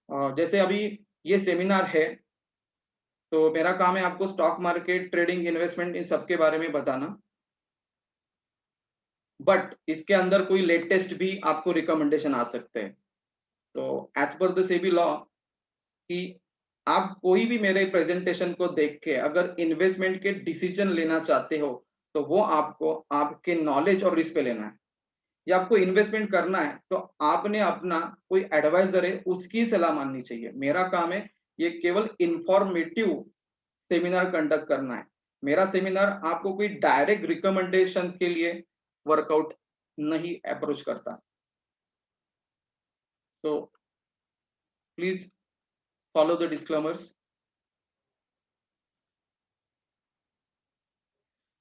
जैसे अभी ये सेमिनार है, तो मेरा काम है आपको स्टॉक मार्केट, ट्रेडिंग, इन्वेस्टमेंट इन सब के बारे में बताना। बट इसके अंदर कोई लेटेस्ट भी आपको रिकमेंडेशन आ सकते हैं। तो as per the SEBI law कि आप कोई भी मेरे प्रेजेंटेशन को देख के अगर इन्वेस्टमेंट के डिसीजन लेना चाहते हो, तो वो आपको आपके नॉलेज और रिस्क पे लेना है। या आपको इन्वेस्टमेंट करना है तो आपने अपना कोई एडवाइजर है उसकी सलाह माननी चाहिए। मेरा काम है ये केवल इंफॉर्मेटिव सेमिनार कंडक्ट करना है। मेरा सेमिनार आपको कोई डायरेक्ट रिकमेंडेशन के लिए वर्कआउट नहीं अप्रोच करता। तो प्लीज फॉलो द डिस्क्लेमर्स।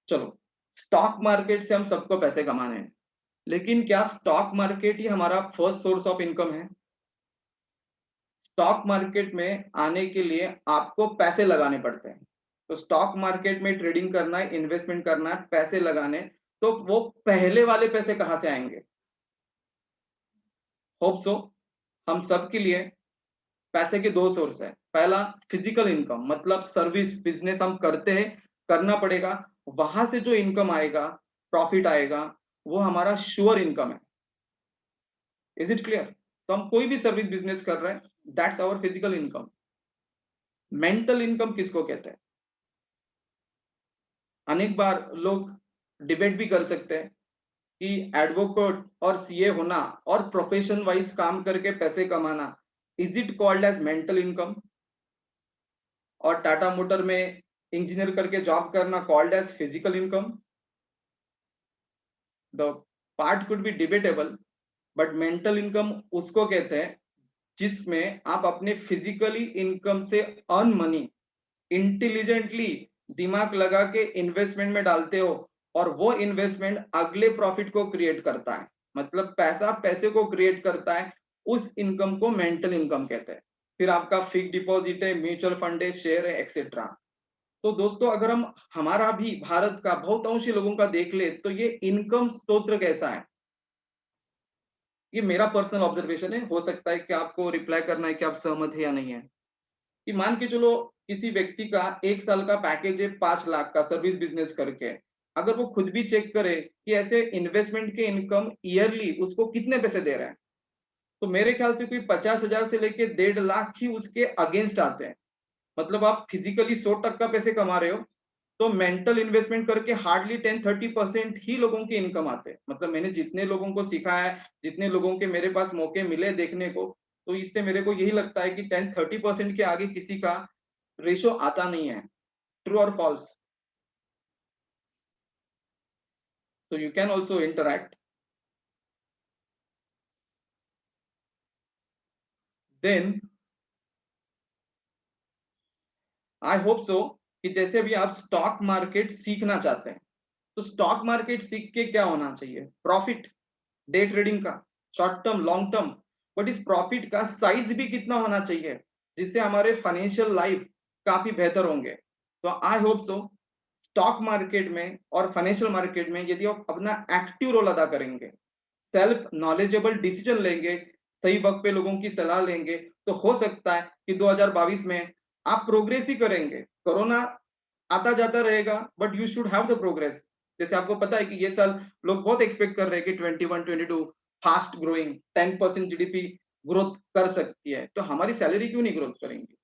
चलो, स्टॉक मार्केट से हम सबको पैसे कमाने हैं, लेकिन क्या स्टॉक मार्केट ही हमारा फर्स्ट सोर्स ऑफ इनकम है? स्टॉक मार्केट में आने के लिए आपको पैसे लगाने पड़ते हैं। तो स्टॉक मार्केट में ट्रेडिंग करना है, इन्वेस्टमेंट करना है, पैसे लगाने, तो वो पहले वाले पैसे कहां से आएंगे? होप सो हम सबके लिए पैसे के दो सोर्स है। पहला फिजिकल इनकम, मतलब सर्विस बिजनेस हम करते हैं, करना पड़ेगा, वहां से जो इनकम आएगा, प्रॉफिट आएगा, वो हमारा श्योर इनकम है। Is it clear? तो हम कोई भी सर्विस बिजनेस कर रहे हैं, that's our physical income. Mental income किसको कहते हैं? अनेक बार लोग डिबेट भी कर सकते हैं कि एडवोकेट और सीए होना और प्रोफेशन वाइज काम करके पैसे कमाना, is it called as mental income? और टाटा मोटर में इंजीनियर करके जॉब करना called as physical income? The part could be debatable, but mental income उसको कहते हैं जिसमें आप अपने फिजिकली इनकम से अर्न मनी इंटेलिजेंटली दिमाग लगा के इन्वेस्टमेंट में डालते हो, और वो इन्वेस्टमेंट अगले प्रॉफिट को क्रिएट करता है। मतलब पैसा पैसे को क्रिएट करता है, उस इनकम को मेंटल इनकम कहते हैं। फिर आपका फिक्स डिपॉजिट है, म्यूचुअल फंड है, शेयर है, एक्सेट्रा। तो दोस्तों, अगर हम हमारा भी भारत का बहुतांशी लोगों का देख ले तो ये इनकम स्रोत कैसा है? ये मेरा पर्सनल ऑब्जर्वेशन है, हो सकता है कि आपको रिप्लाई करना है कि आप सहमत है या नहीं है। कि मान के चलो किसी व्यक्ति का 1 साल का पैकेज है 5 लाख का सर्विस बिजनेस करके, अगर वो खुद भी चेक करे कि ऐसे इन्वेस्टमेंट के इनकम ईयरली उसको कितने पैसे दे रहे हैं, तो मेरे ख्याल से कोई 50,000 से लेके 1.5 लाख ही उसके अगेंस्ट आते हैं। मतलब आप फिजिकली 100% पैसे कमा रहे हो, तो मेंटल इन्वेस्टमेंट करके हार्डली 10-30% ही लोगों के इनकम आते हैं। मतलब मैंने जितने लोगों को सिखाया है, जितने लोगों के मेरे पास मौके मिले देखने को, तो इससे मेरे को यही लगता है कि 10-30% के आगे किसी का रेशो आता नहीं है। ट्रू और फॉल्स? तो you can also interact. Then I hope so कि जैसे भी आप स्टॉक मार्केट सीखना चाहते हैं, तो स्टॉक मार्केट सीख के क्या होना चाहिए? प्रॉफिट, डे ट्रेडिंग का, short term, long term. But इस प्रॉफिट का साइज भी कितना होना चाहिए जिससे हमारे फाइनेंशियल लाइफ काफी बेहतर होंगे? तो आई होप सो स्टॉक मार्केट में और फाइनेंशियल मार्केट में यदि आप अपना एक्टिव रोल अदा करेंगे, सेल्फ नॉलेजेबल डिसीजन लेंगे, सही वक्त पे लोगों की सलाह लेंगे, तो हो सकता है कि 2022 में आप प्रोग्रेस ही करेंगे। कोरोना आता जाता रहेगा, but you should have the progress. जैसे आपको पता है कि ये साल लोग बहुत एक्सपेक्ट कर रहे हैं कि 21-22 फास्ट ग्रोइंग 10% जीडीपी ग्रोथ कर सकती है, तो हमारी सैलरी क्यों नहीं ग्रोथ करेंगी?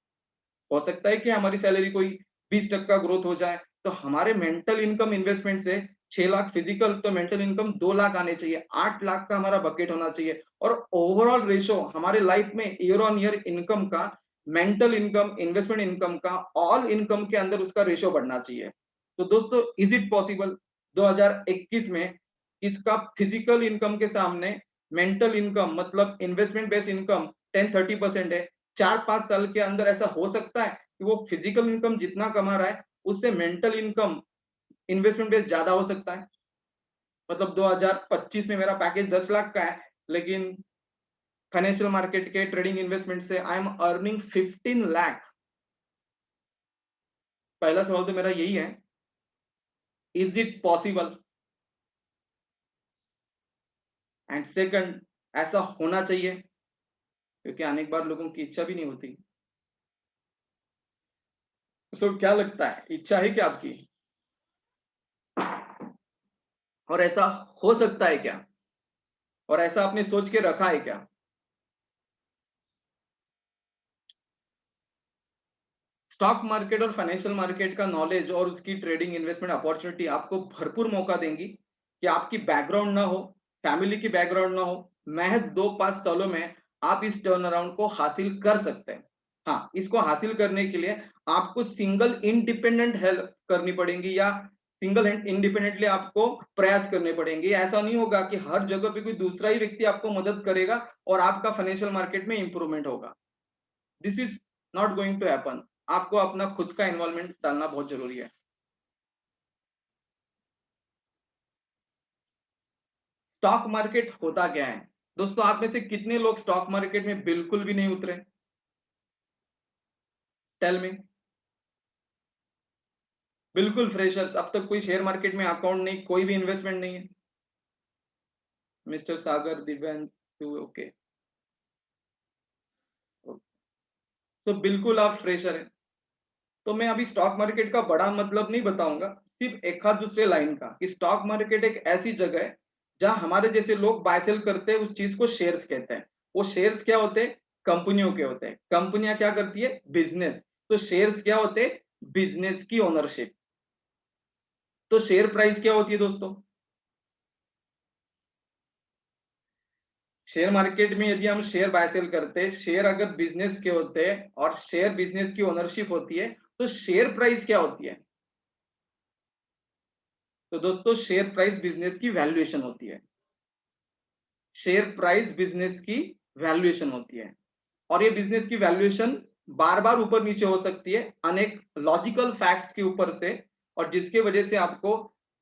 हो सकता है कि हमारी सैलरी कोई 20% ग्रोथ हो जाए, तो हमारे मेंटल इनकम इन्वेस्टमेंट से 6 लाख फिजिकल, तो मेंटल इनकम 2 लाख आने चाहिए, 8 लाख का हमारा बकेट होना चाहिए। और ओवरऑल रेशो हमारे लाइफ में ईयर ऑन ईयर इनकम का, मेंटल इनकम, इन्वेस्टमेंट इनकम का, ऑल इनकम के अंदर उसका रेशो बढ़ना चाहिए। तो दोस्तों, इज इट पॉसिबल 2021 में इसका फिजिकल इनकम के सामने मेंटल इनकम, मतलब इन्वेस्टमेंट बेस्ड इनकम 10-30% है? 4-5 साल के अंदर ऐसा हो सकता है कि वो फिजिकल इनकम जितना कमा रहा है उससे मेंटल इनकम इन्वेस्टमेंट बेस ज्यादा हो सकता है। मतलब 2025 में मेरा पैकेज 10 लाख का है, लेकिन फाइनेंशियल मार्केट के ट्रेडिंग इन्वेस्टमेंट से आई एम अर्निंग 15 लाख। पहला सवाल तो मेरा यही है, is it possible? And second, ऐसा होना चाहिए? क्योंकि अनेक बार लोगों की इच्छा भी नहीं होती। सो क्या लगता है, इच्छा है क्या आपकी? और ऐसा हो सकता है क्या? और ऐसा आपने सोच के रखा है क्या? स्टॉक मार्केट और फाइनेंशियल मार्केट का नॉलेज और उसकी ट्रेडिंग इन्वेस्टमेंट अपॉर्चुनिटी आपको भरपूर मौका देंगी कि आपकी बैकग्राउंड ना हो, फैमिली की बैकग्राउंड ना हो, महज 2-5 सालों में आप इस टर्न अराउंड को हासिल कर सकते हैं। हाँ, इसको हासिल करने के लिए आपको सिंगल इंडिपेंडेंट हेल्प करनी पड़ेगी या सिंगल इंडिपेंडेंटली आपको प्रयास करने पड़ेंगे। ऐसा नहीं होगा कि हर जगह पे कोई दूसरा ही व्यक्ति आपको मदद करेगा और आपका फाइनेंशियल मार्केट में इंप्रूवमेंट होगा। This is not going to happen. आपको अपना खुद का इन्वॉल्वमेंट डालना बहुत जरूरी है। स्टॉक मार्केट होता क्या है दोस्तों? आप में से कितने लोग स्टॉक मार्केट में बिल्कुल भी नहीं उतरे? Tell me. बिल्कुल फ्रेशर्स, अब तक कोई शेयर मार्केट में अकाउंट नहीं, कोई भी इन्वेस्टमेंट नहीं है। मिस्टर सागर, दिव्यांशु, ओके। तो बिल्कुल आप फ्रेशर हैं। तो मैं अभी स्टॉक मार्केट का बड़ा मतलब नहीं बताऊंगा, सिर्फ एक आध दूसरे लाइन का, कि स्टॉक मार्केट एक ऐसी जगह है जहां हमारे जैसे लोग बाय सेल करते हैं। उस चीज को शेयर्स कहते हैं। वो शेयर्स क्या होते हैं? कंपनियों के होते हैं। कंपनियां क्या करती है? बिजनेस। तो शेयर्स क्या होते हैं? बिजनेस की ओनरशिप। तो शेयर प्राइस क्या होती है दोस्तों? शेयर मार्केट में यदि हम शेयर बाय सेल करते हैं, शेयर अगर बिजनेस के होते हैं और शेयर बिजनेस की ओनरशिप होती है, तो शेयर प्राइस क्या होती है? तो दोस्तों शेयर प्राइस बिजनेस की वैल्यूएशन होती है। शेयर प्राइस बिजनेस की वैल्यूएशन होती है। और ये बिजनेस की वैल्यूएशन बार बार ऊपर नीचे हो सकती है अनेक लॉजिकल फैक्ट्स के ऊपर से, और जिसके वजह से आपको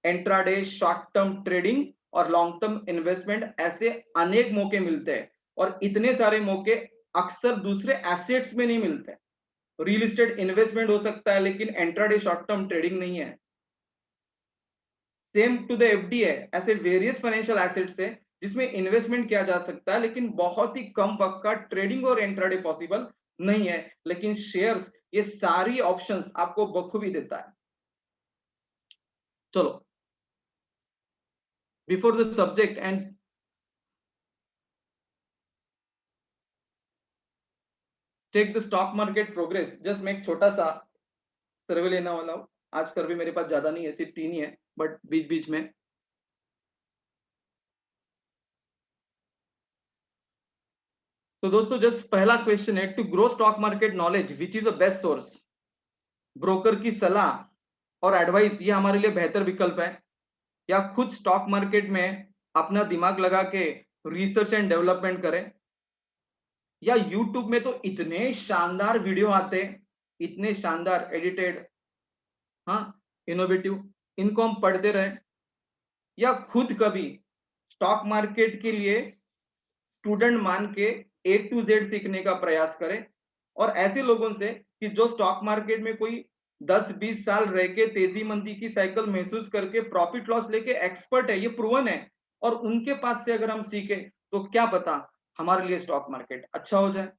इंट्राडे, शॉर्ट टर्म ट्रेडिंग और लॉन्ग टर्म इन्वेस्टमेंट ऐसे अनेक मौके मिलते हैं। और इतने सारे मौके अक्सर दूसरे एसेट्स में नहीं मिलते। रियल एस्टेट इन्वेस्टमेंट हो सकता है लेकिन इंट्राडे शॉर्ट टर्म ट्रेडिंग नहीं है। सेम टू द एफडी है। ऐसे वेरियस फाइनेंशियल एसेट्स है जिसमें इन्वेस्टमेंट किया जा सकता है लेकिन बहुत ही कम वक्त का ट्रेडिंग और इंट्राडे पॉसिबल नहीं है। लेकिन शेयर्स ये सारी ऑप्शंस आपको बखूबी देता है। चलो, before the subject and check the stock market progress, just मैं एक छोटा सा सर्वे लेने वाला हूं। आज सर्वे मेरे पास ज्यादा नहीं है, सिर्फ 3 ही है, बट बीच बीच में। तो दोस्तों जस्ट पहला क्वेश्चन है, to grow stock market knowledge which is the best source? Broker की सलाह और एडवाइस ये हमारे लिए बेहतर विकल्प है, या खुद स्टॉक मार्केट में अपना दिमाग लगा के रिसर्च एंड डेवलपमेंट करें? या यूट्यूब में तो इतने शानदार वीडियो आते हैं, इतने शानदार एडिटेड, हाँ, इनोवेटिव, इनको हम पढ़ते रहें? या खुद कभी स्टॉक मार्केट के लिए स्टूडेंट मान के A to Z सीखने का प्रयास करें? और ऐसे लोगों से कि जो स्टॉक मार्केट में कोई 10-20 साल रह के तेजी मंदी की साइकिल महसूस करके प्रॉफिट लॉस लेके एक्सपर्ट है, ये प्रूवन है, और उनके पास से अगर हम सीखे तो क्या पता हमारे लिए स्टॉक मार्केट अच्छा हो जाए।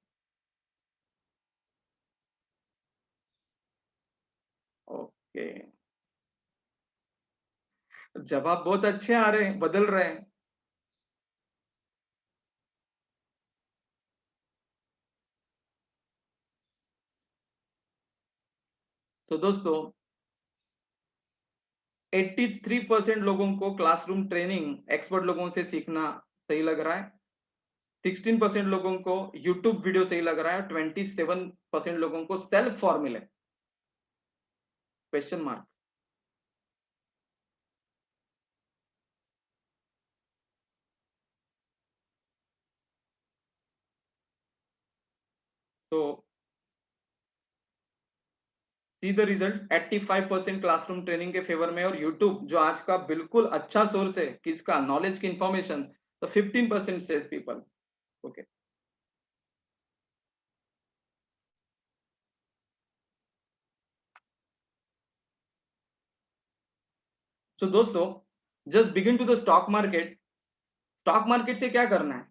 ओके, जवाब बहुत अच्छे आ रहे हैं, बदल रहे हैं। तो दोस्तों 83% लोगों को क्लासरूम ट्रेनिंग एक्सपर्ट लोगों से सीखना सही लग रहा है। 16% लोगों को यूट्यूब वीडियो सही लग रहा है। 27% लोगों को सेल्फ फॉर्मूले, क्वेश्चन मार्क। तो see the result, 85% classroom training के फेवर में, और यूट्यूब जो आज का बिल्कुल अच्छा सोर्स है किसका, नॉलेज की इंफॉर्मेशन, तो 15% सेज पीपल। ओके, तो दोस्तों just begin to the stock market. Stock market से क्या करना है?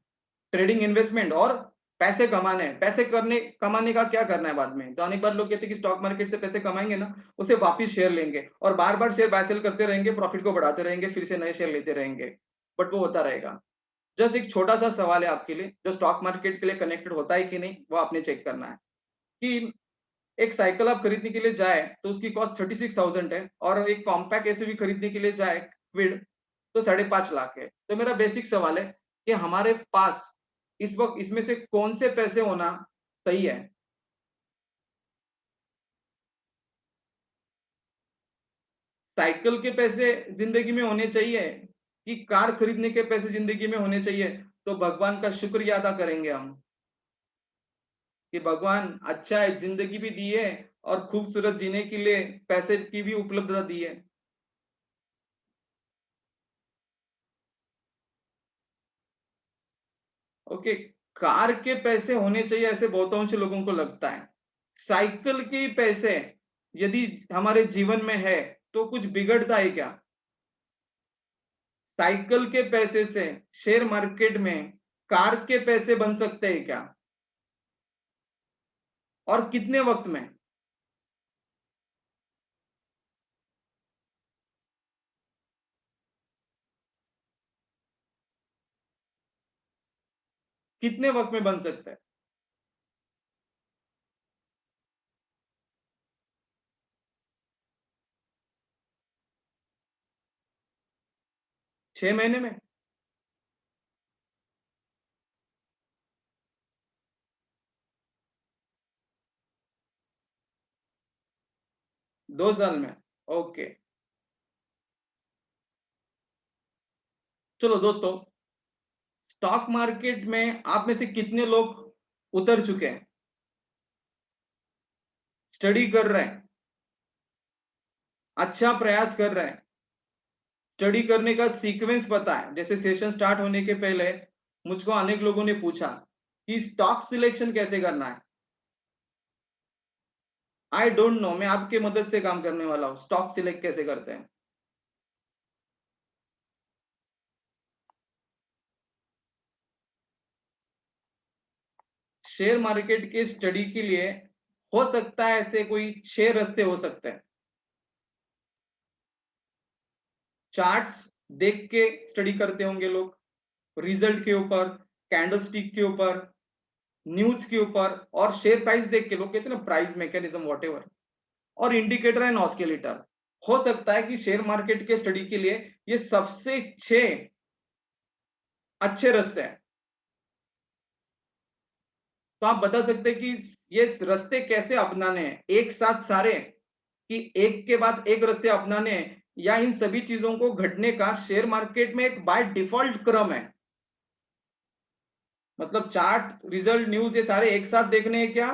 ट्रेडिंग, इन्वेस्टमेंट और पैसे कमाने हैं, पैसे कमाने का क्या करना है बाद में? तो अनेक बार लोग कहते हैं कि स्टॉक मार्केट से पैसे कमाएंगे ना, उसे वापिस शेयर लेंगे और बार बार शेयर बाय सेल करते रहेंगे, प्रॉफिट को बढ़ाते रहेंगे, फिर से नए शेयर लेते रहेंगे, बट वो होता रहेगा। जस्ट एक छोटा सा सवाल है आपके लिए, जो स्टॉक मार्केट के लिए कनेक्टेड होता है कि नहीं, वो आपने चेक करना है कि एक साइकिल आप खरीदने के लिए जाए तो उसकी कॉस्ट 36,000 है और एक कॉम्पैक्ट एसयूवी खरीदने के लिए जाए क्विड तो 5.5 लाख है। तो मेरा बेसिक सवाल है कि हमारे पास इस वक्त इसमें से कौन से पैसे होना सही है? साइकिल के पैसे जिंदगी में होने चाहिए कि कार खरीदने के पैसे जिंदगी में होने चाहिए? तो भगवान का शुक्रिया अदा करेंगे हम कि भगवान अच्छा है, जिंदगी भी दी है और खूबसूरत जीने के लिए पैसे की भी उपलब्धता दी है। ओके, कार के पैसे होने चाहिए ऐसे बहुतांश लोगों को लगता है। साइकिल के पैसे यदि हमारे जीवन में है तो कुछ बिगड़ता है क्या? साइकिल के पैसे से शेयर मार्केट में कार के पैसे बन सकते हैं क्या? और कितने वक्त में? कितने वक्त में बन सकता है? 6 महीने में? 2 साल में? ओके, चलो दोस्तों, स्टॉक मार्केट में आप में से कितने लोग उतर चुके हैं, स्टडी कर रहे हैं, अच्छा प्रयास कर रहे हैं, स्टडी करने का सीक्वेंस पता है? जैसे सेशन स्टार्ट होने के पहले मुझको अनेक लोगों ने पूछा कि स्टॉक सिलेक्शन कैसे करना है। आई डोंट नो, मैं आपके मदद से काम करने वाला हूं, स्टॉक सिलेक्ट कैसे करते हैं। शेयर मार्केट के स्टडी के लिए हो सकता है ऐसे कोई 6 रास्ते हो सकते हैं। चार्ट्स देख के स्टडी करते होंगे लोग, रिजल्ट के ऊपर, कैंडलस्टिक के ऊपर, न्यूज के ऊपर, और शेयर प्राइस देख के लोग कहते हैं ना प्राइस मैकेनिज्म वॉट, और इंडिकेटर एंड ऑस्किलेटर। हो सकता है कि शेयर मार्केट के स्टडी के लिए ये सबसे 6 अच्छे रास्ते हैं। तो आप बता सकते हैं कि ये रास्ते कैसे अपनाने हैं एक साथ सारे, कि एक के बाद एक रास्ते अपनाने हैं, या इन सभी चीजों को घटने का शेयर मार्केट में एक बाय डिफॉल्ट क्रम है? मतलब चार्ट, रिजल्ट, न्यूज ये सारे एक साथ देखने हैं क्या,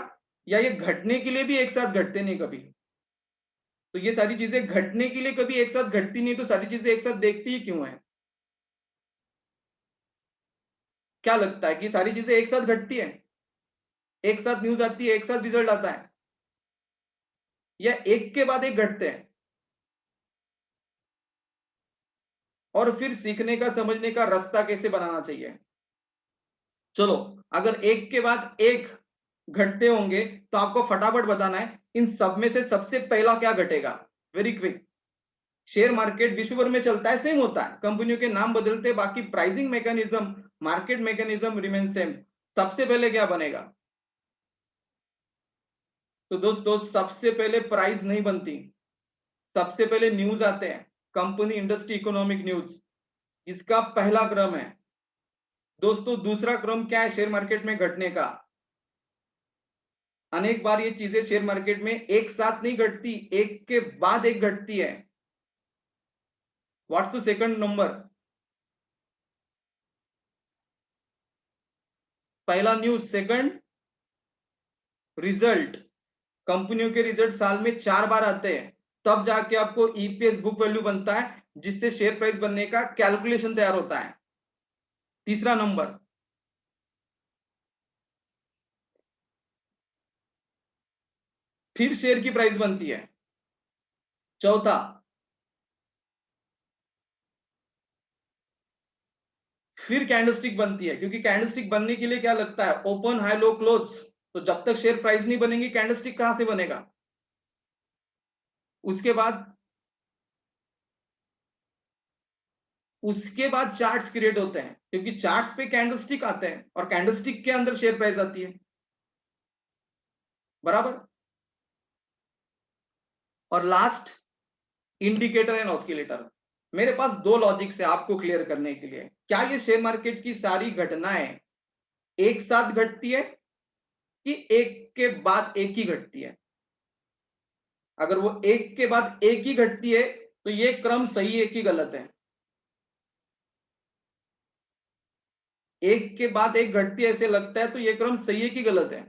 या ये घटने के लिए भी एक साथ घटते नहीं कभी? तो ये सारी चीजें घटने के लिए कभी एक साथ घटती नहीं, तो सारी चीजें एक साथ देखती ही क्यों है? क्या लगता है कि सारी चीजें एक साथ घटती है, एक साथ न्यूज आती है, एक साथ रिजल्ट आता है, या एक के बाद एक घटते हैं? और फिर सीखने का, समझने का रास्ता कैसे बनाना चाहिए? चलो, अगर एक के बाद एक घटते होंगे तो आपको फटाफट बताना है इन सब में से सबसे पहला क्या घटेगा। Very quick. शेयर मार्केट विश्व भर में चलता है, सेम होता है, कंपनियों के नाम बदलते, बाकी pricing mechanism, market mechanism remain same. सबसे पहले क्या बनेगा? तो दोस्तों, सबसे पहले प्राइस नहीं बनती, सबसे पहले न्यूज आते हैं, कंपनी, इंडस्ट्री, इकोनॉमिक न्यूज, इसका पहला क्रम है। दोस्तों, दूसरा क्रम क्या है शेयर मार्केट में घटने का? अनेक बार ये चीजें शेयर मार्केट में एक साथ नहीं घटती, एक के बाद एक घटती है। What's the second number? पहला न्यूज, सेकंड रिजल्ट। कंपनियों के रिजल्ट साल में 4 बार आते हैं, तब जाके आपको ईपीएस, बुक वैल्यू बनता है, जिससे शेयर प्राइस बनने का कैलकुलेशन तैयार होता है। तीसरा नंबर, फिर शेयर की प्राइस बनती है। चौथा, फिर कैंडलस्टिक बनती है, क्योंकि कैंडलस्टिक बनने के लिए क्या लगता है, ओपन हाई लो क्लोज। तो जब तक शेयर प्राइस नहीं बनेगी कैंडलस्टिक कहां से बनेगा। उसके बाद चार्ट्स क्रिएट होते हैं, क्योंकि चार्ट्स पे कैंडलस्टिक आते हैं और कैंडलस्टिक के अंदर शेयर प्राइस आती है, बराबर। और लास्ट, इंडिकेटर एंड ऑस्किलेटर। मेरे पास दो लॉजिक्स है आपको क्लियर करने के लिए। क्या ये शेयर मार्केट की सारी घटनाएं एक साथ घटती है कि एक के बाद एक ही घटती है। अगर वो एक के बाद एक ही घटती है तो ये क्रम सही है कि गलत है। एक के बाद एक घटती है ऐसे लगता है, तो ये क्रम सही है कि गलत है।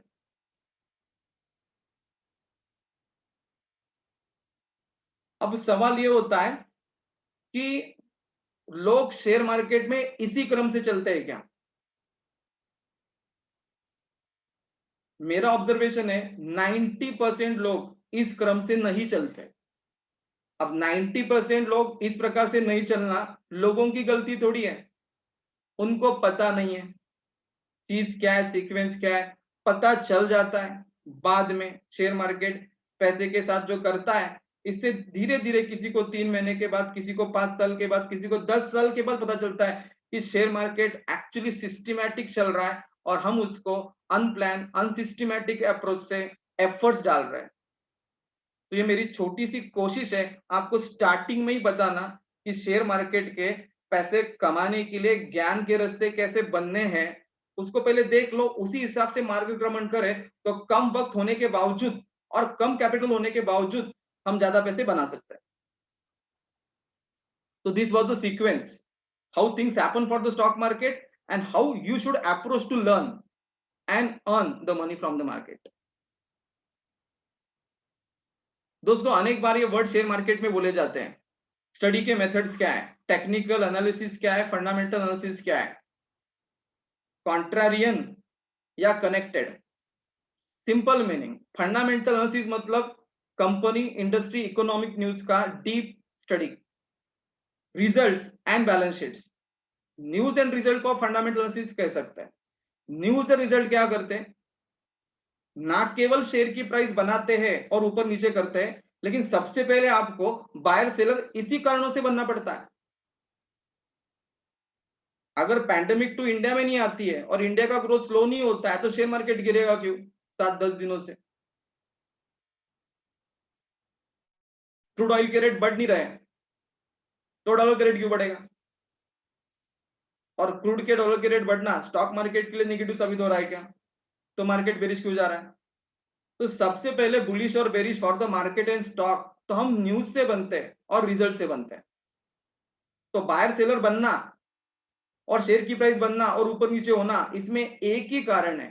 अब सवाल ये होता है कि लोग शेयर मार्केट में इसी क्रम से चलते हैं क्या। मेरा ऑब्जर्वेशन है 90% लोग इस क्रम से नहीं चलते। अब 90% लोग इस प्रकार से नहीं चलना लोगों की गलती थोड़ी है, उनको पता नहीं है चीज क्या है, सीक्वेंस क्या है। पता चल जाता है बाद में। शेयर मार्केट पैसे के साथ जो करता है, इससे धीरे धीरे किसी को 3 महीने के बाद, किसी को 5 साल के बाद, किसी को 10 साल के बाद पता चलता है कि शेयर मार्केट एक्चुअली सिस्टमैटिक चल रहा है और हम उसको अनप्लान अनसिस्टमैटिक अप्रोच से एफर्ट्स डाल रहे हैं। तो ये मेरी छोटी सी कोशिश है आपको स्टार्टिंग में ही बताना कि शेयर मार्केट के पैसे कमाने के लिए ज्ञान के रास्ते कैसे बनने हैं, उसको पहले देख लो, उसी हिसाब से मार्गक्रमण करें तो कम वक्त होने के बावजूद और कम कैपिटल होने के बावजूद हम ज्यादा पैसे बना सकते हैं। तो this was the sequence how things happen for the stock market and how you should approach to learn and earn the money from the market. दोस्तों अनेक बार ये वर्ड शेयर मार्केट में बोले जाते हैं। स्टडी के मेथड्स क्या है, टेक्निकल एनालिसिस क्या है, फंडामेंटल एनालिसिस क्या है, कॉन्ट्रारियन या connected. Simple meaning, fundamental analysis मतलब कंपनी इंडस्ट्री इकोनॉमिक न्यूज का deep study, results and balance sheets. News and result को फंडामेंटल एनालिसिस कह सकते हैं। न्यूज और रिजल्ट क्या करते हैं, ना केवल शेयर की प्राइस बनाते हैं और ऊपर नीचे करते हैं, लेकिन सबसे पहले आपको बायर सेलर इसी कारणों से बनना पड़ता है। अगर पैंडेमिक टू इंडिया में नहीं आती है और इंडिया का ग्रोथ स्लो नहीं होता है तो शेयर मार्केट गिरेगा क्यों 7-10 दिनों से। क्रूड ऑयल के रेट बढ़ नहीं रहे तो डॉलर के रेट क्यों बढ़ेगा। और क्रूड के डॉलर के रेट बढ़ना स्टॉक मार्केट के लिए नेगेटिव साबित हो रहा है क्या, तो मार्केट बेरिश क्यों जा रहा है। तो सबसे पहले बुलिश और bearish for the market and stock तो हम न्यूज से बनते हैं और रिजल्ट से बनते हैं। तो बायर सेलर बनना और शेयर की प्राइस बनना और ऊपर नीचे होना, इसमें एक ही कारण है,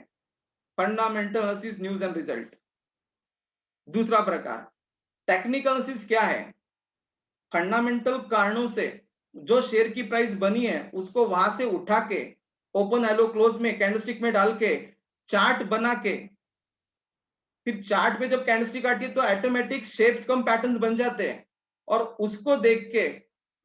fundamental analysis news and result. दूसरा प्रकार टेक्निकल एनालिसिस क्या है, फंडामेंटल कारणों से जो शेयर की प्राइस बनी है उसको वहां से उठा के ओपन एलो क्लोज में कैंडलस्टिक में डाल के चार्ट बना के, फिर चार्ट में जब कैंडलस्टिक आती है तो ऑटोमेटिक शेप्स कम पैटर्न्स बन जाते हैं और उसको देख के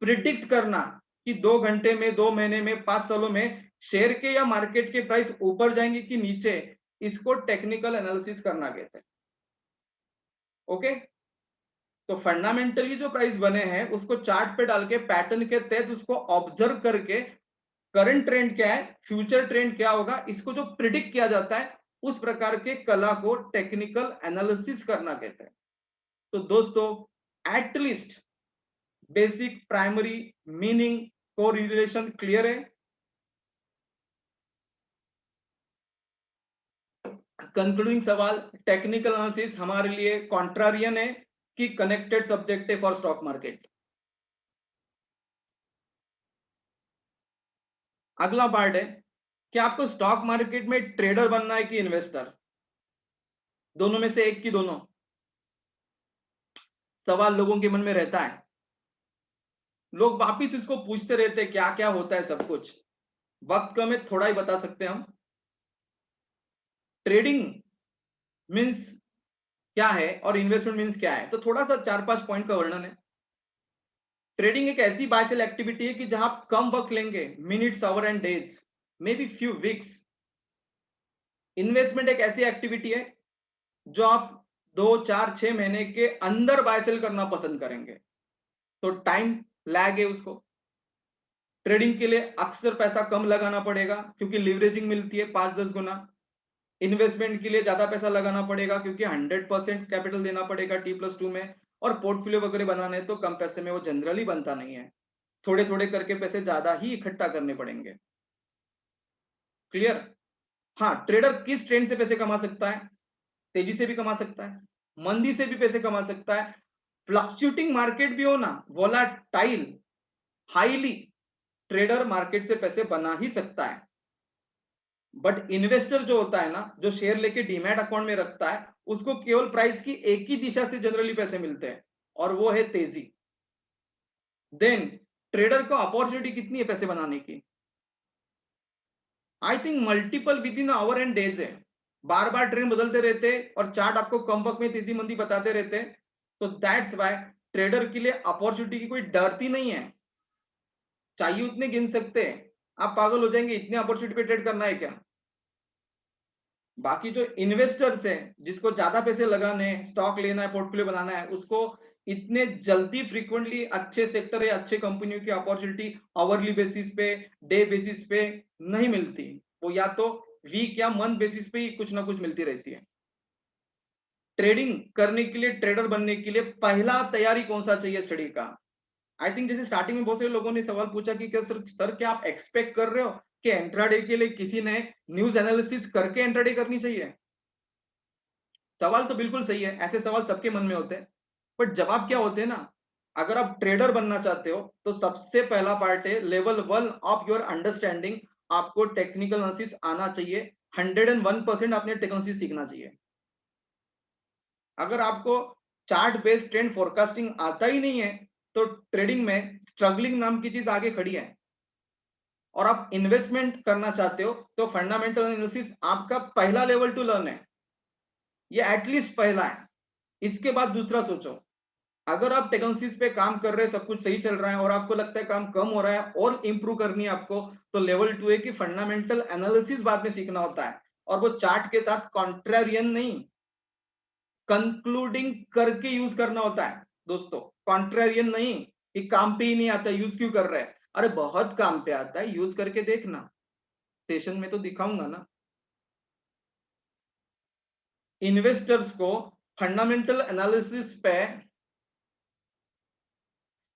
प्रिडिक्ट करना कि 2 घंटे में, 2 महीने में, 5 सालों में शेयर के या मार्केट के प्राइस ऊपर जाएंगे कि नीचे, इसको टेक्निकल एनालिसिस करना कहते हैं। ओके, तो फंडामेंटली जो प्राइस बने हैं उसको चार्ट पे डाल के पैटर्न के तहत उसको ऑब्जर्व करके करंट ट्रेंड क्या है, फ्यूचर ट्रेंड क्या होगा, इसको जो प्रिडिक्ट किया जाता है उस प्रकार के कला को टेक्निकल एनालिसिस करना कहते हैं। तो दोस्तों एटलीस्ट बेसिक प्राइमरी मीनिंग को रिलेशन क्लियर है। कंक्लूडिंग सवाल, टेक्निकल एनालिसिस हमारे लिए कॉन्ट्रारियन है कि कनेक्टेड सब्जेक्ट है फॉर स्टॉक मार्केट। अगला पार्ट है कि आपको स्टॉक मार्केट में ट्रेडर बनना है कि इन्वेस्टर, दोनों में से एक की दोनों। सवाल लोगों के मन में रहता है, लोग वापिस इसको पूछते रहते हैं क्या क्या होता है सब कुछ। वक्त कम है, थोड़ा ही बता सकते हैं हम। ट्रेडिंग मींस क्या है और इन्वेस्टमेंट मींस क्या है, तो थोड़ा सा 4-5 पॉइंट का वर्णन है। ट्रेडिंग एक ऐसी बाय सेल एक्टिविटी है कि जहां आप कम वक्त लेंगे, minutes, our and days, may be few weeks. Investment एक ऐसी एक्टिविटी है जो आप 2, 4, 6 महीने के अंदर बाय सेल करना पसंद करेंगे, तो टाइम लैग है उसको। ट्रेडिंग के लिए अक्सर पैसा कम लगाना पड़ेगा क्योंकि लिवरेजिंग मिलती है 5-10 गुना। इन्वेस्टमेंट के लिए ज्यादा पैसा लगाना पड़ेगा क्योंकि 100% कैपिटल देना पड़ेगा T+2 में, और पोर्टफोलियो वगैरह बनाने तो कम पैसे में वो जनरली बनता नहीं है, थोड़े थोड़े करके पैसे ज्यादा ही इकट्ठा करने पड़ेंगे। क्लियर? हाँ, ट्रेडर किस ट्रेंड से पैसे कमा सकता है? तेजी से भी कमा सकता है, मंदी से भी पैसे कमा सकता है, फ्लक्चुएटिंग मार्केट भी हो ना, वोलाटाइल, हाईली, ट्रेडर मार्केट से पैसे बना ही सकता है। बट इन्वेस्टर जो होता है ना, जो शेयर लेके डीमैट अकाउंट में रखता है, उसको केवल प्राइस की एक ही दिशा से जनरली पैसे मिलते हैं, और वो है तेजी। देन ट्रेडर को अपॉर्चुनिटी कितनी है पैसे बनाने की? I think multiple with in our and days है। बार बार ट्रेंड बदलते रहते और चार्ट आपको कम वक्त में तेजी मंदी बताते रहते, तो दैट्स वाई ट्रेडर के लिए अपॉर्चुनिटी की कोई डरती नहीं है, चाहिए उतने गिन सकते हैं। आप पागल हो जाएंगे, इतने अपॉर्चुनिटी पे ट्रेड करना है क्या? बाकी जो इन्वेस्टर्स है, जिसको ज्यादा पैसे लगाने, स्टॉक लेना है, पोर्टफोलियो बनाना है, उसको इतने जल्दी फ्रीक्वेंटली अच्छे सेक्टर या अच्छे कंपनियों की अपॉर्चुनिटी आवरली बेसिस पे, डे बेसिस पे नहीं मिलती, वो या तो वीक या मंथ बेसिस पे ही कुछ ना कुछ मिलती रहती है। ट्रेडिंग करने के लिए, ट्रेडर बनने के लिए पहला तैयारी कौन सा चाहिए स्टडी का? आई थिंक जैसे स्टार्टिंग में बहुत सारे लोगों ने सवाल पूछा कि क्या सर क्या आप एक्सपेक्ट कर रहे हो कि इंट्राडे के लिए किसी ने न्यूज एनालिसिस करके इंट्राडे करनी चाहिए? सवाल तो बिल्कुल सही है, ऐसे सवाल सबके मन में होते हैं, बट जवाब क्या होते हैं ना, अगर आप ट्रेडर बनना चाहते हो तो सबसे पहला पार्ट है लेवल 1 ऑफ योर अंडरस्टैंडिंग। आपको टेक्निकल एनालिसिस आना चाहिए, 101% आपने टेक्निकल सीखना चाहिए। अगर आपको चार्ट बेस्ड ट्रेंड फोरकास्टिंग आता ही नहीं है, तो ट्रेडिंग में स्ट्रगलिंग नाम की चीज आगे खड़ी है। और आप इन्वेस्टमेंट करना चाहते हो तो फंडामेंटल एनालिसिस आपका पहला लेवल टू लर्न है, ये एटलीस्ट पहला है। इसके बाद दूसरा सोचो। अगर आप टेक्नोलॉजीज पे काम कर रहे हैं, सब कुछ सही चल रहा है और आपको लगता है काम कम हो रहा है और इंप्रूव करनी है आपको, तो लेवल 2 है कि फंडामेंटल एनालिसिस बाद में सीखना होता है, और वो चार्ट के साथ कॉन्ट्रेरियन नहीं, कंक्लूडिंग करके यूज करना होता है दोस्तों। कॉन्ट्रेरियन नहीं कि काम पे ही नहीं आता, यूज क्यों कर रहा है? अरे बहुत काम पे आता है, यूज करके देखना, सेशन में तो दिखाऊंगा ना। इन्वेस्टर्स को फंडामेंटल एनालिसिस पे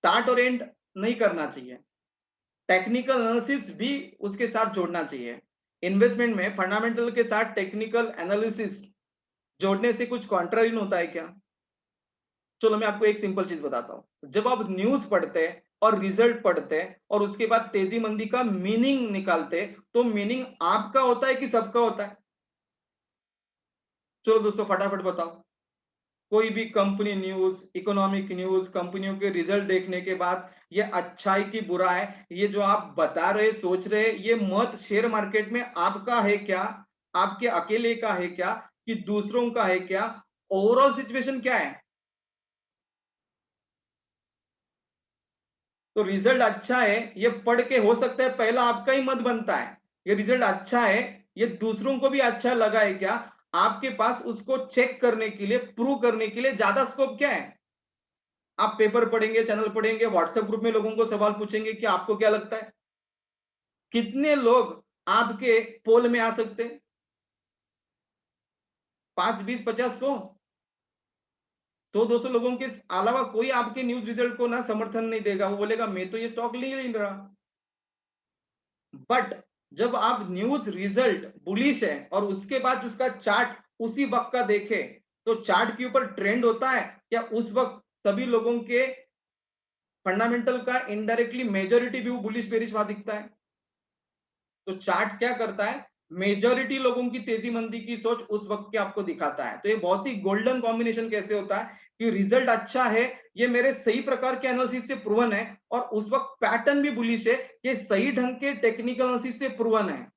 स्टार्ट और एंड नहीं करना चाहिए, टेक्निकल एनालिसिस भी उसके साथ जोड़ना चाहिए। इन्वेस्टमेंट में फंडामेंटल के साथ टेक्निकल एनालिसिस जोड़ने से कुछ कॉन्ट्रारी होता है क्या? चलो मैं आपको एक सिंपल चीज बताता हूं। जब आप न्यूज पढ़ते और रिजल्ट पढ़ते और उसके बाद तेजी मंदी का मीनिंग निकालते, तो मीनिंग आपका होता है कि सबका होता है? चलो दोस्तों फटाफट बताओ। कोई भी कंपनी न्यूज, इकोनॉमिक न्यूज, कंपनियों के रिजल्ट देखने के बाद ये अच्छाई की बुरा है, ये जो आप बता रहे, सोच रहे, ये मत शेयर मार्केट में आपका है क्या, आपके अकेले का है क्या, कि दूसरों का है क्या, ओवरऑल सिचुएशन क्या है? तो रिजल्ट अच्छा है ये पढ़ के हो सकता है पहला आपका ही मत बनता है, ये रिजल्ट अच्छा है, ये दूसरों को भी अच्छा लगा है क्या, आपके पास उसको चेक करने के लिए, प्रूव करने के लिए ज्यादा स्कोप क्या है? आप पेपर पढ़ेंगे, चैनल पढ़ेंगे, व्हाट्सएप ग्रुप में लोगों को सवाल पूछेंगे कि आपको क्या लगता है? कितने लोग आपके पोल में आ सकते हैं? 5, 20, 50, 100? 100, 200 लोगों के अलावा कोई आपके न्यूज रिजल्ट को ना समर्थन नहीं देगा, वो बोलेगा मैं तो ये स्टॉक ले नहीं रहा। बट जब आप न्यूज रिजल्ट बुलिश है और उसके बाद उसका चार्ट उसी वक्त का देखे, तो चार्ट के ऊपर ट्रेंड होता है क्या उस वक्त सभी लोगों के फंडामेंटल का indirectly majority view bullish bearish वहां दिखता है? तो चार्ट्स क्या करता है, मेजॉरिटी लोगों की तेजी मंदी की सोच उस वक्त के आपको दिखाता है। तो ये बहुत ही गोल्डन कॉम्बिनेशन कैसे होता है कि रिजल्ट अच्छा है, ये मेरे सही प्रकार के एनालिसिस से प्रूवन है, और उस वक्त पैटर्न भी बुलिश है, ये सही ढंग के टेक्निकल एनालिसिस से प्रूवन है।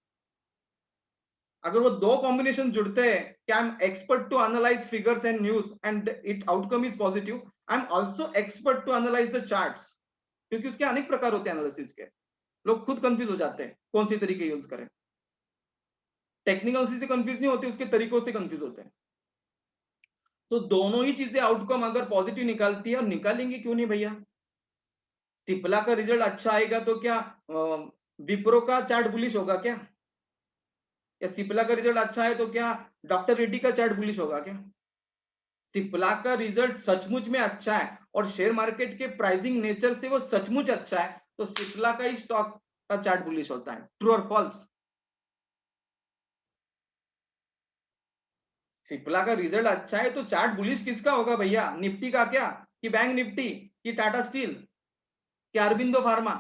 अगर वो दो कॉम्बिनेशन जुड़ते हैं कि I am expert to analyse figures and news and it outcome is positive, I am also expert to analyse the charts, क्योंकि उसके अनेक प्रकार होते हैं एनालिसिस के। लोग खुद कंफ्यूज हो जाते हैं कौन सी तरीके यूज करें। टेक्निकल से कंफ्यूज नहीं होते, उसके तरीकों से कंफ्यूज होते हैं। तो दोनों ही चीजें आउटकम अगर पॉजिटिव निकालती है, और निकालेंगे क्यों नहीं भैया। सिप्ला का रिजल्ट अच्छा आएगा तो क्या विप्रो का चार्ट बुलिश होगा क्या, या सिप्ला का रिजल्ट अच्छा है तो क्या डॉक्टर रेड्डी का चार्ट बुलिश होगा क्या। सिप्ला का रिजल्ट सचमुच में अच्छा है और शेयर मार्केट के प्राइसिंग नेचर से वो सचमुच अच्छा है, तो सिप्ला का ही स्टॉक का चार्ट बुलिश होता है। ट्रू और फॉल्स। सिप्ला का रिजल्ट अच्छा है तो चार्ट बुलिश किसका होगा भैया, निफ्टी का क्या, कि बैंक निफ्टी, कि टाटा स्टील, कि अरबिंदो फार्मा।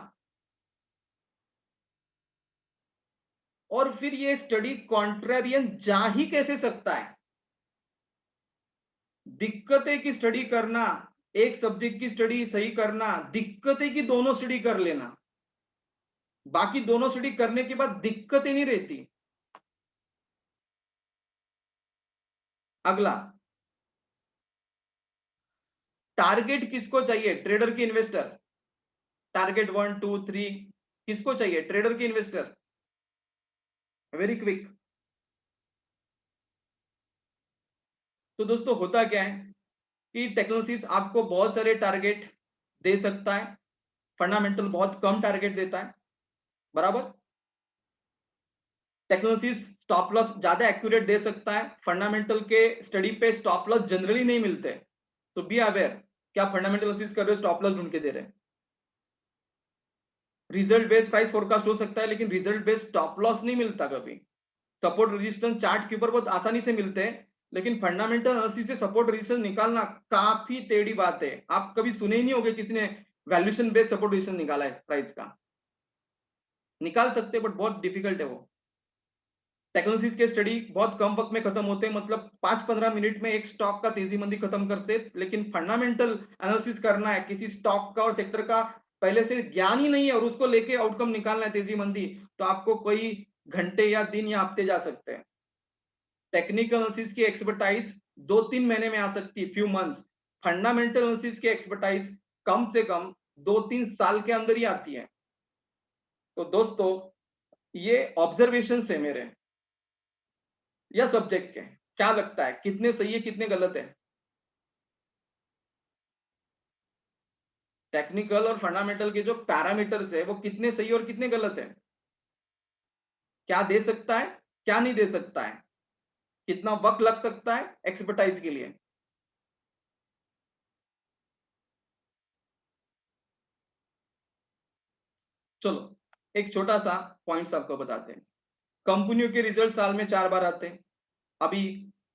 और फिर ये स्टडी कॉन्ट्रेरियन जा ही कैसे सकता है। दिक्कत है कि स्टडी करना, एक सब्जेक्ट की स्टडी सही करना, दिक्कत है कि दोनों स्टडी कर लेना, बाकी दोनों स्टडी करने के बाद दिक्कतें नहीं रहती। अगला, टारगेट किसको चाहिए, ट्रेडर की इन्वेस्टर। टारगेट 1 2 3 किसको चाहिए, ट्रेडर की इन्वेस्टर। Very quick. तो दोस्तों होता क्या है कि टेक्नोलॉजीज आपको बहुत सारे टारगेट दे सकता है, फंडामेंटल बहुत कम टारगेट देता है, बराबर। टेक्नोलॉजीज स्टॉप लॉस ज्यादा एक्यूरेट दे सकता है, फंडामेंटल के स्टडी पे स्टॉप लॉस जनरली नहीं मिलते। तो बी अवेयर, क्या फंडामेंटल एनालिसिस कर रहे हो, स्टॉप लॉस ढूंढ के दे रहे हैं। रिजल्ट बेस्ड प्राइस फोरकास्ट हो सकता है, लेकिन रिजल्ट बेस्ड स्टॉप लॉस नहीं मिलता कभी। सपोर्ट रेजिस्टेंस चार्ट के ऊपर बहुत आसानी से मिलते हैं, लेकिन फंडामेंटल एनालिसिस से सपोर्ट रेजिस्टेंस निकालना काफी टेढ़ी बात है। आप कभी सुने ही नहीं होंगे किसी ने वैल्यूएशन बेस्ड सपोर्ट रेजिस्टेंस निकाला है प्राइस का। निकाल सकते हैं बट बहुत डिफिकल्ट है वो। टेक्नोलॉजीज के स्टडी बहुत कम वक्त में खत्म होते हैं, मतलब 5-15 मिनट में एक स्टॉक का तेजी मंदी खत्म कर से, लेकिन फंडामेंटल एनालिसिस करना है किसी स्टॉक का और सेक्टर का, पहले से ज्ञान ही नहीं है और उसको लेके आउटकम निकालना है तेजी मंदी, तो आपको कोई घंटे या दिन या हफ्ते जा सकते हैं। टेक्निकल एनालिसिस की एक्सपर्टाइज 2-3 महीने में आ सकती है, फ्यू मंथ्स। फंडामेंटल एनालिसिस की एक्सपर्टाइज कम से कम 2-3 साल के अंदर ही आती है। तो दोस्तों ये ऑब्जर्वेशन है मेरे या सब्जेक्ट के, क्या लगता है कितने सही है कितने गलत है। टेक्निकल और फंडामेंटल के जो पैरामीटर्स है वो कितने सही और कितने गलत है, क्या दे सकता है क्या नहीं दे सकता है, कितना वक्त लग सकता है एक्सपर्टाइज के लिए। चलो एक छोटा सा पॉइंट्स आपको बताते हैं। कंपनियों के रिजल्ट साल में 4 बार आते हैं। अभी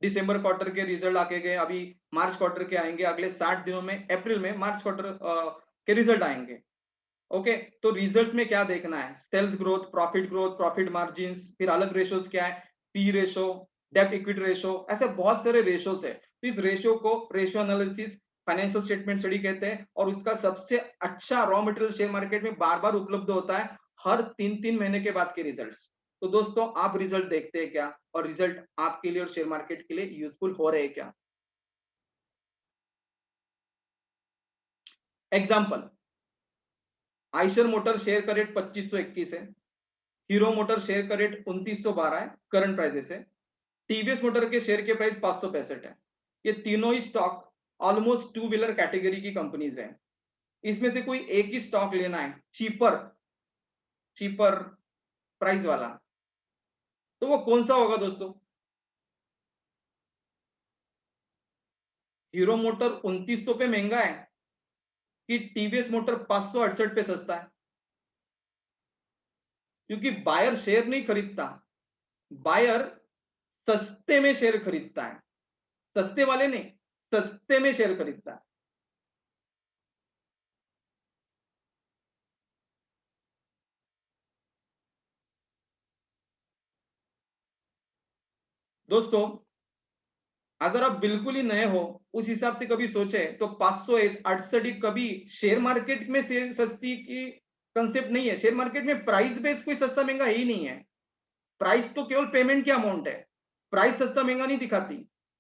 दिसंबर क्वार्टर के रिजल्ट आके गए, अभी मार्च क्वार्टर के आएंगे, अगले 60 दिनों में अप्रैल में मार्च क्वार्टर के रिजल्ट आएंगे। ओके, तो रिजल्ट्स में क्या देखना है, सेल्स ग्रोथ, प्रॉफिट मार्जिन, फिर अलग रेशोज क्या है, पी रेशो, डेब्ट इक्विटी रेशो, ऐसे बहुत सारे रेशोज है। तो इस रेशो को ratio analysis financial statement study कहते हैं, और उसका सबसे अच्छा रॉ मटेरियल शेयर मार्केट में बार बार उपलब्ध होता है, हर 3-3 महीने के बाद के रिजल्ट्स। तो दोस्तों आप रिजल्ट देखते हैं क्या, और रिजल्ट आपके लिए और शेयर मार्केट के लिए यूजफुल हो रहे हैं क्या। एग्जाम्पल, आइशर मोटर शेयर का रेट 2521 है, हीरो मोटर शेयर का रेट 2912 है करंट प्राइसेस है, टीवीएस मोटर के शेयर के प्राइस 565 है। ये तीनों ही stock almost two wheeler category की कंपनीज हैं। इसमें से कोई एक ही स्टॉक लेना है चीपर चीपर प्राइस वाला, तो वो कौन सा होगा दोस्तों। हीरो मोटर 2900 पे महंगा है कि टीवीएस मोटर 568 पे सस्ता है। क्योंकि बायर शेयर नहीं खरीदता, बायर सस्ते में शेयर खरीदता है, सस्ते वाले नहीं, सस्ते में शेयर खरीदता है। दोस्तों अगर आप बिल्कुल ही नए हो, उस हिसाब से कभी सोचे तो 568 कभी शेयर मार्केट में सस्ती की कंसेप्ट नहीं है। शेयर मार्केट में प्राइस बेस कोई सस्ता महंगा ही नहीं है। प्राइस तो केवल पेमेंट की अमाउंट है, प्राइस सस्ता महंगा नहीं दिखाती।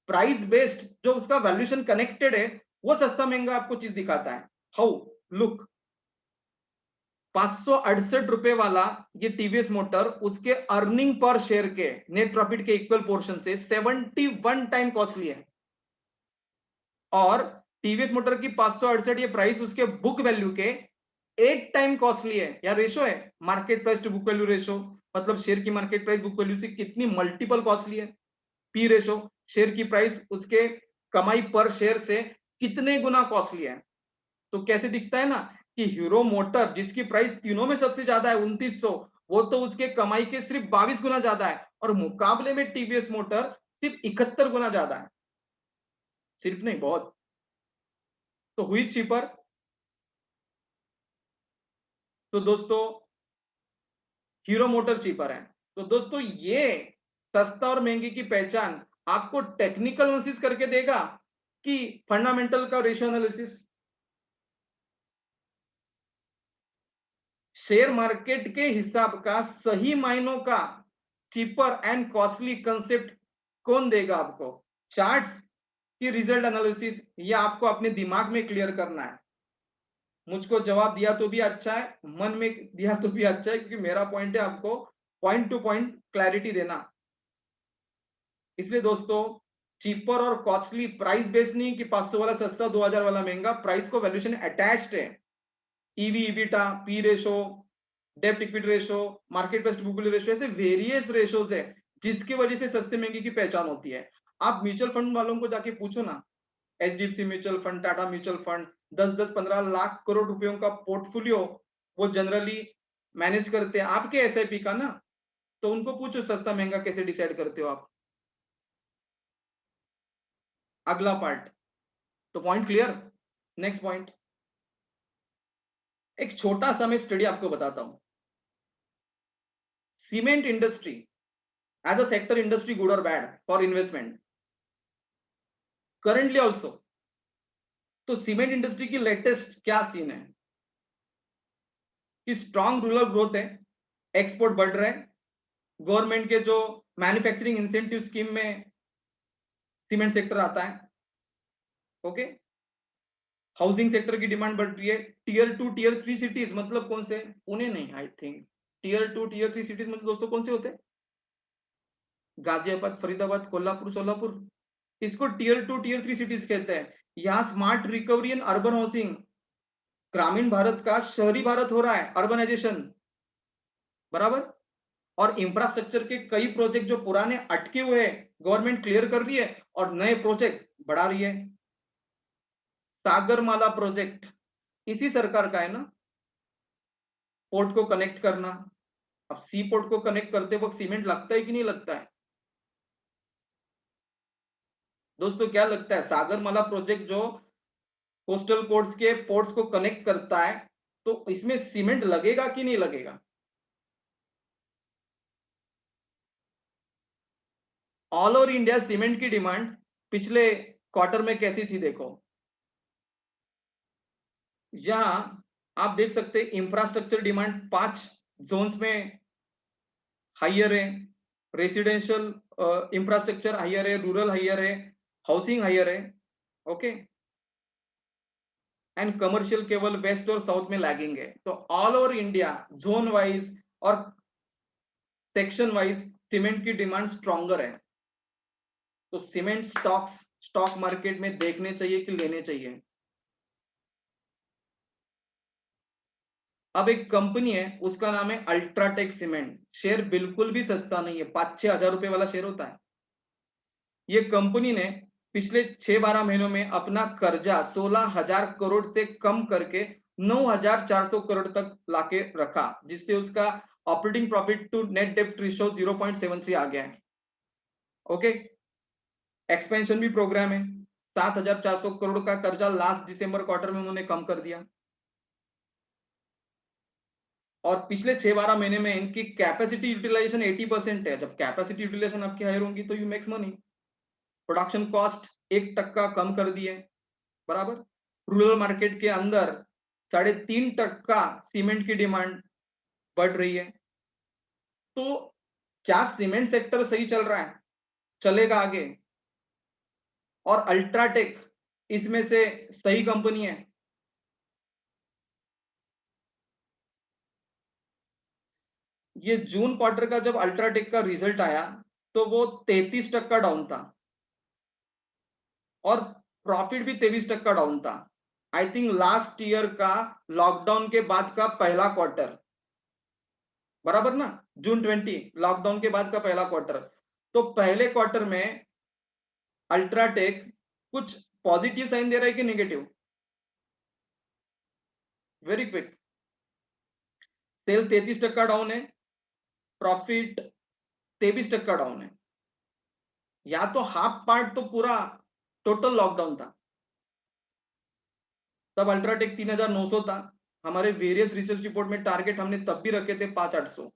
प्राइस बेस्ड जो उसका वैल्यूएशन कनेक्टेड है वो सस्ता महंगा आपको चीज दिखाता है। हाउ, लुक, ₹568 वाला ये टीवीएस मोटर उसके अर्निंग पर शेयर के नेट प्रॉफिट के इक्वल पोर्शन से 71 टाइम कॉस्टली है, और टीवीएस मोटर की 568 ये प्राइस उसके बुक वैल्यू के 8 टाइम कॉस्टली है। या रेशो है market price to book value ratio, मतलब शेयर की मार्केट प्राइस बुक वैल्यू से कितनी मल्टीपल कॉस्टली है। पी रेशो, शेयर की प्राइस उसके कमाई पर शेयर से कितने गुना कॉस्टली है। तो कैसे दिखता है ना कि हीरो मोटर जिसकी प्राइस तीनों में सबसे ज्यादा है 2900, वो तो उसके कमाई के सिर्फ 22 गुना ज्यादा है, और मुकाबले में टीवीएस मोटर सिर्फ 71 गुना ज्यादा है। सिर्फ नहीं, बहुत। तो हुई चीपर। तो दोस्तों हीरो मोटर चीपर है। तो दोस्तों ये सस्ता और महंगी की पहचान आपको टेक्निकल एनालिसिस करके देगा कि फंडामेंटल का रेशियो एनालिसिस। शेयर मार्केट के हिसाब का सही मायनों का चीपर एंड कॉस्टली कंसेप्ट कौन देगा आपको? चार्ट्स की रिजल्ट एनालिसिस? ये आपको अपने दिमाग में क्लियर करना है। मुझको जवाब दिया तो भी अच्छा है, मन में दिया तो भी अच्छा है, क्योंकि मेरा पॉइंट है आपको पॉइंट टू पॉइंट क्लैरिटी देना। इसलिए दोस्तों चीपर और कॉस्टली प्राइस बेस नहीं कि 500 वाला सस्ता 2000 वाला महंगा, प्राइस को वैल्यूएशन अटैच्ड है। ईवी इबिटा, पी रेशो, डेब्ट equity ratio, market based book value ratio, ऐसे वेरियस रेशोज है जिसकी वजह से सस्ते महंगे की पहचान होती है। आप म्यूचुअल फंड वालों को जाके पूछो ना, HDFC mutual fund, Tata mutual fund, 10-10-15 lakh crore रुपयों का पोर्टफोलियो वो जनरली मैनेज करते हैं आपके एसआईपी का ना। तो उनको पूछो सस्ता महंगा कैसे डिसाइड करते हो आप। अगला पार्ट, तो पॉइंट क्लियर। नेक्स्ट पॉइंट, एक छोटा सा मैं स्टडी आपको बताता हूं। Cement industry as a sector, industry good और bad for investment currently also. तो सीमेंट इंडस्ट्री की लेटेस्ट क्या सीन है कि स्ट्रांग रूरल ग्रोथ है, एक्सपोर्ट बढ़ रहे हैं, गवर्नमेंट के जो मैन्युफैक्चरिंग इंसेंटिव स्कीम में सीमेंट सेक्टर आता है। ओके, हाउसिंग सेक्टर की डिमांड बढ़ रही है। टीयर 2 टीयर 3 सिटीज मतलब कौन से? पुणे नहीं, I think tier 2 tier 3 cities मतलब दोस्तों कौन से होते हैं? गाजियाबाद, फरीदाबाद, कोल्हापुर, सोलापुर, इसको टीयर 2 टीयर 3 सिटीज कहते हैं। यहाँ smart recovery and urban housing, ग्रामीण भारत का शहरी भारत हो रहा है, अर्बनाइजेशन, बराबर। और इंफ्रास्ट्रक्चर के कई प्रोजेक्ट जो पुराने अटके हुए हैं गवर्नमेंट क्लियर कर रही है और नए प्रोजेक्ट बढ़ा रही है। सागरमाला प्रोजेक्ट इसी सरकार का है ना, पोर्ट को कनेक्ट करना। अब सी पोर्ट को कनेक्ट करते वक्त सीमेंट लगता है कि नहीं लगता है? दोस्तों क्या लगता है, सागरमाला प्रोजेक्ट जो कोस्टल पोर्ट्स के पोर्ट्स को कनेक्ट करता है, तो इसमें सीमेंट लगेगा कि नहीं लगेगा? ऑल ओवर इंडिया सीमेंट की डिमांड पिछले क्वार्टर में कैसी थी देखो। यहां आप देख सकते हैं इंफ्रास्ट्रक्चर डिमांड 5 जोन्स में हाइयर है, रेसिडेंशियल इंफ्रास्ट्रक्चर हाइयर है, रूरल हाइयर है, हाउसिंग हाइयर है, ओके, एंड कमर्शियल केवल वेस्ट और साउथ में लैगिंग है। तो all over India zone wise और सेक्शन वाइज सीमेंट की डिमांड स्ट्रॉन्गर है। तो सीमेंट स्टॉक्स स्टॉक मार्केट में देखने चाहिए कि लेने चाहिए? अब एक कंपनी है उसका नाम है अल्ट्राटेक सीमेंट, शेयर बिल्कुल भी सस्ता नहीं है, 5-6 हजार रुपए वाला शेयर होता है। ये कंपनी ने पिछले 6-12 महीनों में अपना कर्जा 16,000 करोड़ से कम करके 9,400 करोड़ तक लाके रखा, जिससे उसका ऑपरेटिंग प्रॉफिट टू नेट डेब्ट रेशियो 0.73 आ गया है। ओके, एक्सपेंशन भी प्रोग्राम है, 7,400 करोड़ का कर्जा लास्ट दिसंबर क्वार्टर में उन्होंने कम कर दिया। और पिछले 6-12 महीने में इनकी कैपेसिटी यूटिलाइजेशन 80% है। जब कैपेसिटी यूटिलाइजेशन आपकी हायर होंगी तो you makes money. Production cost 1% कम कर दिए, बराबर। रूरल मार्केट के अंदर 3.5% सीमेंट की डिमांड बढ़ रही है। तो क्या सीमेंट सेक्टर सही चल रहा है, चलेगा आगे? और अल्ट्राटेक इसमें से सही कंपनी है। ये जून क्वार्टर का जब अल्ट्राटेक का रिजल्ट आया तो वो 33% डाउन था और प्रॉफिट भी 23% डाउन था। आई थिंक लास्ट ईयर का लॉकडाउन के बाद का पहला क्वार्टर, बराबर ना, जून 20 लॉकडाउन के बाद का पहला क्वार्टर। तो पहले क्वार्टर में अल्ट्राटेक कुछ पॉजिटिव साइन दे रहा है कि negative? Very quick. Sale 33% down है, प्रॉफिट 23% डाउन है। या तो हाफ पार्ट तो पूरा टोटल लॉकडाउन था, तब अल्ट्राटेक 3,900 था। हमारे वेरियस रिसर्च रिपोर्ट में टारगेट हमने तब भी रखे थे 5,800।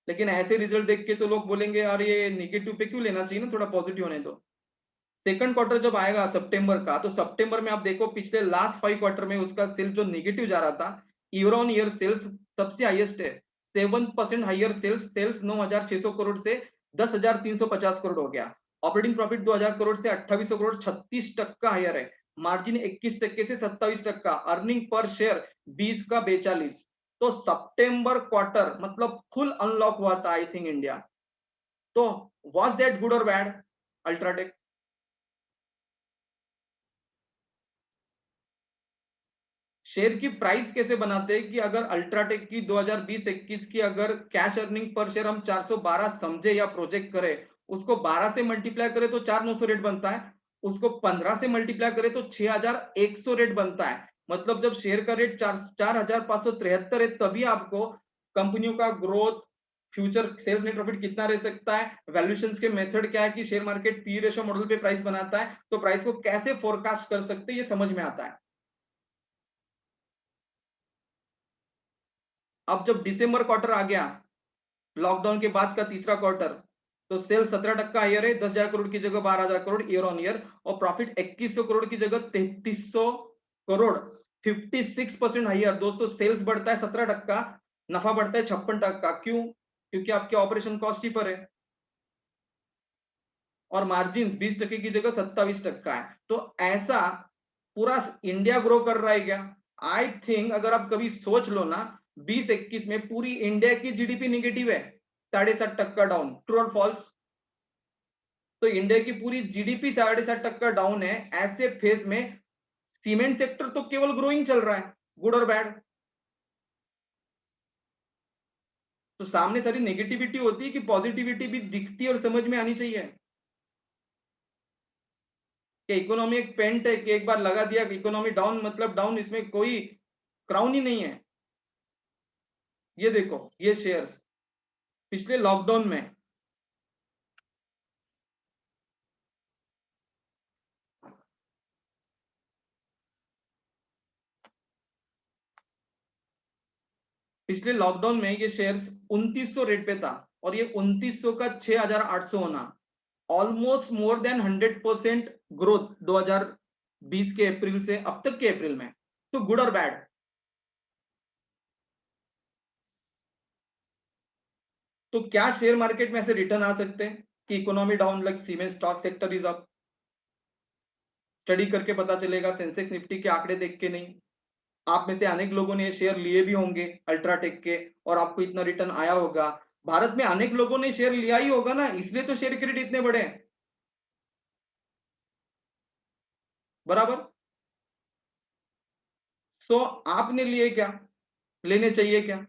लेकिन ऐसे रिजल्ट देख के तो लोग बोलेंगे यार ये निगेटिव पे क्यों लेना चाहिए ना, थोड़ा पॉजिटिव होने दो। सेकंड क्वार्टर जब आएगा सितंबर का, तो सितंबर में आप देखो पिछले लास्ट 5 क्वार्टर में उसका सेल्स जो निगेटिव जा रहा था, ईयर ऑन ईयर सेल्स सबसे हाईएस्ट है, 7% हाइयर सेल्स 9,600 करोड़ से 10,350 करोड़ हो गया। ऑपरेटिंग प्रॉफिट 2,000 करोड़ से 2,800 करोड़, 36% हाइयर है। मार्जिन 21% से 27%, अर्निंग पर शेयर 20 का 42। तो सितंबर क्वार्टर मतलब फुल अनलॉक हुआ था आई थिंक इंडिया। तो वाज दैट गुड और बैड अल्ट्राटेक? शेयर की प्राइस कैसे बनाते हैं कि अगर अल्ट्राटेक की 2020-21 की अगर कैश अर्निंग पर शेयर हम 412 समझे या प्रोजेक्ट करें, उसको 12 से मल्टीप्लाई करें तो 4,900 रेट बनता है, उसको 15 से मल्टीप्लाई करें तो 6,100 रेट बनता है। मतलब जब शेयर का रेट 4,573 है तभी आपको कंपनियों का growth, future sales net profit कितना रह सकता है, वैल्यूएशन के मेथड क्या है कि share market P ratio model पे प्राइस बनाता है, तो प्राइस को कैसे फोरकास्ट कर सकते हैं ये समझ में आता है। अब जब दिसंबर क्वार्टर आ गया, लॉकडाउन के बाद का तीसरा क्वार्टर, तो सेल 17% हाइयर है, 10,000 करोड़ की जगह 12,000 करोड़ ईयर ऑन ईयर, और प्रॉफिट 2,100 करोड़ की जगह 3,300 करोड़, 56% हाइयर। दोस्तों सेल्स बढ़ता है 17%, नफा बढ़ता है 56%। क्यों? क्योंकि आपके ऑपरेशन कॉस्ट ही पर है, और मार्जिन 20% की जगह 27% है। तो ऐसा पूरा इंडिया ग्रो कर रहा है क्या? आई थिंक अगर आप कभी सोच लो ना, 20-21 में पूरी इंडिया की जीडीपी निगेटिव है, 7.5% डाउन, ट्रू और फॉल्स? तो इंडिया की पूरी जीडीपी 7.5% डाउन है, ऐसे फेज में सीमेंट सेक्टर तो केवल ग्रोइंग चल रहा है, गुड और बैड? तो सामने सारी नेगेटिविटी होती है कि पॉजिटिविटी भी दिखती है और समझ में आनी चाहिए कि इकोनॉमी एक पेंट है कि एक बार लगा दिया इकोनॉमी डाउन मतलब डाउन, इसमें कोई क्राउन ही नहीं है। ये देखो ये शेयर्स पिछले लॉकडाउन में, पिछले लॉकडाउन में ये शेयर्स 2,900 रेट पे था, और ये 2,900 का 6,800 होना, ऑलमोस्ट मोर देन 100% ग्रोथ 2020 के अप्रैल से अब तक के अप्रैल में। तो गुड और बैड? तो क्या शेयर मार्केट में ऐसे रिटर्न आ सकते हैं कि economy down like cement stock sector is up? Study करके पता चलेगा, सेंसेक्स निफ्टी के आंकड़े देख के नहीं। आप में से अनेक लोगों ने शेयर लिए भी होंगे अल्ट्राटेक के, और आपको इतना रिटर्न आया होगा। भारत में अनेक लोगों ने शेयर लिया ही होगा ना, इसलिए तो शेयर क्रेडिट इतने बड़े हैं, बराबर? सो आपने लिए क्या, लेने चाहिए क्या?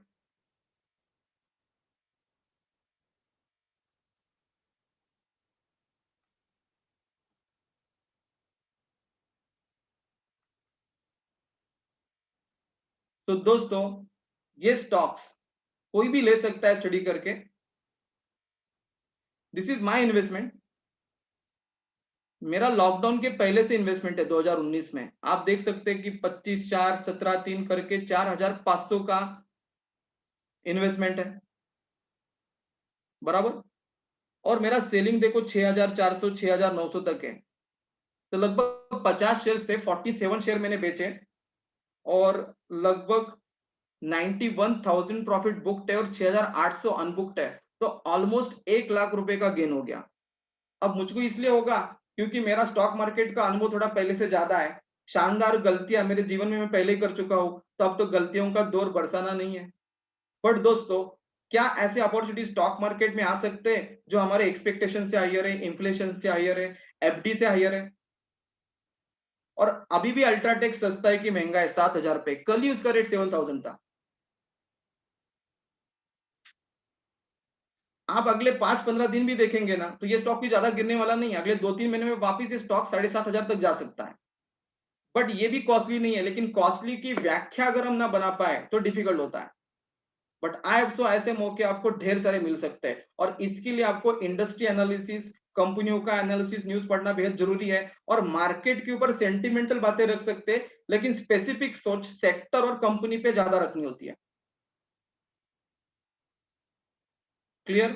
तो दोस्तों ये स्टॉक्स कोई भी ले सकता है स्टडी करके। दिस इज माय इन्वेस्टमेंट, मेरा लॉकडाउन के पहले से इन्वेस्टमेंट है 2019 में। आप देख सकते हैं कि 25/4/17/3 करके 4,500 का इन्वेस्टमेंट है, बराबर? और मेरा सेलिंग देखो 6,400 6,900 तक है। तो लगभग 50 शेयर थे, 47 शेयर मैंने बेचे, और लगभग 91,000 प्रॉफिट बुकड है और 6,800 अनबुकड है। तो ऑलमोस्ट 1 लाख रुपए का गेन हो गया। अब मुझको इसलिए होगा क्योंकि मेरा स्टॉक मार्केट का अनुभव थोड़ा पहले से ज्यादा है। शानदार गलतियां मेरे जीवन में मैं पहले ही कर चुका हूं, तो अब तो गलतियों का दौर बरसाना नहीं है। बट दोस्तों क्या ऐसे अपॉर्चुनिटी स्टॉक मार्केट में आ सकते हैं जो हमारे एक्सपेक्टेशन से हायर है, इन्फ्लेशन से हायर है, एफडी से हायर है? और अभी भी अल्ट्राटेक सस्ता है कि महंगा है? 7,000 रुपए, कल ही उसका रेट 7,000 था। आप अगले 5-15 दिन भी देखेंगे ना तो ये स्टॉक भी ज्यादा गिरने वाला नहीं है, अगले 2-3 महीने में वापिस ये स्टॉक 7,500 तक जा सकता है। बट ये भी कॉस्टली नहीं है, लेकिन कॉस्टली की व्याख्या अगर हम ना बना पाए तो डिफिकल्ट होता है। बट आई सो ऐसे मौके आपको ढेर सारे मिल सकते हैं, और इसके लिए आपको इंडस्ट्री एनालिसिस, कंपनियों का एनालिसिस, न्यूज पढ़ना बेहद जरूरी है। और मार्केट के ऊपर सेंटिमेंटल बातें रख सकते हैं, लेकिन स्पेसिफिक सोच सेक्टर और कंपनी पे ज्यादा रखनी होती है। क्लियर?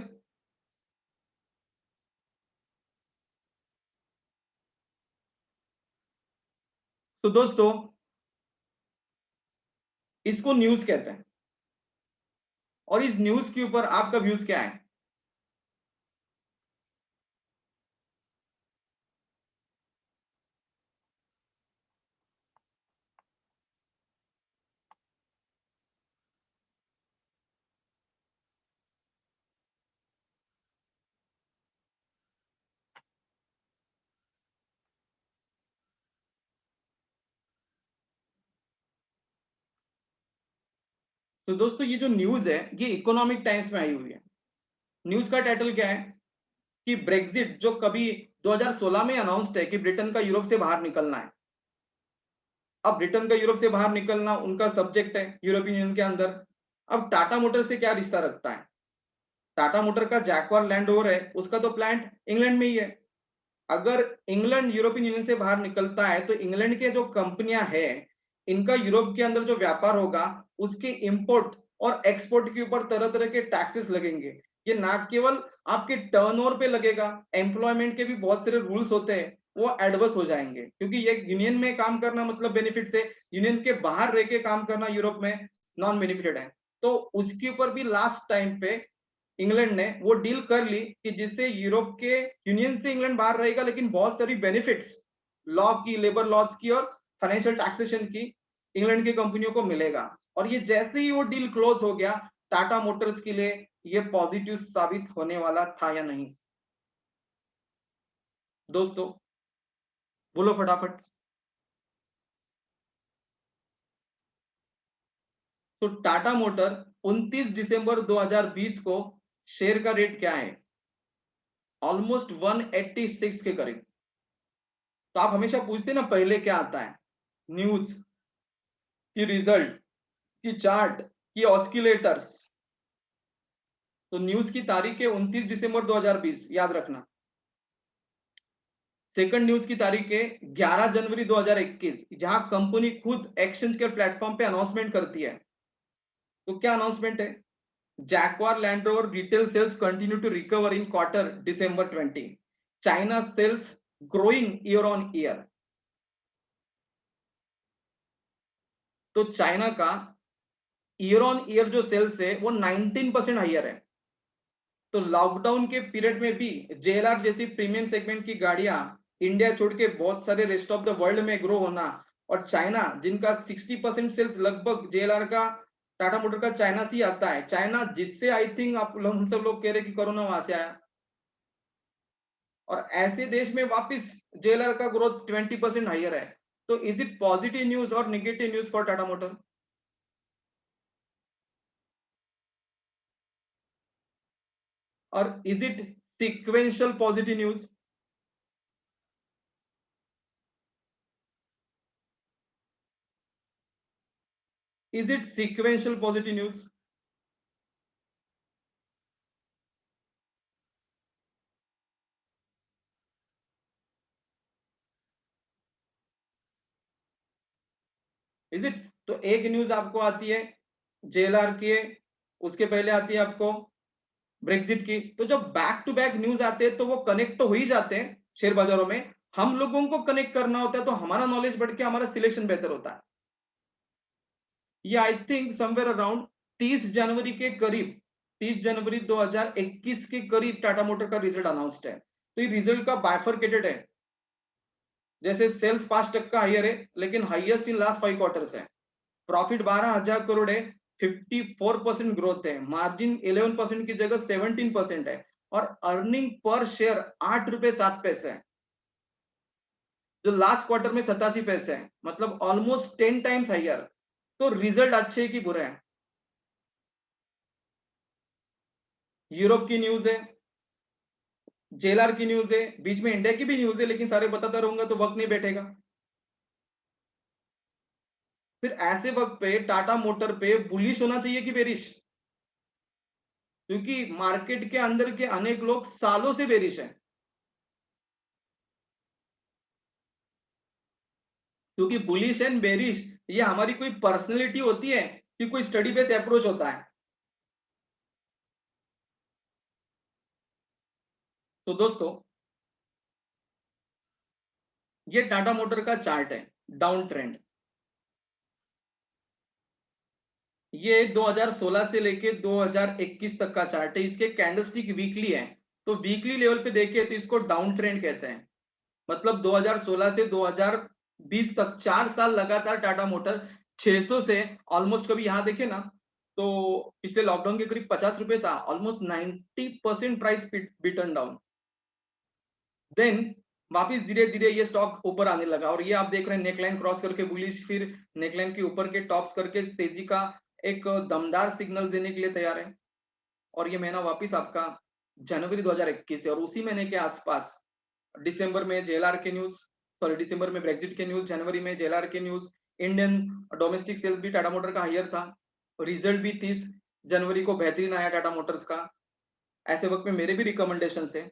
तो दोस्तों, इसको न्यूज कहते हैं, और इस न्यूज के ऊपर आपका व्यूज क्या है? तो दोस्तों, ये जो न्यूज है ये इकोनॉमिक टाइम्स में आई हुई है। न्यूज का टाइटल क्या है कि ब्रेक्सिट, जो कभी 2016 में अनाउंस्ड है कि ब्रिटेन का यूरोप से बाहर निकलना है। अब ब्रिटेन का यूरोप से बाहर निकलना उनका सब्जेक्ट है यूरोपियन यूनियन के अंदर। अब टाटा मोटर से क्या रिश्ता रखता है? टाटा मोटर का जैकवार लैंड रोवर है, उसका तो प्लांट इंग्लैंड में ही है। अगर इंग्लैंड यूरोपियन यूनियन से बाहर निकलता है तो इंग्लैंड के जो कंपनियां हैं, इनका यूरोप के अंदर जो व्यापार होगा, उसके इंपोर्ट और एक्सपोर्ट के ऊपर तरह तरह के टैक्सेस लगेंगे। ये ना केवल आपके टर्नओवर पे लगेगा, एम्प्लॉयमेंट के भी बहुत सारे रूल्स होते हैं, वो एडवर्स हो जाएंगे, क्योंकि ये यूनियन में काम करना मतलब बेनिफिट से, यूनियन के बाहर रह के काम करना यूरोप में नॉन बेनिफिटेड है। तो उसके ऊपर भी लास्ट टाइम पे इंग्लैंड ने वो डील कर ली कि जिससे यूरोप के यूनियन से इंग्लैंड बाहर रहेगा, लेकिन बहुत सारी बेनिफिट्स लॉ की, लेबर लॉज की और फाइनेंशियल टैक्सेशन की इंग्लैंड की कंपनियों को मिलेगा। और ये जैसे ही वो डील क्लोज हो गया, टाटा मोटर्स के लिए ये पॉजिटिव साबित होने वाला था या नहीं? दोस्तों, बोलो फटाफट। तो टाटा मोटर 29 दिसंबर 2020 को शेयर का रेट क्या है? ऑलमोस्ट 186 के करीब। तो आप हमेशा पूछते ना पहले क्या आता है? न्यूज की, रिजल्ट की, चार्ट की, ऑस्किलेटर्स। तो न्यूज की तारीख है 29 दिसंबर 2020, याद रखना। सेकंड न्यूज की तारीख है 11 जनवरी 2021, जहां कंपनी खुद एक्सचेंज के प्लेटफॉर्म पे अनाउंसमेंट करती है। तो क्या अनाउंसमेंट है? Jaguar Land Rover retail sales continue to recover in quarter December 20। China sales growing year on year. तो चाइना का ईयर ऑन ईयर जो सेल्स है वो 19% हाइयर है। तो लॉकडाउन के पीरियड में भी जेएलआर जैसी प्रीमियम सेगमेंट की गाड़ियां इंडिया छोड़ के बहुत सारे रेस्ट ऑफ द वर्ल्ड में ग्रो होना, और चाइना जिनका 60% सेल्स लगभग जेएलआर का, टाटा मोटर का चाइना से ही आता है। चाइना जिससे आई थिंक आप हम सब लोग कह रहे कि कोरोना वहां से आया, और ऐसे देश में वापस जेएलआर का ग्रोथ 20% हाइयर है। तो इज इट पॉजिटिव न्यूज और negative news for Tata motor? और is it sequential positive news? Is it sequential positive news? Is it? तो एक न्यूज आपको आती है जेएलआर की, उसके पहले आती है आपको ब्रेक्सिट की। तो जब बैक टू बैक न्यूज आते हैं तो वो कनेक्ट तो हो ही जाते हैं शेयर बाजारों में। हम लोगों को कनेक्ट करना होता है, तो हमारा नॉलेज बढ़ के हमारा सिलेक्शन बेहतर होता है। ये आई थिंक समवेयर अराउंड 30 जनवरी के करीब, 30 जनवरी 2021 के करीब टाटा मोटर का रिजल्ट अनाउंस्ड है। तो ये रिजल्ट का बाइफरकेटेड है। जैसे सेल्स 5% हाइयर है, लेकिन हाईएस्ट इन लास्ट 5 क्वार्टर्स है। प्रॉफिट 12,000 करोड़ है, 54% ग्रोथ है, मार्जिन 11% की जगह 17% है, और अर्निंग पर शेयर 8 रुपए 7 पैसे है, जो लास्ट क्वार्टर में 87 पैसे है, मतलब ऑलमोस्ट 10 टाइम्स हाइयर। तो रिजल्ट अच्छे कि बुरे हैं? यूरोप की न्यूज है, जेएलआर की न्यूज है, बीच में इंडिया की भी न्यूज है, लेकिन सारे बताता रहूंगा तो वक्त नहीं बैठेगा। फिर ऐसे वक्त पे टाटा मोटर पे बुलिश होना चाहिए कि बेरिश? क्योंकि मार्केट के अंदर के अनेक लोग सालों से बेरिश हैं, क्योंकि बुलिश एंड बेरिश ये हमारी कोई पर्सनैलिटी होती है कि कोई स्टडी बेस्ड अप्रोच होता है? तो दोस्तों, ये टाटा मोटर का चार्ट है, डाउन ट्रेंड। ये 2016 से लेके 2021 तक का चार्ट है, इसके कैंडलस्टिक वीकली है। तो वीकली लेवल पे देखिए तो इसको डाउन ट्रेंड कहते हैं। मतलब 2016 से 2020 तक 4 साल लगातार टाटा मोटर 600 से ऑलमोस्ट, कभी यहां देखे ना तो पिछले लॉकडाउन के करीब 50 रुपए था, ऑलमोस्ट 90% प्राइस बिटन डाउन। देन वापिस धीरे धीरे ये स्टॉक ऊपर आने लगा, और ये आप देख रहे हैं नेकलाइन क्रॉस करके बुलिश, फिर नेकलाइन के ऊपर के टॉप्स करके तेजी का एक दमदार सिग्नल देने के लिए तैयार है। और ये महीना वापिस आपका जनवरी 2021 है, और उसी महीने के आसपास दिसंबर में जेएलआर के न्यूज, सॉरी दिसंबर में ब्रेक्सिट के न्यूज, जनवरी में जेएलआर के न्यूज, इंडियन डोमेस्टिक सेल्स भी टाटा मोटर का हायर था, रिजल्ट भी 30 जनवरी को बेहतरीन आया टाटा मोटर्स का। ऐसे वक्त में मेरे भी रिकमेंडेशन है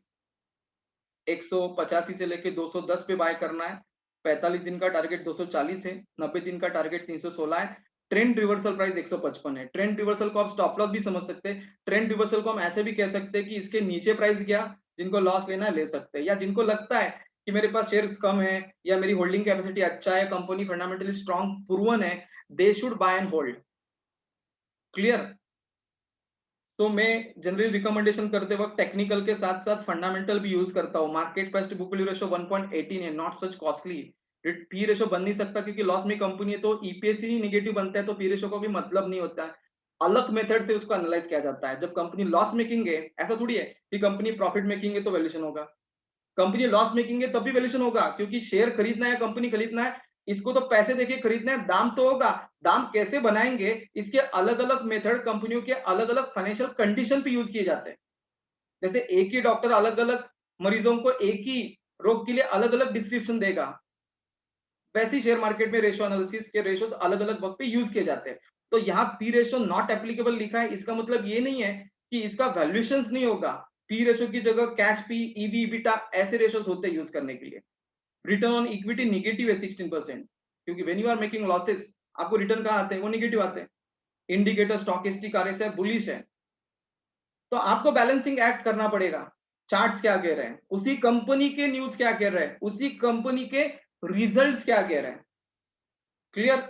185 से लेके 210 पे बाय करना है, 45 दिन का टारगेट 240 है, 90 दिन का टारगेट 316 है, ट्रेंड रिवर्सल प्राइस 155 है। ट्रेंड रिवर्सल को आप स्टॉप लॉस भी समझ सकते हैं, ट्रेंड रिवर्सल को हम ऐसे भी कह सकते हैं कि इसके नीचे प्राइस गया, जिनको लॉस लेना है ले सकते हैं, या जिनको लगता है कि मेरे पास शेयर्स कम है या मेरी होल्डिंग कैपेसिटी अच्छा है, कंपनी फंडामेंटली स्ट्रॉन्ग प्रूवन है, they should buy and hold. Clear? तो मैं जनरली रिकमेंडेशन करते वक्त टेक्निकल के साथ साथ फंडामेंटल भी यूज करता हूँ। Market price to book value ratio 1.18 है, not such costly. P ratio बन नहीं सकता क्योंकि लॉस में कंपनी है, तो ईपीएस ही नेगेटिव बनता है, तो पी रेशियो का भी मतलब नहीं होता है। अलग मेथड से उसको एनालाइज किया जाता है। जब कंपनी लॉस मेकिंग है, ऐसा थोड़ी है कि कंपनी प्रॉफिट मेकिंग है तो वैल्यूएशन होगा। कंपनी लॉस मेकिंग है तब भी वैल्यूएशन होगा, क्योंकि शेयर खरीदना है, कंपनी खरीदना है, इसको तो पैसे देके खरीदना है, दाम तो होगा। दाम कैसे बनाएंगे, इसके अलग अलग मेथड कंपनियों के अलग अलग फाइनेंशियल कंडीशन पे यूज किए जाते हैं। जैसे एक ही डॉक्टर अलग अलग मरीजों को एक ही रोग के लिए अलग अलग डिस्क्रिप्शन देगा, वैसे ही शेयर मार्केट में रेशियो एनालिसिस के रेशियोज अलग अलग वक्त पे यूज किए जाते हैं। तो यहाँ पी रेशियो नॉट एप्लीकेबल लिखा है, इसका मतलब ये नहीं है कि इसका वैल्यूएशन नहीं होगा। पी रेशियो की जगह कैश पी, ईवी, इबिटा ऐसे रेशियोज होते हैं यूज करने के लिए। रिटर्न ऑन इक्विटी निगेटिव है 16%, क्योंकि when you are making losses आपको रिटर्न कहाँ आते हैं, वो निगेटिव आते हैं। इंडिकेटर स्टॉकिस्टिक आरएसआई बुलिश है, तो आपको बैलेंसिंग एक्ट करना पड़ेगा। चार्ट्स क्या कह रहे हैं, उसी कंपनी के न्यूज क्या कह रहे हैं, उसी कंपनी के रिजल्ट्स क्या कह रहे हैं। क्लियर?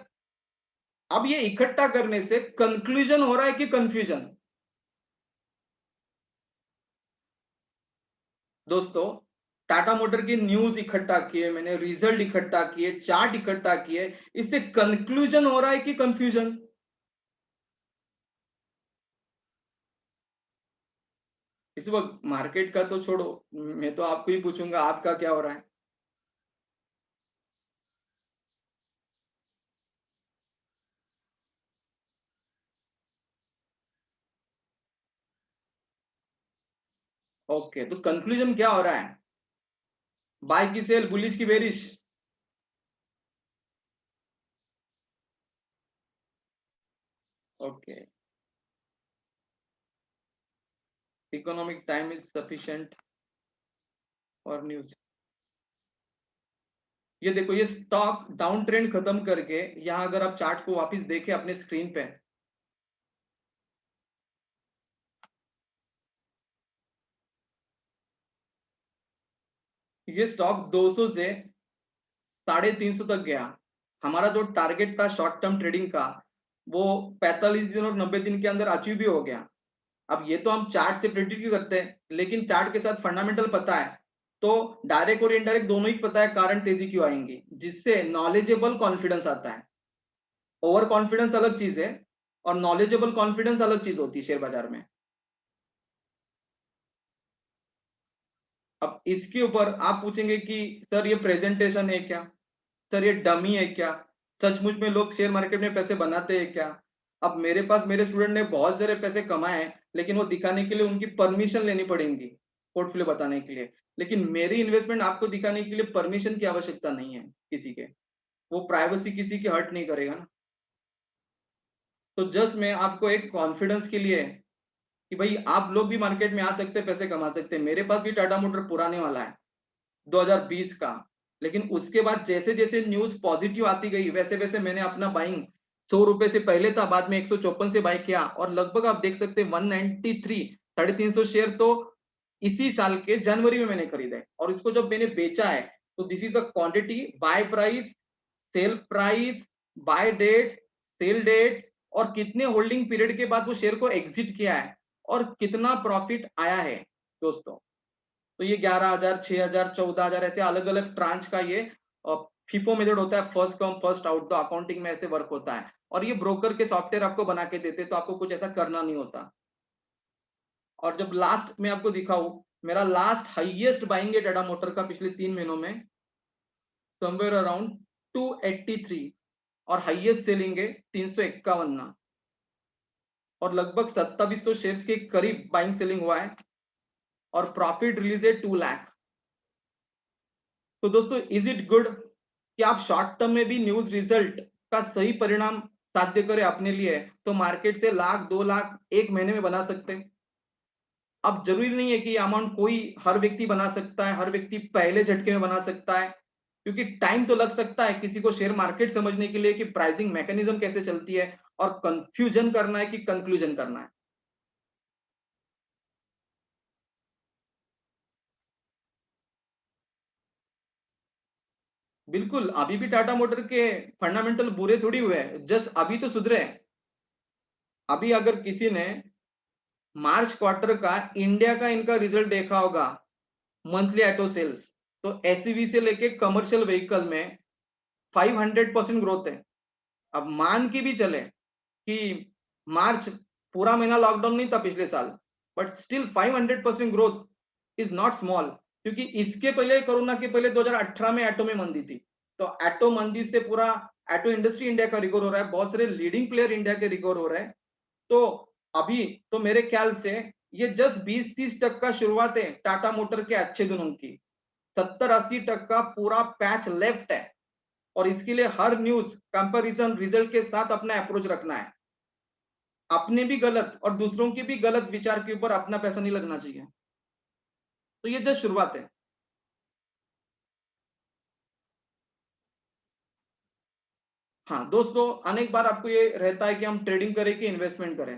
अब ये इकट्ठा करने से कंक्लूजन हो रहा है कि कंफ्यूजन? दोस्तों, टाटा मोटर की न्यूज इकट्ठा किए मैंने, रिजल्ट इकट्ठा किए, चार्ट इकट्ठा किए, इससे कंक्लूजन हो रहा है कि कंफ्यूजन? इस वक्त मार्केट का तो छोड़ो, मैं तो आपको ही पूछूंगा आपका क्या हो रहा है। ओके, तो कंक्लूजन क्या हो रहा है? बाय की सेल, बुलिश की bearish? Okay, economic time is sufficient और न्यूज। ये देखो, ये स्टॉक डाउन ट्रेंड खत्म करके यहां अगर आप चार्ट को वापस देखें अपने स्क्रीन पे, ये स्टॉक 200 से 350 तक गया। हमारा जो टारगेट था शॉर्ट टर्म ट्रेडिंग का, वो 45 दिन और 90 दिन के अंदर अचीव भी हो गया। अब ये तो हम चार्ट से प्रेडिक्ट भी करते हैं, लेकिन चार्ट के साथ फंडामेंटल पता है, तो डायरेक्ट और इनडायरेक्ट दोनों ही पता है कारण तेजी क्यों आएंगी, जिससे नॉलेजेबल कॉन्फिडेंस आता है। ओवर कॉन्फिडेंस अलग चीज है, और नॉलेजेबल कॉन्फिडेंस अलग चीज होती है शेयर बाजार में। अब इसके ऊपर आप पूछेंगे कि सर ये प्रेजेंटेशन है क्या, सर ये डमी है क्या, सचमुच में लोग शेयर मार्केट में पैसे बनाते हैं क्या? अब मेरे पास मेरे स्टूडेंट ने बहुत सारे पैसे कमाए हैं, लेकिन वो दिखाने के लिए उनकी परमिशन लेनी पड़ेगी पोर्टफोलियो बताने के लिए। लेकिन मेरी इन्वेस्टमेंट आपको दिखाने के लिए परमिशन की आवश्यकता नहीं है किसी के, वो प्राइवेसी किसी की हर्ट नहीं करेगा ना। तो जस्ट मैं आपको एक कॉन्फिडेंस के लिए कि भाई आप लोग भी मार्केट में आ सकते हैं, पैसे कमा सकते हैं। मेरे पास भी टाटा मोटर पुराने वाला है 2020 का, लेकिन उसके बाद जैसे जैसे न्यूज पॉजिटिव आती गई वैसे वैसे मैंने अपना बाइंग 100 रुपए से पहले था, बाद में 154 से बाय किया, और लगभग आप देख सकते हैं 193 350 शेयर तो इसी साल के जनवरी में मैंने खरीदा, और इसको जब मैंने बेचा है तो this is a quantity, buy price, sell price, buy date, sell dates, और कितने होल्डिंग पीरियड के बाद वो शेयर को एग्जिट किया है और कितना प्रॉफिट आया है दोस्तों। तो ये 11,000, 6,000, 14,000 ऐसे अलग अलग ट्रांच का ये फीफो मेथड होता है, फर्स्ट कम फर्स्ट आउट। तो अकाउंटिंग में ऐसे वर्क होता है, और ये ब्रोकर के सॉफ्टवेयर आपको बना के देते, तो आपको कुछ ऐसा करना नहीं होता। और जब लास्ट में आपको दिखाऊं, मेरा लास्ट हाईएस्ट बाइंग है टाटा मोटर का पिछले 3 महीनों में समवेयर अराउंड 283, और हाईएस्ट सेलिंग है 351 ना, और लगभग 2700 शेयर्स के करीब बाइंग सेलिंग हुआ है, और प्रॉफिट रिलीज है 2 लाख। तो दोस्तों इज इट गुड कि आप शॉर्ट टर्म में भी न्यूज रिजल्ट का सही परिणाम साध्य करें अपने लिए, तो मार्केट से लाख 2 लाख एक महीने में बना सकते हैं। अब जरूरी नहीं है कि अमाउंट कोई हर व्यक्ति बना सकता है, हर व्यक्ति पहले झटके में बना सकता है, क्योंकि टाइम तो लग सकता है किसी को शेयर मार्केट समझने के लिए कि प्राइसिंग मैकेनिज्म कैसे चलती है, और कंफ्यूजन करना है कि कंक्लूजन करना है। बिल्कुल, अभी भी टाटा मोटर के फंडामेंटल बुरे थोड़ी हुए हैं, जस्ट अभी तो सुधरे हैं। अभी अगर किसी ने मार्च क्वार्टर का इंडिया का इनका रिजल्ट देखा होगा, मंथली ऑटो सेल्स, तो एसयूवी से लेके कमर्शियल व्हीकल में 500% ग्रोथ है। अब मान के भी चले कि मार्च पूरा महीना लॉकडाउन नहीं था पिछले साल, but still 500% growth is not small, क्योंकि इसके पहले कोरोना के पहले 2018 में ऑटो में मंदी थी। तो ऑटो मंदी से पूरा ऑटो इंडस्ट्री इंडिया का रिकवर हो रहा है, बहुत सारे लीडिंग प्लेयर इंडिया के रिकवर हो रहे हैं। तो अभी तो मेरे ख्याल से ये जस्ट 20-30% शुरुआत है टाटा मोटर के अच्छे दिनों की, 70-80% पूरा पैच लेफ्ट है। और इसके लिए हर न्यूज कंपैरिजन रिजल्ट के साथ अपना अप्रोच रखना है, अपने भी गलत और दूसरों के भी गलत विचार के ऊपर अपना पैसा नहीं लगना चाहिए। तो ये जस्ट शुरुआत है। हाँ दोस्तों, अनेक बार आपको ये रहता है कि हम ट्रेडिंग करें कि इन्वेस्टमेंट करें,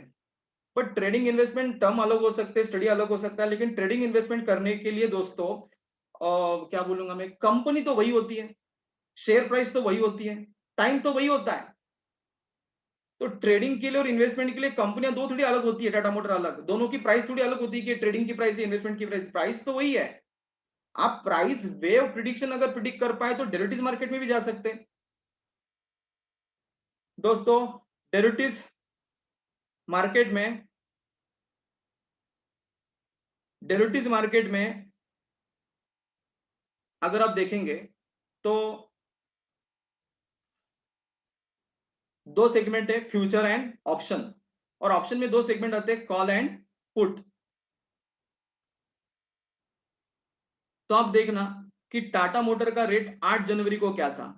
बट ट्रेडिंग इन्वेस्टमेंट टर्म अलग हो सकते हैं, स्टडी अलग हो सकता है, लेकिन ट्रेडिंग इन्वेस्टमेंट करने के लिए दोस्तों क्या बोलूंगा मैं, कंपनी तो वही होती है, शेयर प्राइस तो वही होती है, टाइम तो वही होता है। तो ट्रेडिंग के लिए और इन्वेस्टमेंट के लिए कंपनियां दो थोड़ी अलग होती है, टाटा मोटर अलग, दोनों की प्राइस थोड़ी अलग होती है कि ट्रेडिंग की प्राइस इन्वेस्टमेंट की प्राइस, प्राइस तो वही है। आप प्राइस वेव प्रिडिक्शन अगर प्रिडिक्ट कर पाए तो डेरिवेटिव्स मार्केट में भी जा सकते हैं दोस्तों। डेरिवेटिव्स मार्केट में, डेरिवेटिव्स मार्केट में अगर आप देखेंगे तो दो सेगमेंट है, फ्यूचर एंड ऑप्शन, और ऑप्शन में दो सेगमेंट आते हैं, कॉल एंड पुट। तो आप देखना कि टाटा मोटर का रेट 8 जनवरी को क्या था।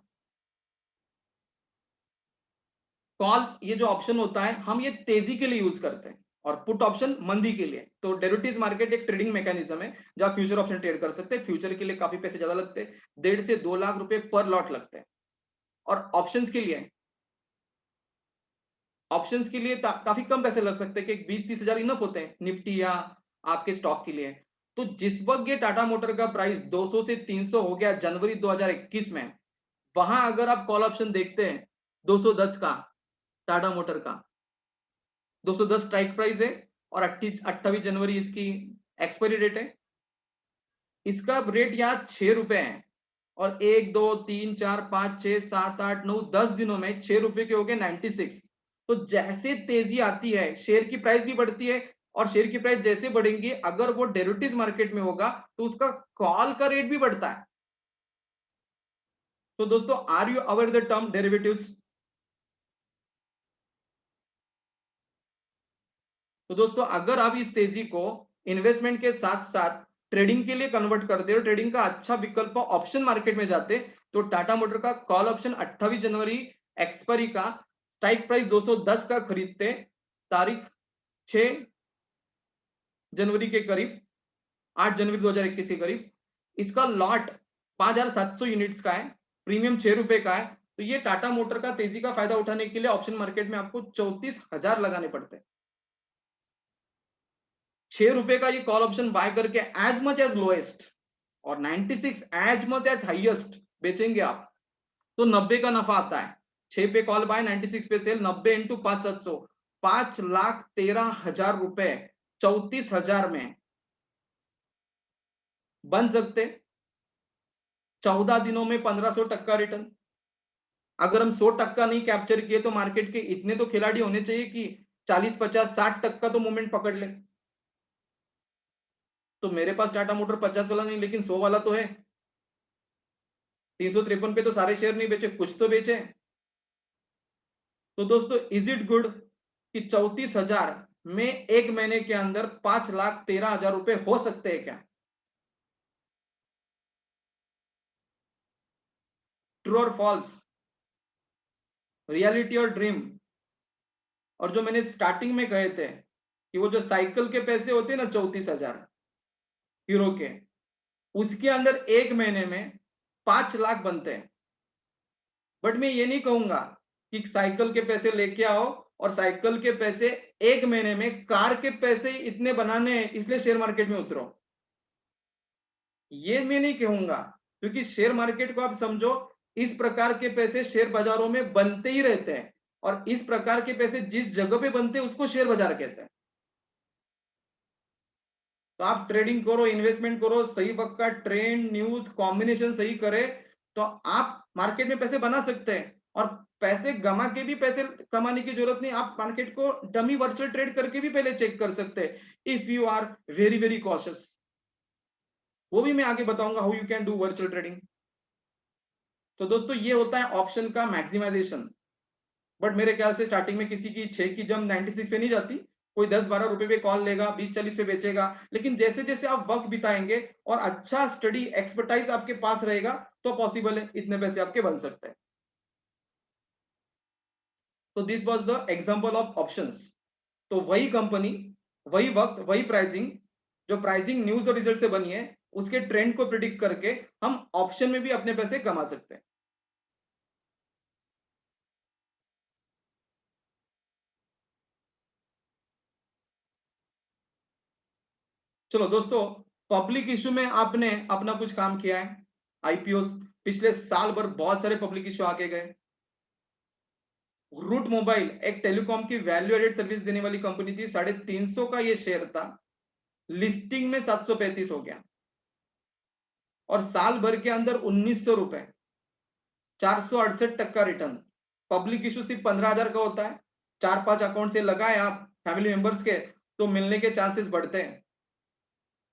कॉल ये जो ऑप्शन होता है हम ये तेजी के लिए यूज करते हैं, और पुट ऑप्शन मंदी के लिए। तो डेरिवेटिव्स मार्केट एक ट्रेडिंग मैकेनिज्म है जहां फ्यूचर ऑप्शन ट्रेड कर सकते हैं। फ्यूचर के लिए काफी पैसे ज्यादा लगते हैं, 1.5 से 2 लाख रुपए पर लॉट लगते हैं। और ऑप्शंस के लिए, ऑप्शंस के लिए काफी कम पैसे लग सकते हैं कि 20-30 हजार इनफ होते हैं निफ्टी या आपके स्टॉक के लिए। तो जिस वक्त ये टाटा मोटर का प्राइस 200 से 300 हो गया जनवरी 2021 में, वहां अगर आप कॉल ऑप्शन देखते हैं 210 का, टाटा मोटर का 210 स्ट्राइक प्राइस है, और 28 जनवरी इसकी एक्सपायरी डेट है। इसका रेट यहाँ 6 रुपए है, और 1 2 3 4 5 6 7 8 9 10 दिनों में 6 रुपए के हो गए 96। तो जैसे तेजी आती है शेयर की प्राइस भी बढ़ती है, और शेयर की प्राइस जैसे बढ़ेंगी अगर वो डेरिवेटिव्स मार्केट में होगा तो उसका कॉल का रेट भी बढ़ता है। तो दोस्तों are you aware the term derivatives? तो दोस्तों अगर आप इस तेजी को इन्वेस्टमेंट के साथ साथ ट्रेडिंग के लिए कन्वर्ट करते हो, ट्रेडिंग का अच्छा विकल्प ऑप्शन मार्केट में जाते, तो टाटा मोटर का कॉल ऑप्शन 28 जनवरी एक्सपायरी का स्ट्राइक प्राइस 210 का खरीदते तारीख 6 जनवरी के करीब, 8 जनवरी 2021 के करीब, इसका लॉट 5700 यूनिट्स का है, प्रीमियम 6 रुपए का है। तो ये टाटा मोटर का तेजी का फायदा उठाने के लिए ऑप्शन मार्केट में आपको 34,000 लगाने पड़ते हैं। 6 रुपए का ये कॉल ऑप्शन बाय करके एज मच एज लोएस्ट और 96 एज मच एज हाईएस्ट बेचेंगे आप तो 90 का नफा आता है। 6 पे कॉल बाय, 96 पे सेल, 90 इंटू 5,700, 5,13,000 रुपए 34,000 में बन सकते। 14 दिनों में 1500% रिटर्न। अगर हम 100% नहीं कैप्चर किए तो मार्केट के इतने तो खिलाड़ी होने चाहिए कि 40, 50, 60% तो मूवमेंट पकड़ ले। तो मेरे पास टाटा मोटर 50 वाला नहीं लेकिन 100 वाला तो है। 353 पे तो सारे शेयर नहीं बेचे, कुछ तो बेचे। तो दोस्तों इज इट गुड कि 34,000 में एक महीने के अंदर 5,13,000 रुपए हो सकते हैं क्या? ट्रू और फॉल्स, रियलिटी और ड्रीम? और जो मैंने स्टार्टिंग में कहे थे कि वो जो साइकिल के पैसे होते हैं ना 34,000 हीरो के, उसके अंदर एक महीने में 5 लाख बनते हैं। बट मैं ये नहीं कहूंगा कि साइकिल के पैसे लेके आओ और साइकिल के पैसे एक महीने में कार के पैसे इतने बनाने हैं इसलिए शेयर मार्केट में उतरो, ये मैं नहीं कहूंगा। क्योंकि शेयर मार्केट को आप समझो, इस प्रकार के पैसे शेयर बाजारों में बनते ही रहते हैं, और इस प्रकार के पैसे जिस जगह पे बनते हैं उसको शेयर बाजार कहते हैं। तो आप ट्रेडिंग करो, इन्वेस्टमेंट करो, सही वक्त का ट्रेंड न्यूज कॉम्बिनेशन सही करे तो आप मार्केट में पैसे बना सकते हैं। और पैसे गमा के भी पैसे कमाने की जरूरत नहीं, आप मार्केट को डमी वर्चुअल ट्रेड करके भी पहले चेक कर सकते हैं if you are very very cautious. वो भी मैं आगे बताऊंगा how you can do virtual trading. तो दोस्तों ये होता है ऑप्शन का मैक्सिमाइजेशन। बट मेरे ख्याल से स्टार्टिंग में किसी की 6 की जम 96 पे नहीं जाती। कोई 10-12 रुपए पे कॉल लेगा, 20-40 पे बेचेगा। लेकिन जैसे जैसे आप वक्त बिताएंगे और अच्छा स्टडी एक्सपर्टाइज आपके पास रहेगा तो पॉसिबल है इतने पैसे आपके बन सकते हैं। तो this was the example of options. तो वही कंपनी, वही वक्त, वही प्राइसिंग, जो प्राइसिंग न्यूज और रिजल्ट से बनी है, उसके ट्रेंड को प्रिडिक्ट करके हम ऑप्शन में भी अपने पैसे कमा सकते हैं। चलो दोस्तों, पब्लिक इश्यू में आपने अपना कुछ काम किया है। आईपीओ पिछले साल भर बहुत सारे पब्लिक इश्यू आके गए। रूट मोबाइल एक टेलीकॉम की वैल्यू एडेड सर्विस देने वाली कंपनी थी, 350 का ये शेयर था, लिस्टिंग में 735 हो गया, और साल भर के अंदर 1,900 रुपए, 468% रिटर्न। पब्लिक इश्यू सिर्फ 15,000 का होता है, 4-5 अकाउंट से लगाए आप फैमिली मेंबर्स के तो मिलने के चांसेस बढ़ते हैं।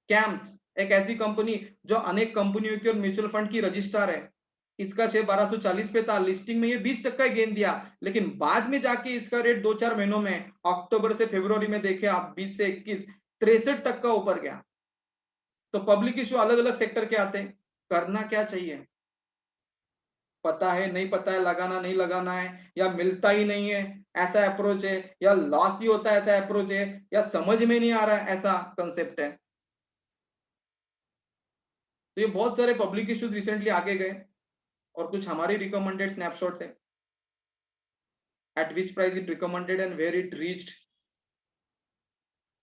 कैम्स एक ऐसी कंपनी जो अनेक कंपनियों की और म्यूचुअल फंड की रजिस्ट्रार है, इसका शेयर 1240 पे था, लिस्टिंग में ये 20% गेन दिया, लेकिन बाद में जाके इसका रेट 2-4 महीनों में अक्टूबर से फरवरी में देखे आप 20 से 21 63% ऊपर गया। तो पब्लिक इश्यू अलग अलग सेक्टर के आते हैं। करना क्या चाहिए? पता है नहीं पता है, लगाना नहीं लगाना है, या मिलता ही नहीं है ऐसा अप्रोच है, या लॉस ही होता है ऐसा अप्रोच है, या समझ में नहीं आ रहा है ऐसा कंसेप्ट है। तो ये बहुत सारे पब्लिक इश्यूज रिसेंटली आगे गए, और कुछ हमारी रिकमेंडेड स्नैपशॉट है, at which price it recommended and where it reached.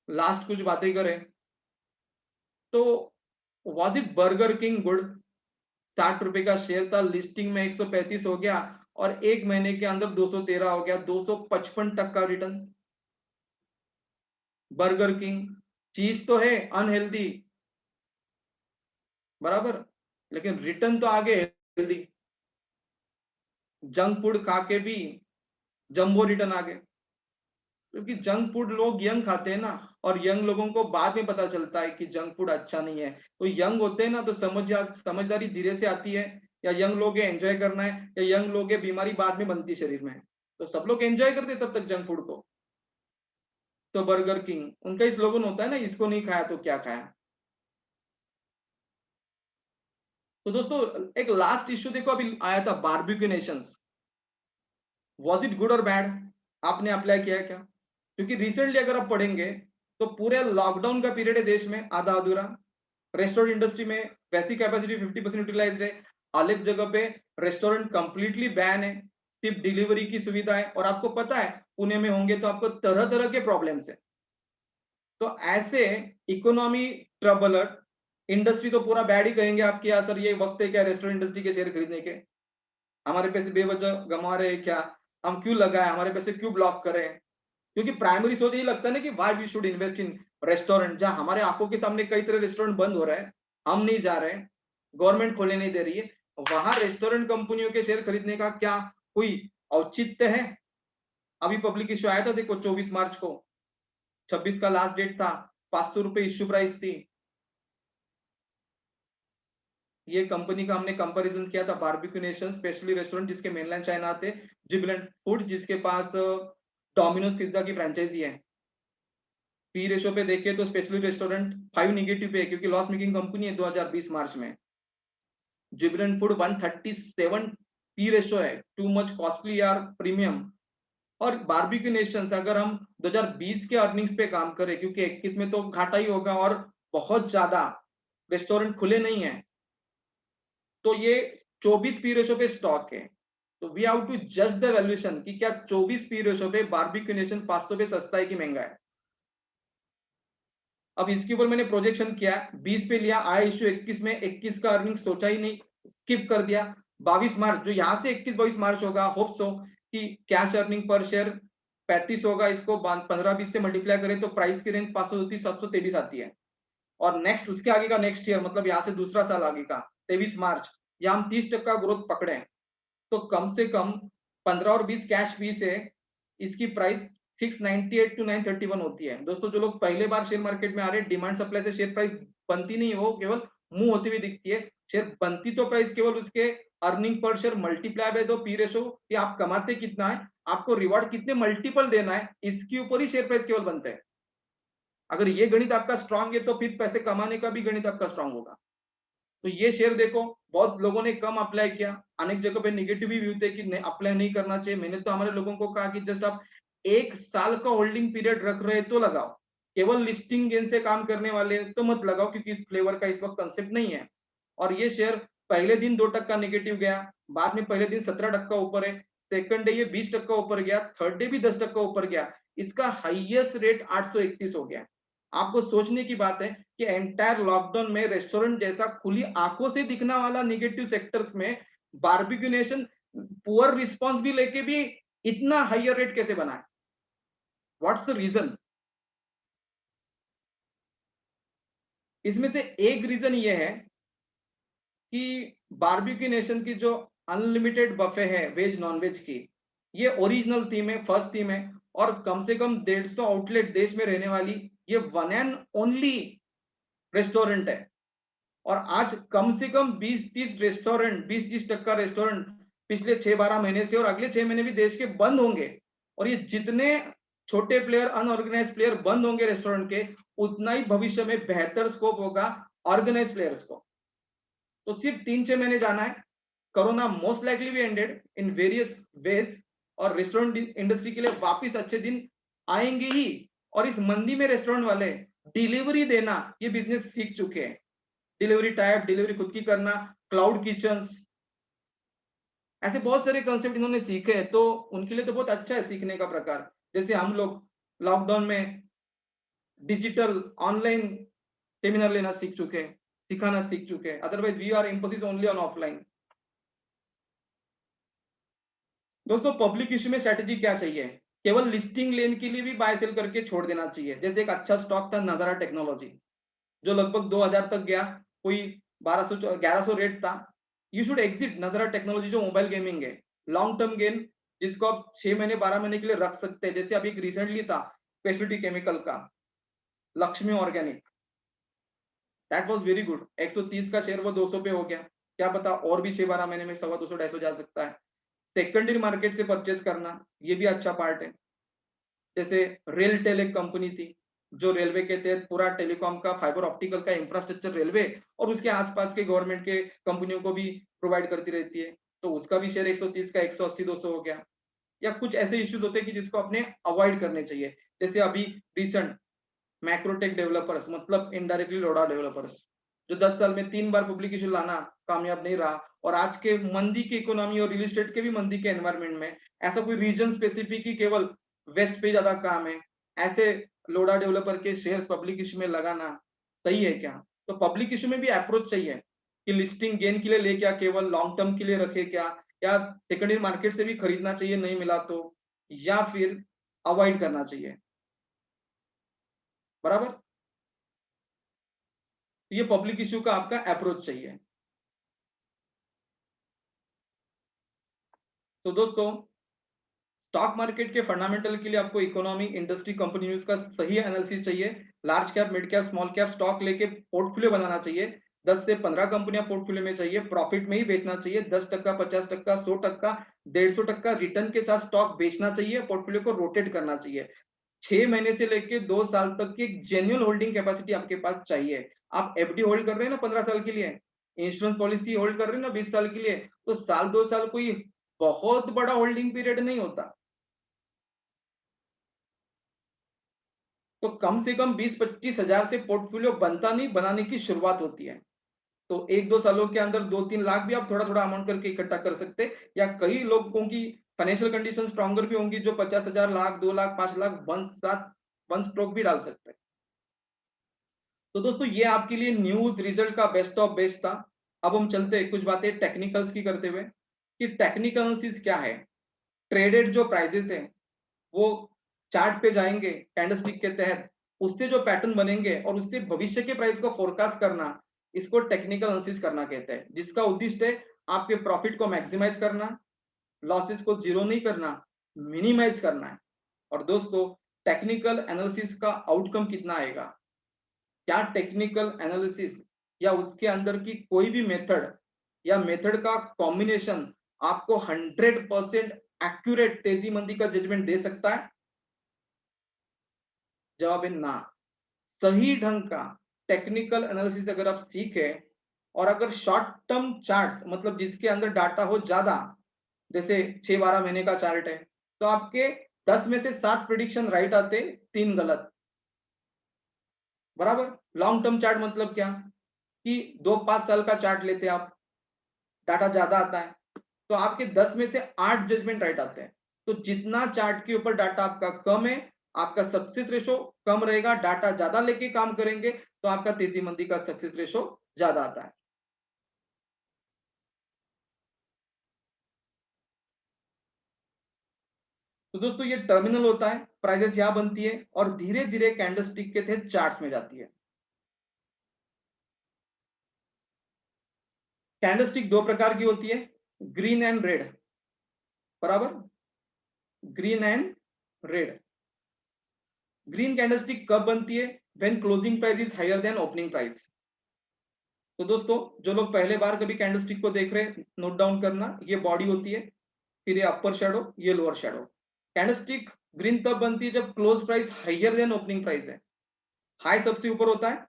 Last कुछ बातें करें तो was it Burger King good? 60 रुपए का शेयर था, लिस्टिंग में 135 हो गया, और एक महीने के अंदर 213 हो गया, 255% रिटर्न। बर्गर किंग चीज तो है अनहेल्दी, बराबर, लेकिन रिटर्न तो आगे हेल्दी। जंक फूड खा के भी जंबो रिटर्न आ गए। क्योंकि जंक फूड लोग यंग खाते हैं ना, और यंग लोगों को बाद में पता चलता है कि जंक फूड अच्छा नहीं है। तो यंग होते हैं ना तो समझदारी धीरे से आती है, या यंग लोग एंजॉय करना है, या यंग लोग बीमारी बाद में बनती है शरीर में। तो सब लोग एंजॉय करते तब तक जंक फूड को। तो बर्गर किंग उनका स्लोगन होता है ना, इसको नहीं खाया तो क्या खाया। तो दोस्तों एक लास्ट इश्यू देखो अभी आया था, barbecue Nations. Was it good और बैड? आपने अप्लाई किया है क्या? क्योंकि रिसेंटली अगर आप पढ़ेंगे तो पूरे लॉकडाउन का पीरियड है देश में आधा अधूरा। रेस्टोरेंट इंडस्ट्री में वैसी कैपेसिटी 50% यूटिलाइज्ड है। अलग जगह पे रेस्टोरेंट कंप्लीटली बैन है, सिर्फ डिलीवरी की सुविधा है। और आपको पता है पुणे में होंगे तो आपको तरह तरह के प्रॉब्लम्स है। तो ऐसे इकोनॉमी ट्रबल, इंडस्ट्री तो पूरा बैड ही कहेंगे आपकी। यार सर ये वक्त है क्या रेस्टोरेंट इंडस्ट्री के शेयर खरीदने के? हमारे पैसे बेवजह गंवा रहे हैं क्या? हम क्यों लगाए, हमारे पैसे क्यों ब्लॉक करें? क्योंकि प्राइमरी सोच यही लगता है ना कि why we should invest in restaurant, जहां हमारे आंखों के सामने कई सारे रेस्टोरेंट बंद हो रहे हैं, हम नहीं जा रहे हैं, गवर्नमेंट खोलने नहीं दे रही है, वहां रेस्टोरेंट कंपनियों के शेयर खरीदने का क्या कोई औचित्य है? अभी पब्लिक इश्यू आया था देखो 24 मार्च को, 26 का लास्ट डेट था, 500 रुपए इश्यू प्राइस थी। ये कंपनी का हमने कंपैरिजन किया था, बारबेक्यू नेशन स्पेशली रेस्टोरेंट जिसके मेनलैंड चाइना आते, जिबिलेंट फूड जिसके पास डोमिनोज पिज्जा की फ्रेंचाइजी है। पी रेशो पे देखे तो स्पेशली रेस्टोरेंट 5 निगेटिव पे है क्योंकि लॉस मेकिंग कंपनी है 2020 मार्च में। जिबिलेंट फूड 137 पी रेशो है, टू मच कॉस्टली यार, प्रीमियम। और बारबेक्यू नेशंस अगर हम 2020 के अर्निंग्स पे काम करें, क्योंकि 21 में तो घाटा ही होगा और बहुत ज्यादा रेस्टोरेंट खुले नहीं है, तो ये 24 पी रेशो पे स्टॉक है। तो वी हैव टू जज द वैल्यूएशन कि क्या 24 पी रेशो पे बारबेक्यू नेशन 500 पे सस्ता है कि महंगा है। अब इसके ऊपर मैंने प्रोजेक्शन किया, 20 पे लिया, आया इश्यू 21 में, 21 का अर्निंग सोचा ही नहीं, स्किप कर दिया। 22 मार्च जो यहाँ से 21-22 मार्च होगा, होप सो कि कैश अर्निंग पर शेयर 35 होगा, इसको 15-20 से मल्टीप्लाई करें तो प्राइस की रेंज 533-723 आती है। और नेक्स्ट उसके आगे का नेक्स्ट ईयर मतलब यहाँ से दूसरा साल आगे का 23 मार्च, या हम 30% ग्रोथ पकड़े तो कम से कम 15 और 20 कैश फी से इसकी प्राइस 698 टू 931 होती है। दोस्तों जो लोग पहले बार शेयर मार्केट में आ रहे हैं, डिमांड सप्लाई से शेयर प्राइस बनती नहीं, वो केवल मुंह होती हुई दिखती है। शेयर बनती तो प्राइस केवल उसके earning per share multiply by दो पी रेशो, कि आप कमाते कितना है, आपको रिवॉर्ड कितने मल्टीपल देना है, इसके ऊपर ही शेयर प्राइस केवल बनते हैं। अगर ये गणित आपका स्ट्रांग है तो फिर पैसे कमाने का भी गणित आपका स्ट्रांग होगा। तो ये शेयर देखो, बहुत लोगों ने कम अप्लाई किया, अनेक जगह पे नेगेटिव भी व्यू थे कि अप्लाई नहीं करना चाहिए। मैंने तो हमारे लोगों को कहा कि जस्ट आप 1 साल का होल्डिंग पीरियड रख रहे तो लगाओ, केवल लिस्टिंग गेन से काम करने वाले तो मत लगाओ, क्योंकि इस फ्लेवर का इस वक्त कंसेप्ट नहीं है। और ये शेयर पहले दिन 2% नेगेटिव गया, बाद में पहले दिन 17% ऊपर है, सेकंड डे ये 20% ऊपर गया, थर्ड डे भी 10% ऊपर गया, इसका हाईएस्ट रेट 831 हो गया। आपको सोचने की बात है कि एंटायर लॉकडाउन में रेस्टोरेंट जैसा खुली आंखों से दिखने वाला नेगेटिव सेक्टर्स में बारबेक्यू नेशन पुअर रिस्पॉन्स भी लेके भी इतना हायर रेट कैसे बना है? What's the reason? इसमें से एक रीजन ये है कि बारबेक्यू नेशन की जो अनलिमिटेड बफे है वेज नॉन वेज की, ये ओरिजिनल थीम है, फर्स्ट थीम है, और कम से कम 150 आउटलेट देश में रहने वाली ये वन एंड ओनली रेस्टोरेंट है। और आज कम से कम 20-30 रेस्टोरेंट, 20-30% रेस्टोरेंट पिछले 6-12 महीने से और अगले 6 महीने भी देश के बंद होंगे। और ये जितने छोटे प्लेयर, अनऑर्गेनाइज प्लेयर बंद होंगे रेस्टोरेंट के, उतना ही भविष्य में बेहतर स्कोप होगा ऑर्गेनाइज प्लेयर्स को। तो सिर्फ 3-6 महीने जाना है, कोरोना मोस्ट लाइकली भी एंडेड इन वेरियस वेज, और रेस्टोरेंट इंडस्ट्री के लिए वापस अच्छे दिन आएंगे ही। और इस मंदी में रेस्टोरेंट वाले डिलीवरी देना ये बिजनेस सीख चुके हैं, डिलीवरी टाइप, डिलीवरी खुद की करना, क्लाउड किचन्स, ऐसे बहुत सारे कॉन्सेप्ट इन्होंने सीखे हैं। तो उनके लिए तो बहुत अच्छा है सीखने का प्रकार। जैसे हम लोग लॉकडाउन में डिजिटल ऑनलाइन सेमिनार लेना सीख चुके हैं, सिखाना सीख चुके हैं, otherwise we are imposes only on offline. दोस्तों पब्लिक इश्यू में स्ट्रेटेजी क्या चाहिए? केवल लिस्टिंग लेन के लिए भी बाय सेल करके छोड़ देना चाहिए। जैसे एक अच्छा स्टॉक था नजारा टेक्नोलॉजी, जो लगभग 2000 तक गया, कोई 1200 1100 रेट था। यू शुड एग्जिट नजरा टेक्नोलॉजी जो मोबाइल गेमिंग है, लॉन्ग टर्म गेन जिसको आप 6 महीने 12 महीने के लिए रख सकते हैं। जैसे अभी रिसेंटली था स्पेशलिटी केमिकल का Lakshmi organic, that was very good. 130 का शेयर वो 200 पे हो गया, क्या पता और भी 6-12 महीने में 125 250 जा सकता है। सेकेंडरी मार्केट से परचेज करना ये भी अच्छा पार्ट है। जैसे रेलटेल एक कंपनी थी जो रेलवे के तहत पूरा टेलीकॉम का फाइबर ऑप्टिकल का इंफ्रास्ट्रक्चर रेलवे और उसके आसपास के गवर्नमेंट के कंपनियों को भी प्रोवाइड करती रहती है, तो उसका भी शेयर 130 का 180 200 हो गया। या कुछ ऐसे इश्यूज होते हैं कि जिसको अपने अवॉइड करने चाहिए। जैसे अभी रिसेंट मैक्रोटेक डेवलपर्स मतलब इनडायरेक्टली लोडा डेवलपर्स जो 10 साल में 3 बार पब्लिक इशू लाना कामयाब नहीं रहा, और आज के मंदी की इकोनॉमी और रियल एस्टेट के भी मंदी के एनवायरमेंट में ऐसा कोई रीजन स्पेसिफिक ही केवल वेस्ट पे ज्यादा काम है, ऐसे लोडा डेवलपर के शेयर्स पब्लिक इशू में लगाना सही है क्या? तो पब्लिक इशू में भी अप्रोच चाहिए कि लिस्टिंग गेन के लिए ले क्या, केवल लॉन्ग टर्म के लिए रखे क्या, या सेकेंडरी मार्केट से भी खरीदना चाहिए नहीं मिला तो, या फिर अवॉइड करना चाहिए। बराबर, तो ये पब्लिक इश्यू का आपका अप्रोच चाहिए। तो दोस्तों स्टॉक मार्केट के फंडामेंटल के लिए आपको इकोनॉमी इंडस्ट्री कंपनी न्यूज का सही एनालिसिस चाहिए। Large cap mid cap small cap stock लेके पोर्टफोलियो बनाना चाहिए। 10 से 15 कंपनियां पोर्टफोलियो में चाहिए, प्रॉफिट में ही बेचना चाहिए। 10%, 50%, 100%, 150% रिटर्न के साथ स्टॉक बेचना चाहिए, पोर्टफोलियो को रोटेट करना चाहिए। 6 महीने से लेके 2 साल तक की एक जेन्युइन होल्डिंग कैपेसिटी आपके पास चाहिए। आप एफडी होल्ड कर रहे हैं ना 15 साल के लिए, इंश्योरेंस पॉलिसी होल्ड कर रहे हैं ना 20 साल के लिए, तो साल 2 साल कोई बहुत बड़ा होल्डिंग पीरियड नहीं होता। तो कम से कम 20-25 हजार से पोर्टफोलियो बनता नहीं, बनाने की शुरुआत होती है। तो 1-2 सालों के अंदर 2-3 लाख भी आप थोड़ा थोड़ा अमाउंट करके इकट्ठा कर सकते हैं। या कई लोगों की फाइनेंशियल कंडीशन स्ट्रॉन्गर भी होंगी जो 50,000 लाख 2 लाख 5 लाख वन स्ट्रोक भी डाल सकते हैं। तो दोस्तों ये आपके लिए न्यूज रिजल्ट का बेस्ट ऑफ बेस्ट था। अब हम चलते हैं कुछ बातें टेक्निकल्स की करते हुए कि टेक्निकल एनालिसिस क्या है। ट्रेडेड जो प्राइसेस है वो चार्ट पे जाएंगे कैंडलस्टिक के तहत, उससे जो पैटर्न बनेंगे और उससे भविष्य के प्राइस को फोरकास्ट करना, इसको टेक्निकल एनालिसिस करना कहते हैं, जिसका उद्देश्य है आपके प्रॉफिट को मैक्सिमाइज करना, लॉसेस को जीरो नहीं करना, मिनिमाइज करना है। और दोस्तों टेक्निकल एनालिसिस का आउटकम कितना आएगा, क्या टेक्निकल एनालिसिस या उसके अंदर की कोई भी मेथड या मेथड का कॉम्बिनेशन आपको 100% एक्यूरेट तेजी मंदी का जजमेंट दे सकता है? जवाब है ना। सही ढंग का टेक्निकल एनालिसिस अगर आप सीखे और अगर शॉर्ट टर्म चार्ट्स मतलब जिसके अंदर डाटा हो ज्यादा, जैसे 6-12 महीने का चार्ट है, तो आपके 10 में से 7 प्रिडिक्शन राइट आते, 3 गलत। बराबर। लॉन्ग टर्म चार्ट मतलब क्या कि 2-5 साल का चार्ट लेते हैं आप, डाटा ज्यादा आता है, तो आपके 10 में से 8 जजमेंट राइट आते हैं। तो जितना चार्ट के ऊपर डाटा आपका कम है, आपका सक्सेस रेशो कम रहेगा। डाटा ज्यादा लेके काम करेंगे तो आपका तेजी मंदी का सक्सेस रेशो ज्यादा आता है। तो दोस्तों ये टर्मिनल होता है, प्राइसेस यहां बनती है और धीरे धीरे कैंडलस्टिक के तहत चार्ट्स में जाती है। कैंडलस्टिक दो प्रकार की होती है, ग्रीन एंड रेड। बराबर, green and red. Green candlestick कब बनती है? When closing price is higher than opening price. तो दोस्तों जो लोग पहले बार कभी कैंडलस्टिक को देख रहे हैं, नोट डाउन करना, ये बॉडी होती है, फिर ये अपर शेडो, ये लोअर शेडो। कैंडलस्टिक ग्रीन तब बनती है जब close price higher than opening price है। हाई सबसे ऊपर होता है,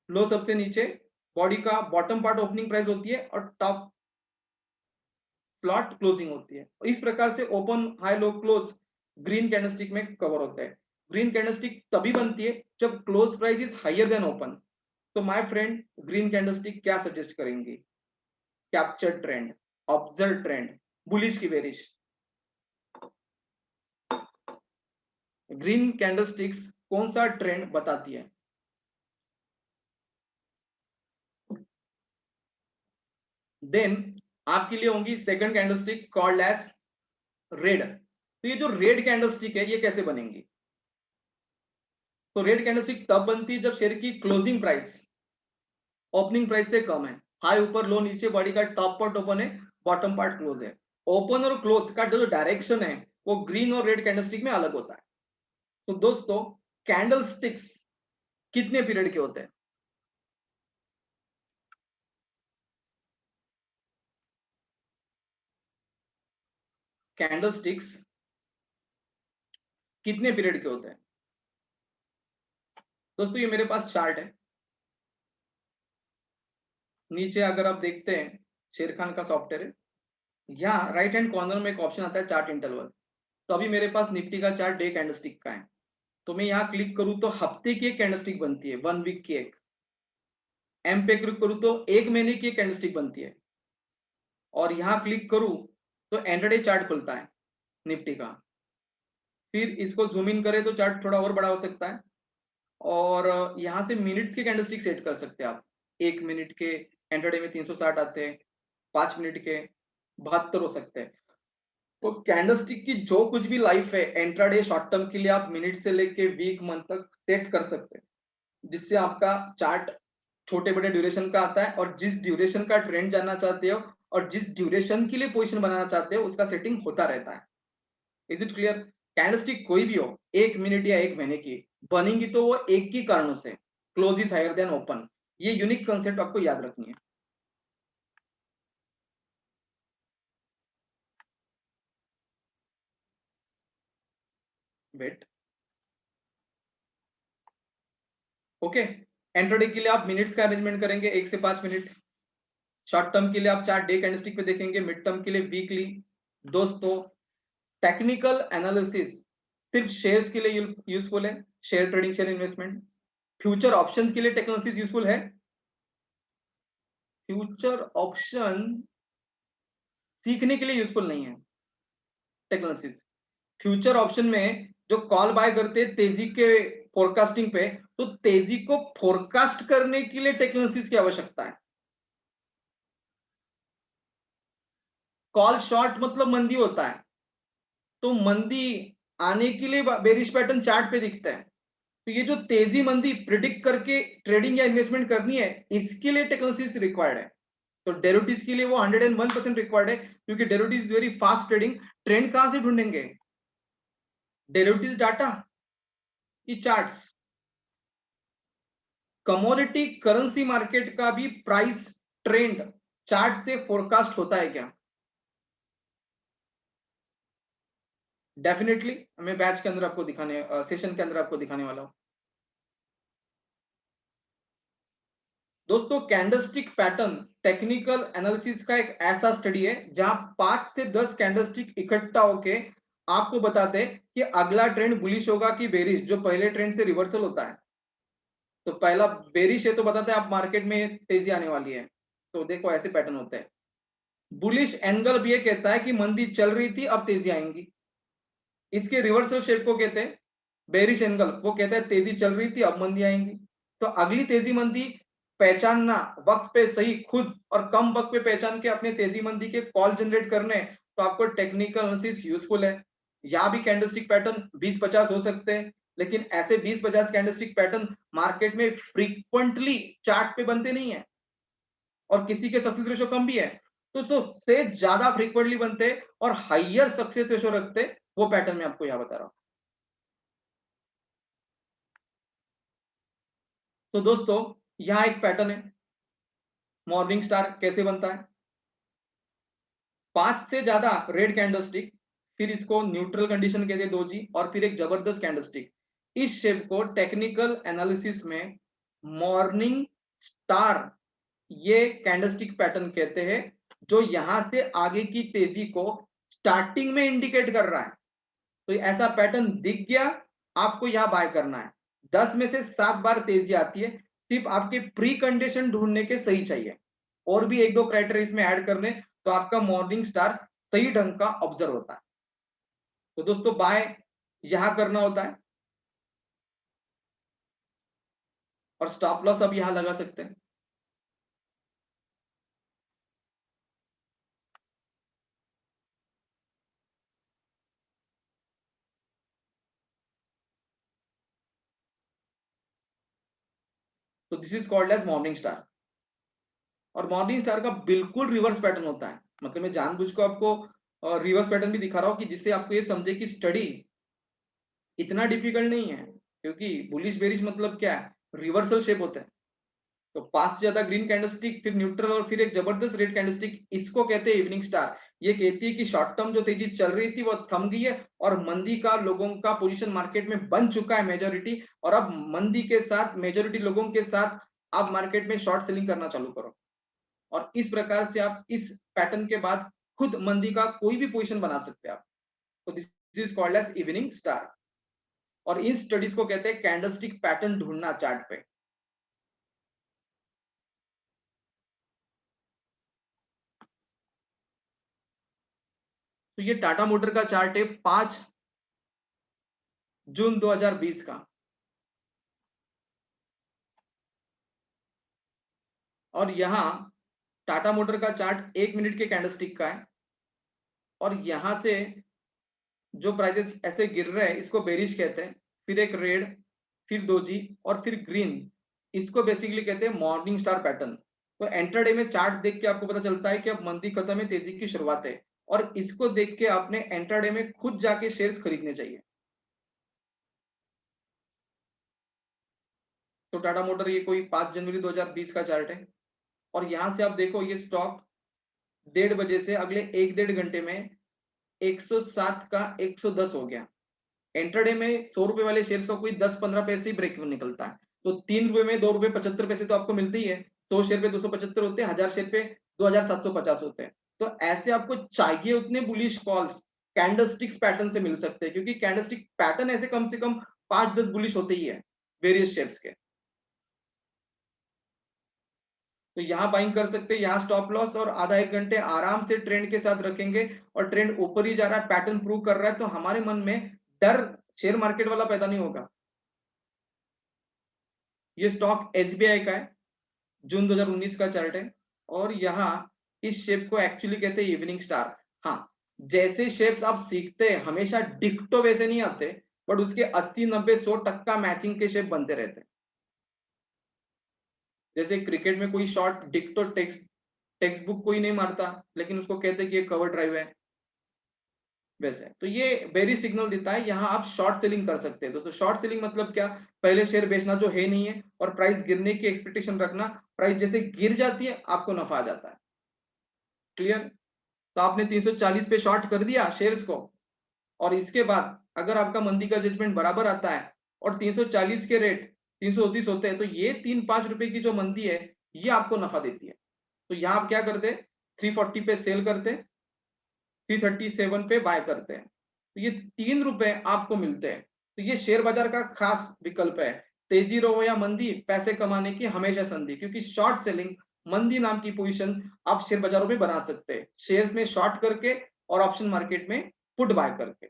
लो सबसे नीचे, बॉडी का बॉटम पार्ट ओपनिंग प्राइस होती है और टॉप स्लॉट क्लोजिंग होती है। इस प्रकार से open high low close green candlestick में कवर होता है। ग्रीन कैंडलस्टिक तभी बनती है जब close price is higher than open. तो माय फ्रेंड ग्रीन कैंडलस्टिक क्या सजेस्ट करेंगे? Capture trend, observe trend, bullish की बेरिश। ग्रीन कैंडलस्टिक्स कौन सा ट्रेंड बताती है? देन आपके लिए होंगी second candlestick called as red. तो ये जो रेड कैंडलस्टिक है ये कैसे बनेंगी? तो रेड कैंडलस्टिक तब बनती है जब शेयर की क्लोजिंग प्राइस ओपनिंग प्राइस से कम है। हाई ऊपर लो नीचे, बॉडी का टॉप पार्ट ओपन है, बॉटम पार्ट क्लोज है। ओपन और क्लोज का जो डायरेक्शन है वो ग्रीन और रेड कैंडलस्टिक में अलग होता है। तो दोस्तों कैंडलस्टिक्स कितने पीरियड के होते हैं? कैंडलस्टिक्स कितने पीरियड के होते हैं? दोस्तों ये मेरे पास चार्ट है, नीचे अगर आप देखते हैं शेर खान का सॉफ्टवेयर है, यहाँ राइट हैंड कॉर्नर में एक ऑप्शन आता है चार्ट इंटरवल। तो अभी मेरे पास निफ्टी का चार्ट डे कैंडलस्टिक का है, तो मैं यहाँ क्लिक करूँ तो हफ्ते की एक कैंडलस्टिक बनती है, 1 वीक की एक। एम पे क्लिक करूँ तो एक महीने की एक कैंडलस्टिक बनती है, और यहाँ क्लिक करूँ तो इंट्राडे चार्ट खुलता है निफ्टी का। फिर इसको जूम इन करें तो चार्ट थोड़ा और बड़ा हो सकता है, और यहाँ से मिनट्स के कैंडलस्टिक सेट कर सकते हैं आप। 1 मिनट के इंट्राडे में 360 आते हैं, 5 मिनट के 72 हो सकते हैं। तो कैंडलस्टिक की जो कुछ भी लाइफ है इंट्राडे शॉर्ट टर्म के लिए आप मिनट से लेके वीक मंथ तक सेट कर सकते हैं, जिससे आपका चार्ट छोटे बड़े ड्यूरेशन का आता है, और जिस ड्यूरेशन का ट्रेंड जानना चाहते हो और जिस ड्यूरेशन के लिए पोजीशन बनाना चाहते हो उसका सेटिंग होता रहता है। Is it clear? कैंडलस्टिक कोई भी हो, 1 मिनट या 1 महीने की बनेंगी तो वो एक ही कारणों से, close is higher than open. ये यूनिक कंसेप्ट आपको याद रखनी है। Wait, okay. इंट्राडे के लिए आप मिनट्स का अरेंजमेंट करेंगे 1 से 5 मिनट, शॉर्ट टर्म के लिए आप चार्ट डे कैंडलस्टिक पे देखेंगे, मिड टर्म के लिए वीकली। दोस्तों टेक्निकल एनालिसिस सिर्फ शेयर्स के लिए यूजफुल है, share trading, share investment. Future options के लिए टेक्नोलॉजीज यूजफुल है? फ्यूचर ऑप्शन सीखने के लिए यूजफुल नहीं है टेक्नोलॉजीज। फ्यूचर ऑप्शन में जो कॉल बाय करते हैं तेजी के फोरकास्टिंग पे, तो तेजी को फोरकास्ट करने के लिए टेक्नोलॉजीज की आवश्यकता है। कॉल शॉर्ट मतलब मंदी होता है, तो मंदी आने के लिए बेरिश पैटर्न चार्ट पे दिखता है। तो ये जो तेजी मंदी प्रिडिक्ट करके ट्रेडिंग या इन्वेस्टमेंट करनी है, इसके लिए टेक्नोलॉजीज रिक्वायर्ड है। तो डेरिवेटिव्स के लिए वो 101% रिक्वायर्ड है, क्योंकि derivatives very fast trading. Trend कहां से ढूंढेंगे? डेरिवेटिव्स डाटा की चार्ट्स। कमोडिटी करेंसी मार्केट का भी प्राइस ट्रेंड चार्ट से फोरकास्ट होता है क्या? डेफिनेटली मैं बैच के अंदर आपको दिखाने, सेशन के अंदर आपको दिखाने वाला हूं। दोस्तों कैंडलस्टिक पैटर्न टेक्निकल एनालिसिस का एक ऐसा स्टडी है जहां 5 से 10 कैंडलस्टिक इकट्ठा होके आपको बताते हैं कि अगला ट्रेंड बुलिश होगा कि बेरिश, जो पहले ट्रेंड से रिवर्सल होता है। तो पहला बेरिश है तो बताते हैं आप मार्केट में तेजी आने वाली है। तो देखो ऐसे पैटर्न होते हैं। बुलिश एंगल भी ये कहता है कि मंदी चल रही थी अब तेजी आएंगी। इसके रिवर्सल शेप को कहते हैं बेरिश एंगल, वो कहता है तेजी चल रही थी अब मंदी आएंगी। तो अगली तेजी मंदी पहचानना, वक्त पे सही खुद और कम वक्त पे पहचान के अपने तेजी मंदी के कॉल जनरेट करने, तो आपको टेक्निकल एनालिसिस यूजफुल है। यहाँ भी कैंडलस्टिक पैटर्न 20-50 हो सकते हैं, लेकिन ऐसे 20-50 कैंडलस्टिक पैटर्न मार्केट में फ्रीक्वेंटली चार्ट पे बनते नहीं है, और किसी के सक्सेस रेशो कम भी है। तो से ज्यादा फ्रीक्वेंटली बनते और हाइयर सक्सेस रेशो रखते, वो पैटर्न मैं आपको यहां बता रहा हूं। तो दोस्तों यहां एक पैटर्न है, मॉर्निंग स्टार कैसे बनता है? 5 से ज्यादा रेड कैंडलस्टिक, फिर इसको न्यूट्रल कंडीशन कहते हैं 2G, और फिर एक जबरदस्त कैंडलस्टिक। इस शेप को टेक्निकल एनालिसिस में मॉर्निंग स्टार ये कैंडलस्टिक पैटर्न कहते हैं, जो यहां से आगे की तेजी को स्टार्टिंग में इंडिकेट कर रहा है। तो ऐसा पैटर्न दिख गया, आपको यहां बाय करना है। 10 में से 7 बार तेजी आती है, सिर्फ आपके प्री कंडीशन ढूंढने के सही चाहिए, और भी एक दो क्राइटेरिया इसमें ऐड करने, तो आपका मॉर्निंग स्टार सही ढंग का ऑब्जर्व होता है। तो दोस्तों बाय यहां करना होता है, और स्टॉप लॉस अब यहां लगा सकते हैं। तो this is called as morning star. और मॉर्निंग स्टार का बिल्कुल रिवर्स पैटर्न होता है, मतलब मैं जानबूझ को आपको और रिवर्स पैटर्न भी दिखा रहा हूँ कि जिससे आपको ये समझे कि स्टडी इतना डिफिकल्ट नहीं है, क्योंकि बुलिश बेरिश मतलब क्या है, रिवर्सल शेप होता है। तो 5 से ज्यादा ग्रीन कैंडलस्टिक, फिर न्यूट्रल और फिर एक जबरदस्त रेड कैंडलस्टिक, इसको कहते हैं इवनिंग स्टार। ये कहती है कि शॉर्ट टर्म जो तेजी चल रही थी वो थम गई है और मंदी का लोगों का पोजीशन मार्केट में बन चुका है मेजोरिटी, और अब मंदी के साथ मेजोरिटी लोगों के साथ आप मार्केट में शॉर्ट सेलिंग करना चालू करो। और इस प्रकार से आप इस पैटर्न के बाद खुद मंदी का कोई भी पोजीशन बना सकते हैं आप। तो this is called as evening star. और इन स्टडीज को कहते हैं कैंडलस्टिक पैटर्न ढूंढना चार्ट पे। तो ये टाटा मोटर का चार्ट है 5 जून 2020 का। और यहां टाटा मोटर का चार्ट 1 मिनट के कैंडलस्टिक का है, और यहां से जो प्राइसेस ऐसे गिर रहे हैं इसको बेरिश कहते हैं, फिर एक रेड, फिर दोजी और फिर ग्रीन, इसको बेसिकली कहते हैं मॉर्निंग स्टार पैटर्न। तो एंट्राडे में चार्ट देख के आपको पता चलता है कि अब मंदी खत्म है, तेजी की शुरुआत है, और इसको देख के आपने एंट्राडे में खुद जाके शेयर्स खरीदने चाहिए। तो टाटा मोटर ये कोई 5 जनवरी 2020 का चार्ट है, और यहां से आप देखो ये स्टॉक 1:30 बजे से अगले 1 डेढ़ घंटे में 107 का 110 हो गया। इंट्राडे में 100 रुपए वाले शेयर्स का कोई 10-15 पैसे ही ब्रेक इवन निकलता है, तो 3 रुपए में 2 रुपए 75 पैसे तो आपको मिलते ही है। 100 शेयर पे 275 होते हैं, 1000 शेयर पे 2750 होते हैं। तो ऐसे आपको चाहिए उतने बुलिश कॉल्स कैंडलस्टिक्स पैटर्न से मिल सकते हैं, क्योंकि कैंडलस्टिक पैटर्न ऐसे कम से कम 5-10 बुलिश होते ही है वेरियस शेप्स के। तो यहाँ बाइंग कर सकते हैं, यहाँ स्टॉप लॉस, और आधा 1 घंटे आराम से ट्रेंड के साथ रखेंगे, और ट्रेंड ऊपर ही जा रहा है, पैटर्न प्रूव कर रहा है, तो हमारे मन में डर शेयर मार्केट वाला पैदा नहीं होगा। ये स्टॉक एसबीआई का है, जून 2019 का चार्ट है, और यहाँ इस शेप को एक्चुअली कहते हैं इवनिंग स्टार। हाँ, जैसे शेप्स आप सीखते हैं हमेशा डिक्टो वैसे नहीं आते, बट उसके 80-90-100% मैचिंग के शेप बनते रहते हैं। जैसे क्रिकेट में कोई शॉट डिक्टो टेक्स्ट बुक कोई नहीं मारता, लेकिन उसको कहते हैं कि ये कवर ड्राइव है, वैसे। तो ये वेरी सिग्नल देता है, यहाँ आप शॉर्ट सेलिंग कर सकते हैं दोस्तों। शॉर्ट सेलिंग मतलब क्या, पहले शेयर बेचना जो है नहीं है, और प्राइस गिरने की एक्सपेक्टेशन रखना, प्राइस जैसे गिर जाती है आपको नफा आ जाता है। क्लियर? तो आपने 340 पे शॉर्ट कर दिया शेयर्स को, और इसके बाद अगर आपका मंदी का जजमेंट बराबर आता है और 340 के रेट 329 होते हैं, तो ये 3-5 रुपए की जो मंदी है ये आपको नफा देती है। तो यहाँ आप क्या करते हैं, 340 पे सेल करते हैं, 337 पे बाय करते हैं, तो ये 3 रुपए आपको मिलते हैं। तो ये शेयर बाजार का खास विकल्प है, तेजी रहो या मंदी, पैसे कमाने की हमेशा संधि। क्योंकि शॉर्ट सेलिंग मंदी नाम की पोजीशन आप शेयर बाजारों में बना सकते हैं, शेयर्स में शॉर्ट करके और ऑप्शन मार्केट में पुट बाय करके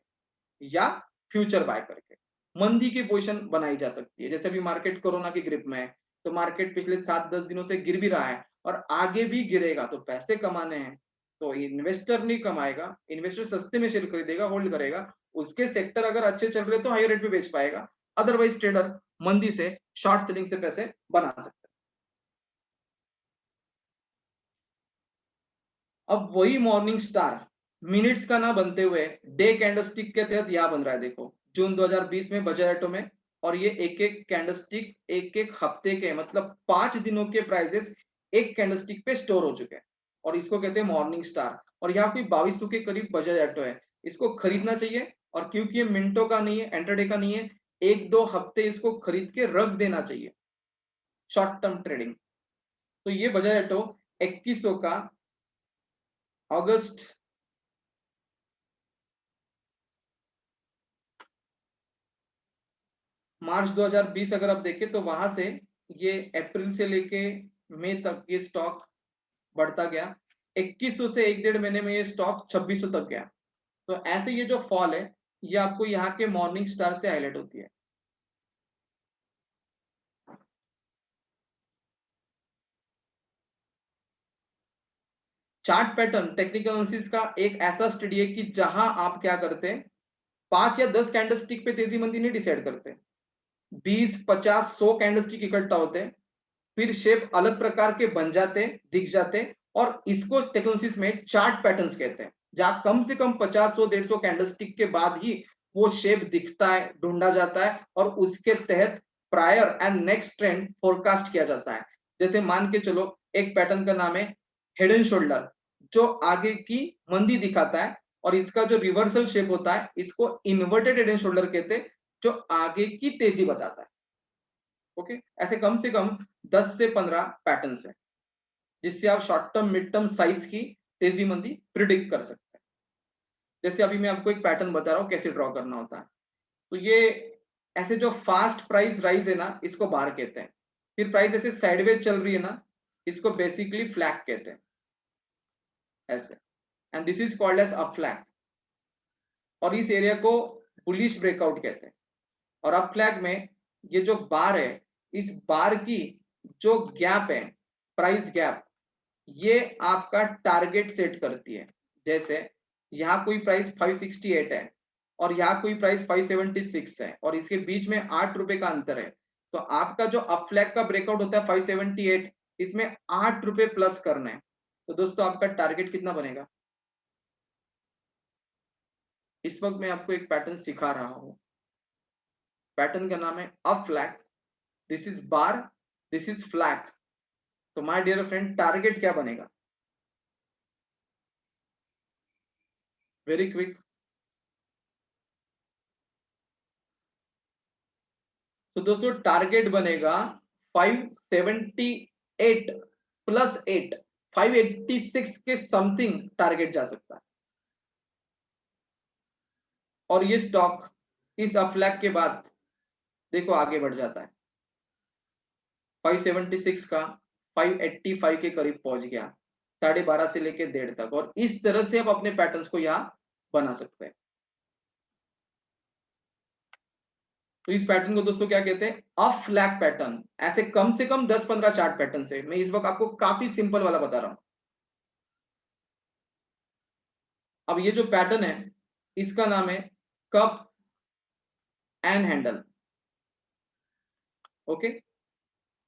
या फ्यूचर बाय करके मंदी की पोजीशन बनाई जा सकती है। जैसे अभी मार्केट कोरोना की ग्रिप में है, तो मार्केट पिछले 7-10 दिनों से गिर भी रहा है और आगे भी गिरेगा, तो पैसे कमाने हैं। तो इन्वेस्टर नहीं कमाएगा, इन्वेस्टर सस्ते में शेयर खरीदेगा, होल्ड करेगा, उसके सेक्टर अगर अच्छे चल रहे तो हाई रेट पे बेच पाएगा, अदरवाइज ट्रेडर मंदी से शॉर्ट सेलिंग से पैसे बना सकते हैं। अब वही मॉर्निंग स्टार मिनट्स का ना बनते हुए डे कैंडलस्टिक के तहत यहां बन रहा है, देखो जून 2020 में बजाज ऑटो में, और ये एक एक कैंडलस्टिक एक एक हफ्ते के मतलब 5 दिनों के प्राइसेस एक कैंडलस्टिक पे स्टोर हो चुके हैं, और इसको कहते हैं मॉर्निंग स्टार। और यहाँ कोई 2200 के करीब बजाज ऑटो है, इसको खरीदना चाहिए, और क्योंकि ये मिनटों का नहीं है, एंटरडे का नहीं है, 1-2 हफ्ते इसको खरीद के रख देना चाहिए शॉर्ट टर्म ट्रेडिंग। तो ये बजाज ऑटो 2100 का अगस्त मार्च 2020 अगर आप देखें तो वहां से ये अप्रैल से लेके मई तक ये स्टॉक बढ़ता गया, 2100 से 1-1.5 महीने में ये स्टॉक 2600 तक गया। तो ऐसे ये जो फॉल है ये आपको यहाँ के मॉर्निंग स्टार से हाईलाइट होती है। चार्ट पैटर्न टेक्निकल एनालिसिस का एक ऐसा स्टडी है कि जहां आप क्या करते हैं, 5 या 10 कैंडलस्टिक पे तेजी मंदी नहीं डिसाइड करते, 20-50-100 कैंडलस्टिक इकट्ठा होते हैं, फिर शेप अलग प्रकार के बन जाते, दिख जाते, और इसको टेक्नोलॉजीज में चार्ट पैटर्न्स कहते हैं। जहां कम से कम 50-100-150 कैंडलस्टिक के बाद ही वो शेप दिखता है, ढूंढा जाता है और उसके तहत prior and next trend forecast किया जाता है। जैसे मान के चलो एक पैटर्न का नाम है हेड एंड शोल्डर, जो आगे की मंदी दिखाता है, और इसका जो रिवर्सल शेप होता है इसको इन्वर्टेड हेड एंड शोल्डर कहते हैं, जो आगे की तेजी बताता है। ओके, ऐसे कम से कम 10 से 15 पैटर्न्स है जिससे आप short term mid term size की तेजी मंदी प्रिडिक्ट कर सकते हैं। जैसे अभी मैं आपको एक पैटर्न बता रहा हूं कैसे ड्रॉ करना होता है। तो ये ऐसे जो फास्ट प्राइस राइज है ना, इसको बार कहते हैं। फिर प्राइस ऐसे साइडवेज चल रही है ना, इसको बेसिकली फ्लैग कहते हैं, ऐसे। And this is called as up flag, और इस एरिया को बुलिश ब्रेकआउट कहते हैं। और अप फ्लैग में ये जो बार है, इस बार की जो गैप है, प्राइस गैप, ये आपका टारगेट सेट करती है। जैसे यहाँ कोई प्राइस 568 है और यहाँ कोई प्राइस 576 है और इसके बीच में 8 रुपए का अंतर है, तो आपका जो अप फ्लैग का ब्रेकआउट होता है 578, इसमें 8 रुपए प्लस करना है। तो दोस्तों आपका टारगेट कितना बनेगा? इस वक्त मैं आपको एक पैटर्न सिखा रहा हूं। पैटर्न का नाम है up flag, this is bar, this is flag. तो माय डियर फ्रेंड, टारगेट क्या बनेगा? Very quick. तो दोस्तों टारगेट बनेगा 578 प्लस 8, 586 के समथिंग टारगेट जा सकता है। और ये स्टॉक इस अपफ्लैग के बाद देखो आगे बढ़ जाता है, 576 का 585 के करीब पहुंच गया, 12.5 से लेके 1.5 तक। और इस तरह से आप अपने पैटर्न्स को यहां बना सकते हैं। तो इस पैटर्न को दोस्तों क्या कहते हैं? Up flag pattern. ऐसे कम से कम 10-15 चार्ट पैटर्न से मैं इस वक्त आपको काफी सिंपल वाला बता रहा हूं। अब ये जो पैटर्न है इसका नाम है cup and handle. Okay,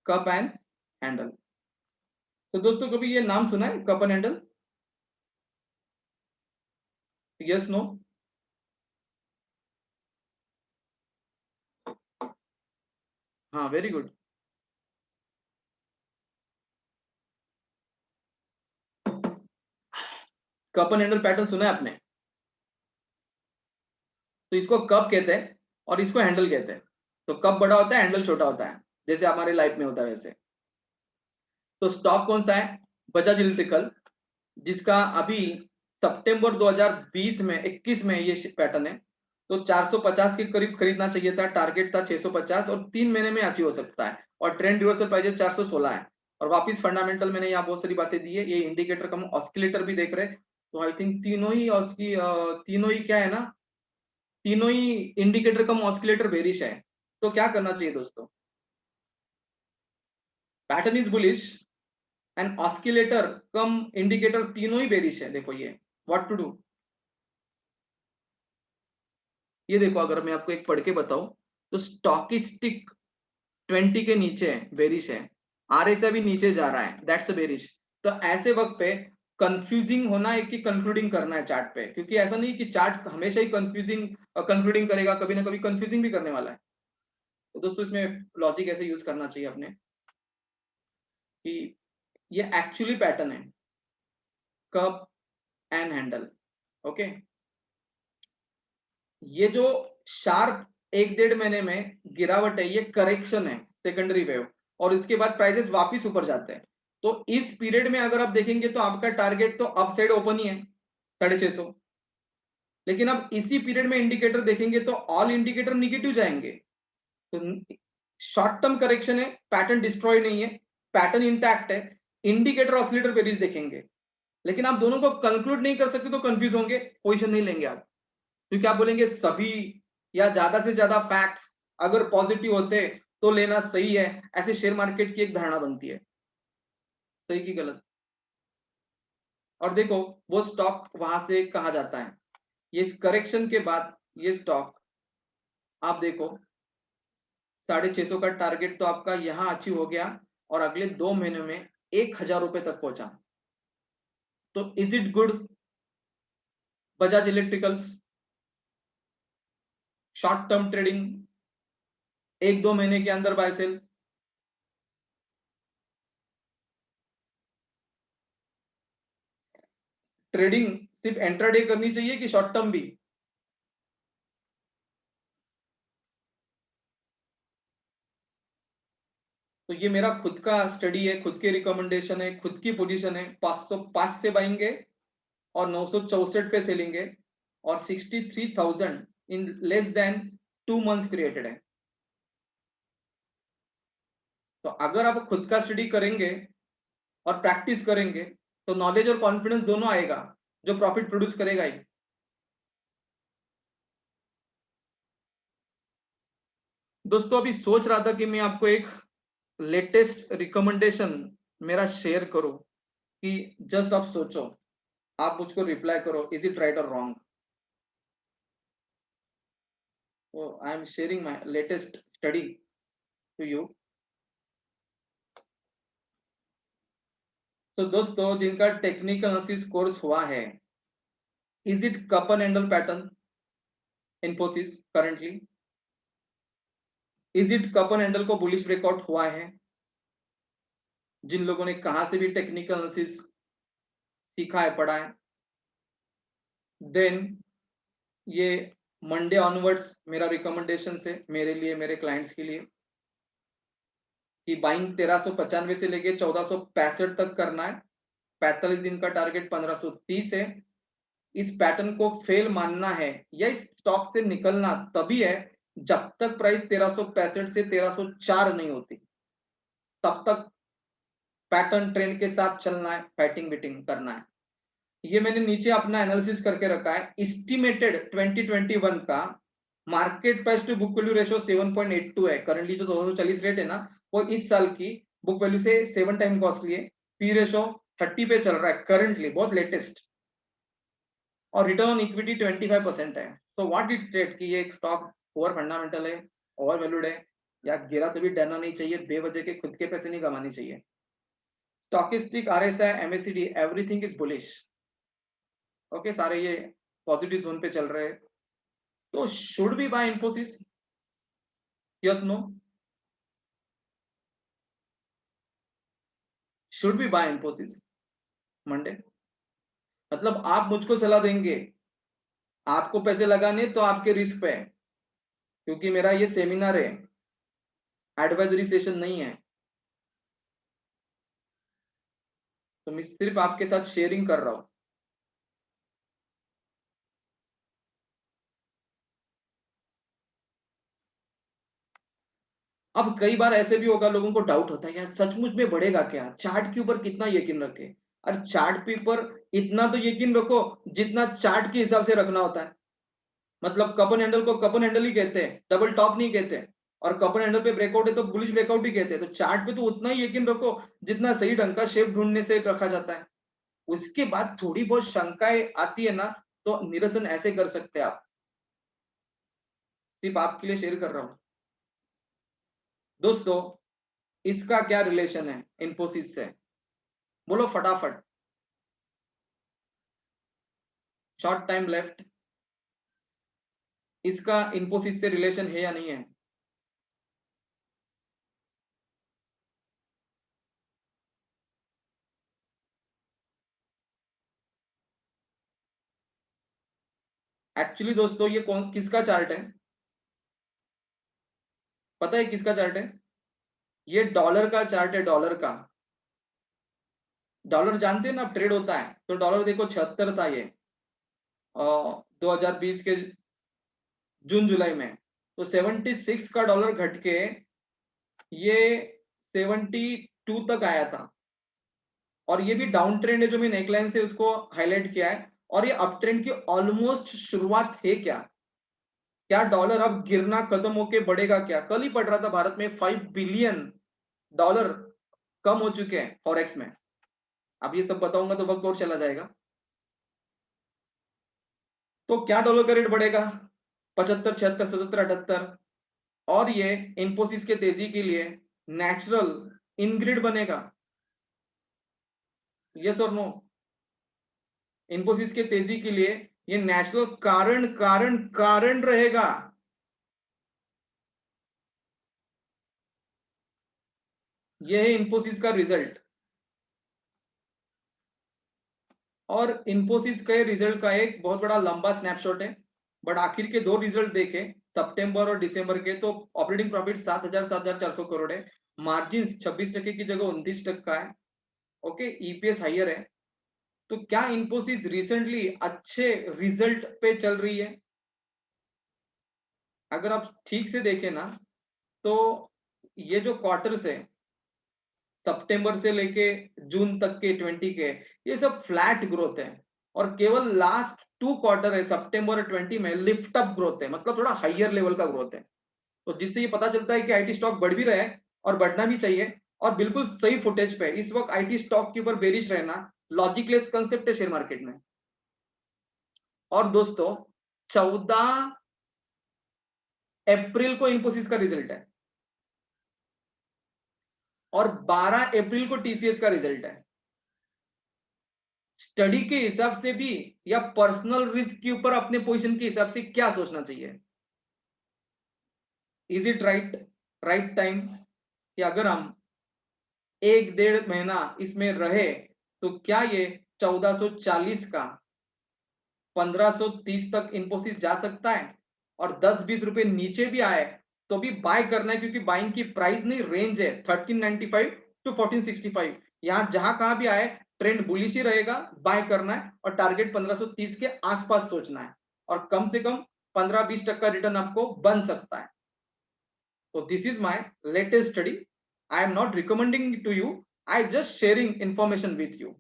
cup and handle. तो दोस्तों कभी ये नाम सुना है, cup and handle? Yes, no? हाँ, very good. Cup and handle pattern सुना है आपने? तो इसको कप कहते हैं और इसको हैंडल कहते हैं। तो कप बड़ा होता है, हैंडल छोटा होता है, जैसे हमारे लाइफ में होता है वैसे। तो स्टॉक कौन सा है? बजाज इलेक्ट्रिकल, जिसका अभी सितंबर 2020 में 21 में ये पैटर्न है। तो 450 के करीब खरीदना चाहिए था, टारगेट था 650 और 3 महीने में अचीव हो सकता है। और ट्रेंड रिवर्सल प्राइस 416 है। और वापस फंडामेंटल मैंने यहाँ बहुत सारी बातें दी है। ये इंडिकेटर का हम ऑस्किलेटर भी देख रहे हैं। तो आई थिंक तीनों ही क्या है ना, तीनों ही इंडिकेटर कम ऑस्किलेटर बेरिश है। तो क्या करना चाहिए दोस्तों? Pattern is bullish and oscillator come indicator तीनों ही बेरिश है। देखो ये व्हाट टू डू। ये देखो, अगर मैं आपको एक पढ़ के बताऊं, तो स्टॉकिस्टिक 20 के नीचे है, बेरिश है। आरएसआई भी नीचे जा रहा है, दैट्स अ बेरिश। तो ऐसे वक्त पे कंफ्यूजिंग होना है कि कंक्लूडिंग करना है चार्ट पे, क्योंकि ऐसा नहीं कि चार्ट हमेशा ही कंफ्यूजिंग कंक्लूडिंग करेगा, कभी ना कभी कंफ्यूजिंग भी करने वाला है। तो दोस्तों इसमें लॉजिक ऐसे यूज करना चाहिए अपने, कि ये एक्चुअली पैटर्न है कप एंड हैंडल। ओके, ये जो शार्प 1-1.5 महीने में गिरावट है, ये करेक्शन है, सेकेंडरी वेव, और इसके बाद प्राइसेस वापस ऊपर जाते हैं। तो इस पीरियड में अगर आप देखेंगे तो आपका टारगेट तो अप साइड ओपन ही है, 650। लेकिन अब इसी पीरियड में इंडिकेटर देखेंगे तो ऑल इंडिकेटर निगेटिव जाएंगे। तो शॉर्ट टर्म करेक्शन है, पैटर्न डिस्ट्रॉय नहीं है, पैटर्न इंटैक्ट है। इंडिकेटर ऑसिलेटर बेरीज देखेंगे, लेकिन आप दोनों को कंक्लूड नहीं कर सकते तो कंफ्यूज होंगे, पोजीशन नहीं लेंगे आप। क्योंकि आप बोलेंगे सभी या ज्यादा से ज्यादा फैक्ट्स अगर पॉजिटिव होते तो लेना सही है, ऐसे शेयर मार्केट की एक धारणा बनती है। सही की गलत? और देखो वो स्टॉक वहां से कहा जाता है, ये करेक्शन के बाद ये स्टॉक आप देखो 650 का टारगेट तो आपका यहां अचीव हो गया, और अगले 2 महीने में 1000 रुपए तक पहुंचा। तो is it good? Bajaj electricals, short term trading 1-2 महीने के अंदर बाय सेल। ट्रेडिंग सिर्फ इंट्राडे करनी चाहिए कि शॉर्ट टर्म भी? तो ये मेरा खुद का स्टडी है, खुद के रिकमेंडेशन है, खुद की पोजीशन है। 505 से बाइंगे और 964 पे सेलेंगे और 63,000 in less than 2 months created है। तो अगर आप खुद का स्टडी करेंगे और प्रैक्टिस करेंगे तो नॉलेज और कॉन्फिडेंस दोनों आएगा, जो प्रॉफिट प्रोड्यूस करेगा ही। दोस्तों अभी सोच रहा था कि मैं आपको एक लेटेस्ट रिकमेंडेशन मेरा शेयर करूं, कि जस्ट आप सोचो, आप मुझको रिप्लाई करो, इज इट राइट और रॉन्ग। तो I am sharing my latest study to you. तो दोस्तों जिनका टेक्निकल एनालिसिस कोर्स हुआ है, is it cup and handle pattern Infosys currently? Is it cup and handle को बुलिश ब्रेकआउट हुआ है? जिन लोगों ने कहां से भी टेक्निकल एनालिसिस सीखा है, पढ़ा है, देन ये मंडे ऑनवर्ड्स मेरा रिकमेंडेशन से मेरे लिए, मेरे क्लाइंट्स के लिए, कि बाइंग 1395 से लेके 1465 तक करना है। 45 दिन का टारगेट 1530 है। इस पैटर्न को फेल मानना है या इस स्टॉक से निकलना तभी है जब तक प्राइस 1365 से 1304 नहीं होती, तब तक पैटर्न ट्रेंड के साथ चलना है, फाइटिंग बिटिंग करना है। ये मैंने नीचे अपना एनालिसिस करके रखा है। एस्टिमेटेड 2021 का market price to book value ratio 7.82 है। करंटली जो 240 रेट है ना, वो इस साल की बुक वैल्यू से 7 टाइम कॉस्टली है। पी रेशो 30 पे चल रहा है करंटली, बहुत लेटेस्ट। और रिटर्न ऑन इक्विटी 25% है। तो व्हाट इट स्टेट कि ये एक स्टॉक ओवर फंडामेंटल है, ओवर वैल्यूड है, या गिरा तो भी डरना नहीं चाहिए, बेवजह के खुद के पैसे नहीं कमाने चाहिए। Stochastic, RSI, MACD, everything is bullish. Okay, सारे ये पॉजिटिव जोन पे चल रहे हैं। तो should be buy Infosys? Yes, no? Should be buy Infosys Monday? मतलब आप मुझको सलाह देंगे, आपको पैसे लगाने तो आपके रिस्क पे है, क्योंकि मेरा ये सेमिनार है, एडवाइजरी सेशन नहीं है। तो मैं सिर्फ आपके साथ शेयरिंग कर रहा हूं। अब कई बार ऐसे भी होगा, लोगों को डाउट होता है यार सचमुच में बढ़ेगा क्या, चार्ट के ऊपर कितना यकीन रखे। अरे चार्ट के ऊपर इतना तो यकीन रखो जितना चार्ट के हिसाब से रखना होता है। मतलब कपन हैंडल को कपन हैंडल ही कहते हैं, डबल टॉप नहीं कहते। और कपन हैंडल पे ब्रेकआउट है तो बुलिश ब्रेकआउट ही कहते हैं। तो चार्ट पे तो उतना ही यकीन रखो जितना सही ढंग का शेप ढूंढने से रखा जाता है। उसके बाद थोड़ी बहुत शंकाएं आती है ना, तो निरसन ऐसे कर सकते हैं आप। सिर्फ आपके लिए शेयर कर रहा हूं। दोस्तों इसका क्या रिलेशन है इंफोसिस से, बोलो फटाफट। शॉर्ट टाइम लेफ्ट, इसका इंफोसिस से रिलेशन है या नहीं है? एक्चुअली दोस्तों ये कौन किसका चार्ट है, पता है किसका चार्ट है? ये डॉलर का चार्ट है, डॉलर का। डॉलर जानते हैं ना, ट्रेड होता है तो डॉलर देखो 76 था ये 2020 के जून जुलाई में। तो 76 का डॉलर घट के ये 72 तक आया था। और ये भी डाउन ट्रेंड है, जो मैं नेकलाइन से उसको हाईलाइट किया है। और ये अप ट्रेंड की ऑलमोस्ट शुरुआत है क्या? क्या डॉलर अब गिरना खत्म होके बढ़ेगा क्या? कल ही पढ़ रहा था भारत में 5 बिलियन डॉलर कम हो चुके हैं फॉरेक्स में। अब ये सब बताऊंगा तो वक्त और चला जाएगा। तो क्या डॉलर का रेट बढ़ेगा? 75, 76, 77, 78। और ये इंफोसिस के तेजी के लिए नेचुरल इनग्रिड बनेगा? यस और नो? इंफोसिस के तेजी के लिए ये नेचुरल कारण कारण कारण रहेगा। ये है इन्फोसिस का रिजल्ट, और इन्फोसिस के रिजल्ट का एक बहुत बड़ा लंबा स्नैपशॉट है, बट आखिर के दो रिजल्ट देखे सितंबर और दिसंबर के, तो ऑपरेटिंग प्रॉफिट 7,400 करोड़ है, मार्जिन 26% की जगह 29% है, ओके, ईपीएस हाइयर है। तो क्या इन्फोसिस रिसेंटली अच्छे रिजल्ट पे चल रही है? अगर आप ठीक से देखें ना, तो ये जो क्वार्टर्स है सितंबर से लेके जून तक के 20 के, ये सब फ्लैट ग्रोथ है, और केवल लास्ट 2 क्वार्टर है सितंबर 20 में लिफ्ट अप ग्रोथ है, मतलब थोड़ा हाइयर लेवल का ग्रोथ है। तो जिससे ये पता चलता है कि आईटी स्टॉक बढ़ भी रहा है और बढ़ना भी चाहिए, और बिल्कुल सही फुटेज पे इस वक्त आईटी स्टॉक के ऊपर बेरिश रहना लॉजिकलेस कंसेप्ट है शेयर मार्केट में। और दोस्तों 14 अप्रैल को इन्फोसिस का रिजल्ट है, और 12 अप्रैल को टीसीएस का रिजल्ट है। स्टडी के हिसाब से भी या पर्सनल रिस्क के ऊपर अपने पोजीशन के हिसाब से क्या सोचना चाहिए? Is it right, right time, कि अगर हम 1-1.5 महीना इसमें रहे तो क्या ये 1440 का 1530 तक इन्फोसिस जा सकता है, और 10-20 रुपए नीचे भी आए तो भी बाय करना है, क्योंकि बाइंग की प्राइस नहीं, रेंज है 1395 टू 1465, यहां जहां कहां भी आए ट्रेंड बुलिश ही रहेगा, बाय करना है, और टारगेट 1530 के आसपास सोचना है, और कम से कम 15-20% रिटर्न आपको बन सकता है। तो this is my latest study, I am not recommending to you, I just sharing information with you.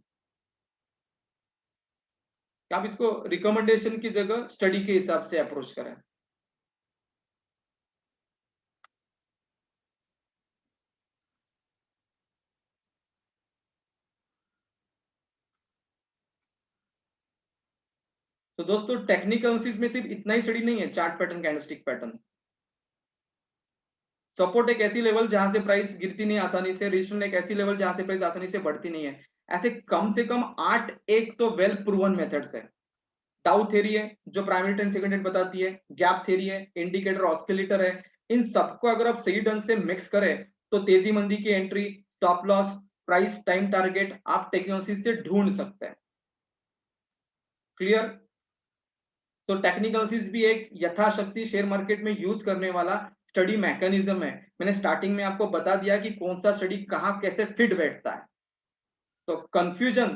आप इसको रिकमेंडेशन की जगह स्टडी के हिसाब से अप्रोच करें। तो दोस्तों टेक्निकल एनालिसिस में सिर्फ इतना ही स्टडी नहीं है, chart pattern, candlestick pattern. Support एक ऐसी लेवल जहां से प्राइस गिरती नहीं आसानी से, रेजिस्टेंस एक ऐसी लेवल जहां से प्राइस आसानी से बढ़ती नहीं है। ऐसे कम से कम 8 एक तो वेल प्रूवन मेथड्स है। टाउ थ्योरी है जो प्राइमरी ट्रेंड सेकंड ट्रेंड बताती है, गैप थ्योरी है, इंडिकेटर ऑस्किलेटर है। इन सबको अगर आप सही ढंग से मिक्स करें तो तेजी मंदी की entry, stop loss, price time target आप टेक्नोलॉजी से ढूंढ सकते हैं। क्लियर? तो टेक्निकल एनालिसिस भी एक यथाशक्ति शेयर मार्केट में यूज करने वाला स्टडी मैकेनिज्म है। मैंने स्टार्टिंग में आपको बता दिया कि कौन सा स्टडी कहां कैसे फिट बैठता है। तो कंफ्यूजन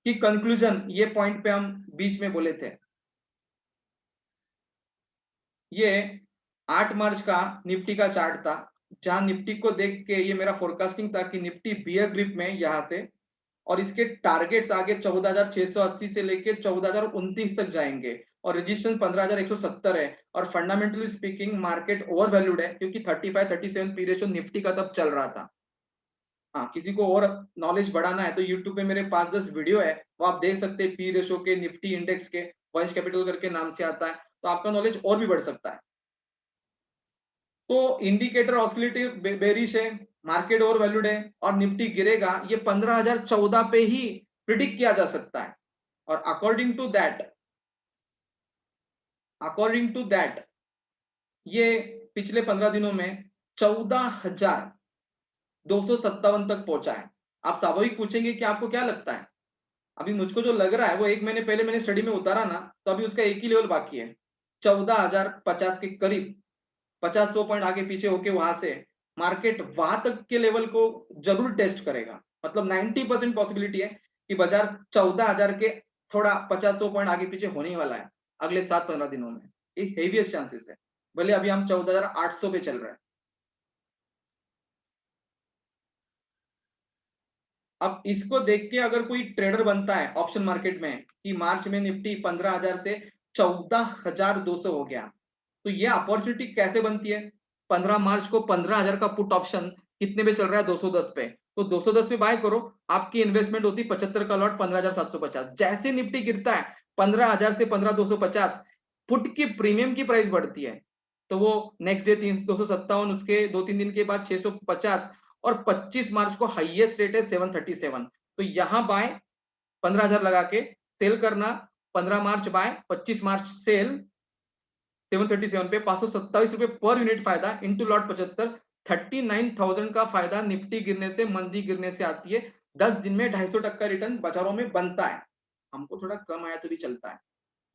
की कंक्लूजन, ये पॉइंट पे हम बीच में बोले थे। ये 8 मार्च का निफ्टी का चार्ट था, जहां निफ्टी को देख के ये मेरा फोरकास्टिंग था कि निफ्टी बियर ग्रिप में यहां से, और इसके टारगेट्स आगे 14,680 से लेके 14,029 तक जाएंगे, और रजिस्ट्रेशन 15,170 है, और fundamentally speaking market over valued है, क्योंकि 35-37 पी रेशो निफ्टी का तब चल रहा था। हाँ, किसी को और नॉलेज बढ़ाना है तो यूट्यूब पे मेरे 5-10 वीडियो है, वो आप देख सकते हैं, पी रेशो के, निफ्टी इंडेक्स के, वंश कैपिटल करके नाम से आता है, तो आपका नॉलेज और भी बढ़ सकता है। तो इंडिकेटर ऑस्किलेटिव बेरिश है, मार्केट ओवर वैल्यूड है, और निफ्टी गिरेगा, ये 15,014 पे ही प्रिडिक्ट किया जा सकता है। और अकॉर्डिंग टू दैट ये पिछले 15 दिनों में 14,257 तक पहुंचा है। आप स्वाभाविक पूछेंगे कि आपको क्या लगता है? अभी मुझको जो लग रहा है वो 1 महीने पहले मैंने स्टडी में उतारा ना, तो अभी उसका एक ही लेवल बाकी है, 14,050 के करीब, 50-100 पॉइंट आगे पीछे होके वहां से मार्केट वहां तक के लेवल को जरूर टेस्ट करेगा। मतलब 90% पॉसिबिलिटी है कि बाजार 14,000 के थोड़ा 50-100 पॉइंट आगे पीछे होने ही वाला है अगले 7-15 दिनों में। ये हेवीएस्ट चांसेस है, भले अभी हम 14,800 पे चल रहे हैं। अब इसको देख के अगर कोई ट्रेडर बनता है ऑप्शन मार्केट में कि मार्च में निफ्टी 15,000 से 14,200 हो गया, तो ये अपॉर्चुनिटी कैसे बनती है? 15 मार्च को 15,000 का पुट ऑप्शन कितने पे चल रहा है? 210 पे, तो 210 पे बाय करो, आपकी इन्वेस्टमेंट होती 75 का लॉट 15,750। जैसे निफ्टी गिरता है 15,000 से 15,250, पुट की प्रीमियम की प्राइस बढ़ती है, तो वो नेक्स्ट डे 257, उसके 2-3 दिन के बाद 650, और 25 मार्च को हाईएस्ट रेट है 737। तो यहां बाय 15,000 लगा के सेल करना, 15 मार्च बाय, 25 मार्च सेल, 737 पे 527 रुपए पर यूनिट फायदा इंटू लॉट 75, 39,000 का फायदा निफ्टी गिरने से, मंदी गिरने से आती है। 10 दिन में 250% रिटर्न बाजारों में बनता है। हमको थोड़ा कम आया तो भी चलता है।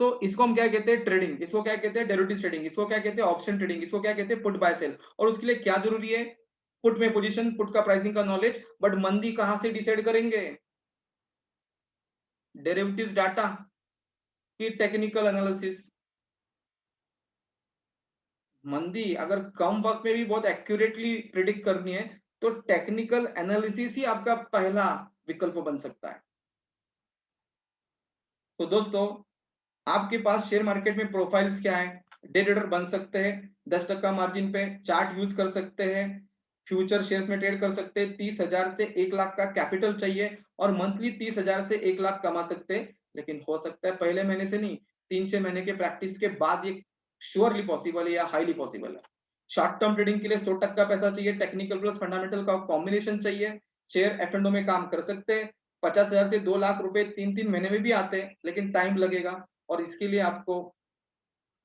तो इसको हम क्या कहते हैं? ट्रेडिंग। इसको क्या कहते हैं? Derivative trading. इसको क्या कहते हैं? Option trading. इसको क्या कहते हैं? Put buy sell. और उसके लिए क्या जरूरी है? पुट में पोजीशन, पुट का प्राइसिंग का नॉलेज। बट मंदी कहां से डिसाइड करेंगे? डेरिवेटिव्स डाटा की टेक्निकल एनालिसिस। मंदी अगर कम वक्त में भी बहुत एक्यूरेटली प्रिडिक्ट करनी है तो टेक्निकल एनालिसिस ही आपका पहला विकल्प बन सकता है। तो दोस्तों, आपके पास शेयर मार्केट में प्रोफाइल्स क्या है? डे ट्रेडर बन सकते हैं, 10% मार्जिन पे चार्ट यूज कर सकते हैं, फ्यूचर शेयर्स में ट्रेड कर सकते हैं, 30,000 से 1 लाख का कैपिटल चाहिए और मंथली 30,000 से 1 लाख कमा सकते हैं। लेकिन हो सकता है पहले महीने से नहीं, 3-6 महीने के प्रैक्टिस के बाद ये श्योरली पॉसिबल है या हाईली पॉसिबल है। शॉर्ट टर्म ट्रेडिंग के लिए 100% पैसा चाहिए, टेक्निकल प्लस फंडामेंटल का कॉम्बिनेशन चाहिए। शेयर एफ एंड ओ में काम कर सकते हैं। 50,000 से 2 लाख रुपए 3-3 महीने में भी आते हैं, लेकिन टाइम लगेगा और इसके लिए आपको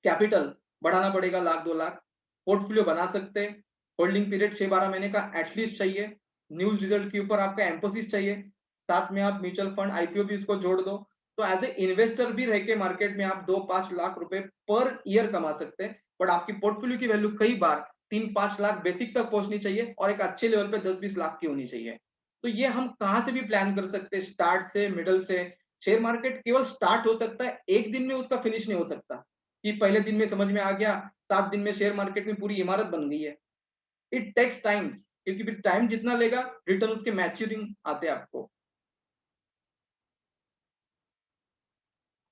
कैपिटल बढ़ाना पड़ेगा, 1 लाख 2 लाख। पोर्टफोलियो बना सकते हैं। होल्डिंग पीरियड 6-12 महीने का एटलीस्ट चाहिए। न्यूज रिजल्ट के ऊपर आपका एम्फोसिस चाहिए। साथ में आप म्यूचुअल फंड आईपीओ भी इसको जोड़ दो। तो एज ए इन्वेस्टर भी रह के मार्केट में आप 2-5 लाख रुपए पर ईयर कमा सकते हैं। बट आपकी पोर्टफोलियो की वैल्यू कई बार 3-5 लाख बेसिक तक पहुंचनी चाहिए और एक अच्छे लेवल पे 10-20 लाख की होनी चाहिए। तो ये हम कहां से भी प्लान कर सकते हैं, स्टार्ट से, मिडल से। शेयर मार्केट केवल स्टार्ट हो सकता है, एक दिन में उसका फिनिश नहीं हो सकता कि पहले दिन में समझ में आ गया, 7 दिन में शेयर मार्केट में पूरी इमारत बन गई है। इट टेक्स टाइम्स, क्योंकि फिर टाइम जितना लेगा रिटर्न उसके मैच्योरिंग आते हैं आपको।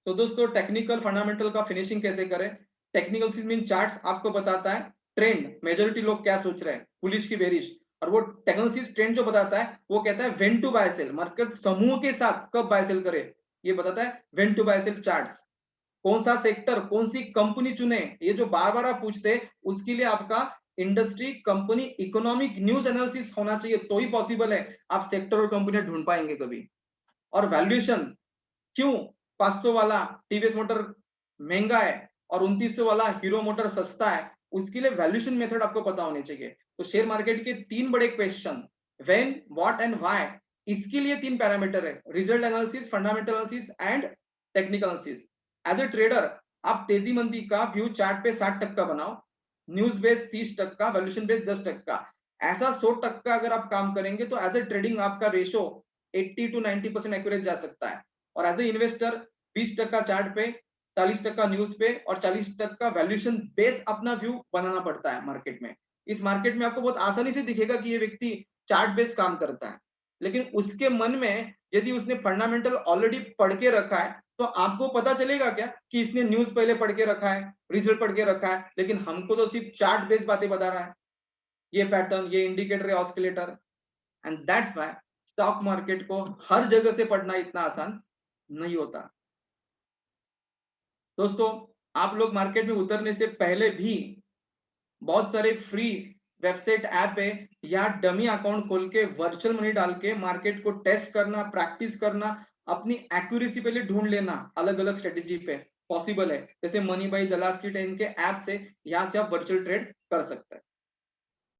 तो दोस्तों, टेक्निकल फंडामेंटल का फिनिशिंग कैसे करें? टेक्निकल मीन चार्ट्स आपको बताता है ट्रेंड, मेजोरिटी लोग क्या सोच रहे हैं, बुलिश की बेरिश। और वो टेक्निकल ट्रेंड जो बताता है वो कहता है when to buy sell, market समूह के साथ कब बाय सेल करे, ये बताता है when to buy sell charts. कौन सा सेक्टर, कौन सी कंपनी चुने, ये जो बार बार आप पूछते हैं, उसके लिए आपका industry, company, economic news analysis होना चाहिए, तो ही पॉसिबल है आप सेक्टर और कंपनी ढूंढ पाएंगे कभी। और वैल्यूएशन, क्यों 500 वाला टीवीएस मोटर महंगा है और 2900 वाला हीरो मोटर सस्ता है, उसके लिए वैल्यूएशन मेथड आपको पता होने चाहिए। तो शेयर मार्केट के 3 बड़े question, when, what and why, इसके लिए 3 पैरामीटर है, result analysis, fundamental analysis and technical analysis. As a trader आप तेजी मंदी का व्यू चार्ट पे 60% बनाओ, न्यूज बेस 30%, वैल्यूएशन बेस 10%। ऐसा 100% अगर आप काम करेंगे तो एज ए ट्रेडिंग आपका रेशो 80 to 90% एक्यूरेट जा सकता है। और एज ए इन्वेस्टर 20% चार्ट पे, 40% न्यूज पे और 40% वैल्यूएशन बेस अपना व्यू बनाना पड़ता है मार्केट में। इस मार्केट में आपको बहुत आसानी से दिखेगा कि ये व्यक्ति चार्ट बेस काम करता है, लेकिन उसके मन में यदि उसने फंडामेंटल ऑलरेडी पढ़ के रखा है तो आपको पता चलेगा क्या कि इसने न्यूज पहले पढ़ के रखा है, रिजल्ट पढ़ के रखा है, लेकिन हमको तो सिर्फ चार्ट बेस बातें बता रहा है, ये पैटर्न, ये इंडिकेटर है, oscillator. And that's why stock market को हर जगह से पढ़ना इतना आसान नहीं होता। दोस्तों, आप लोग मार्केट में उतरने से पहले भी बहुत सारे फ्री वेबसाइट ऐप है या डमी अकाउंट खोल के वर्चुअल मनी डाल के मार्केट को टेस्ट करना, प्रैक्टिस करना, अपनी एक्यूरेसी पहले ढूंढ लेना अलग अलग स्ट्रेटेजी पे पॉसिबल है। जैसे मनी बाई दलास की टेन के ऐप से यहाँ से आप वर्चुअल ट्रेड कर सकते हैं।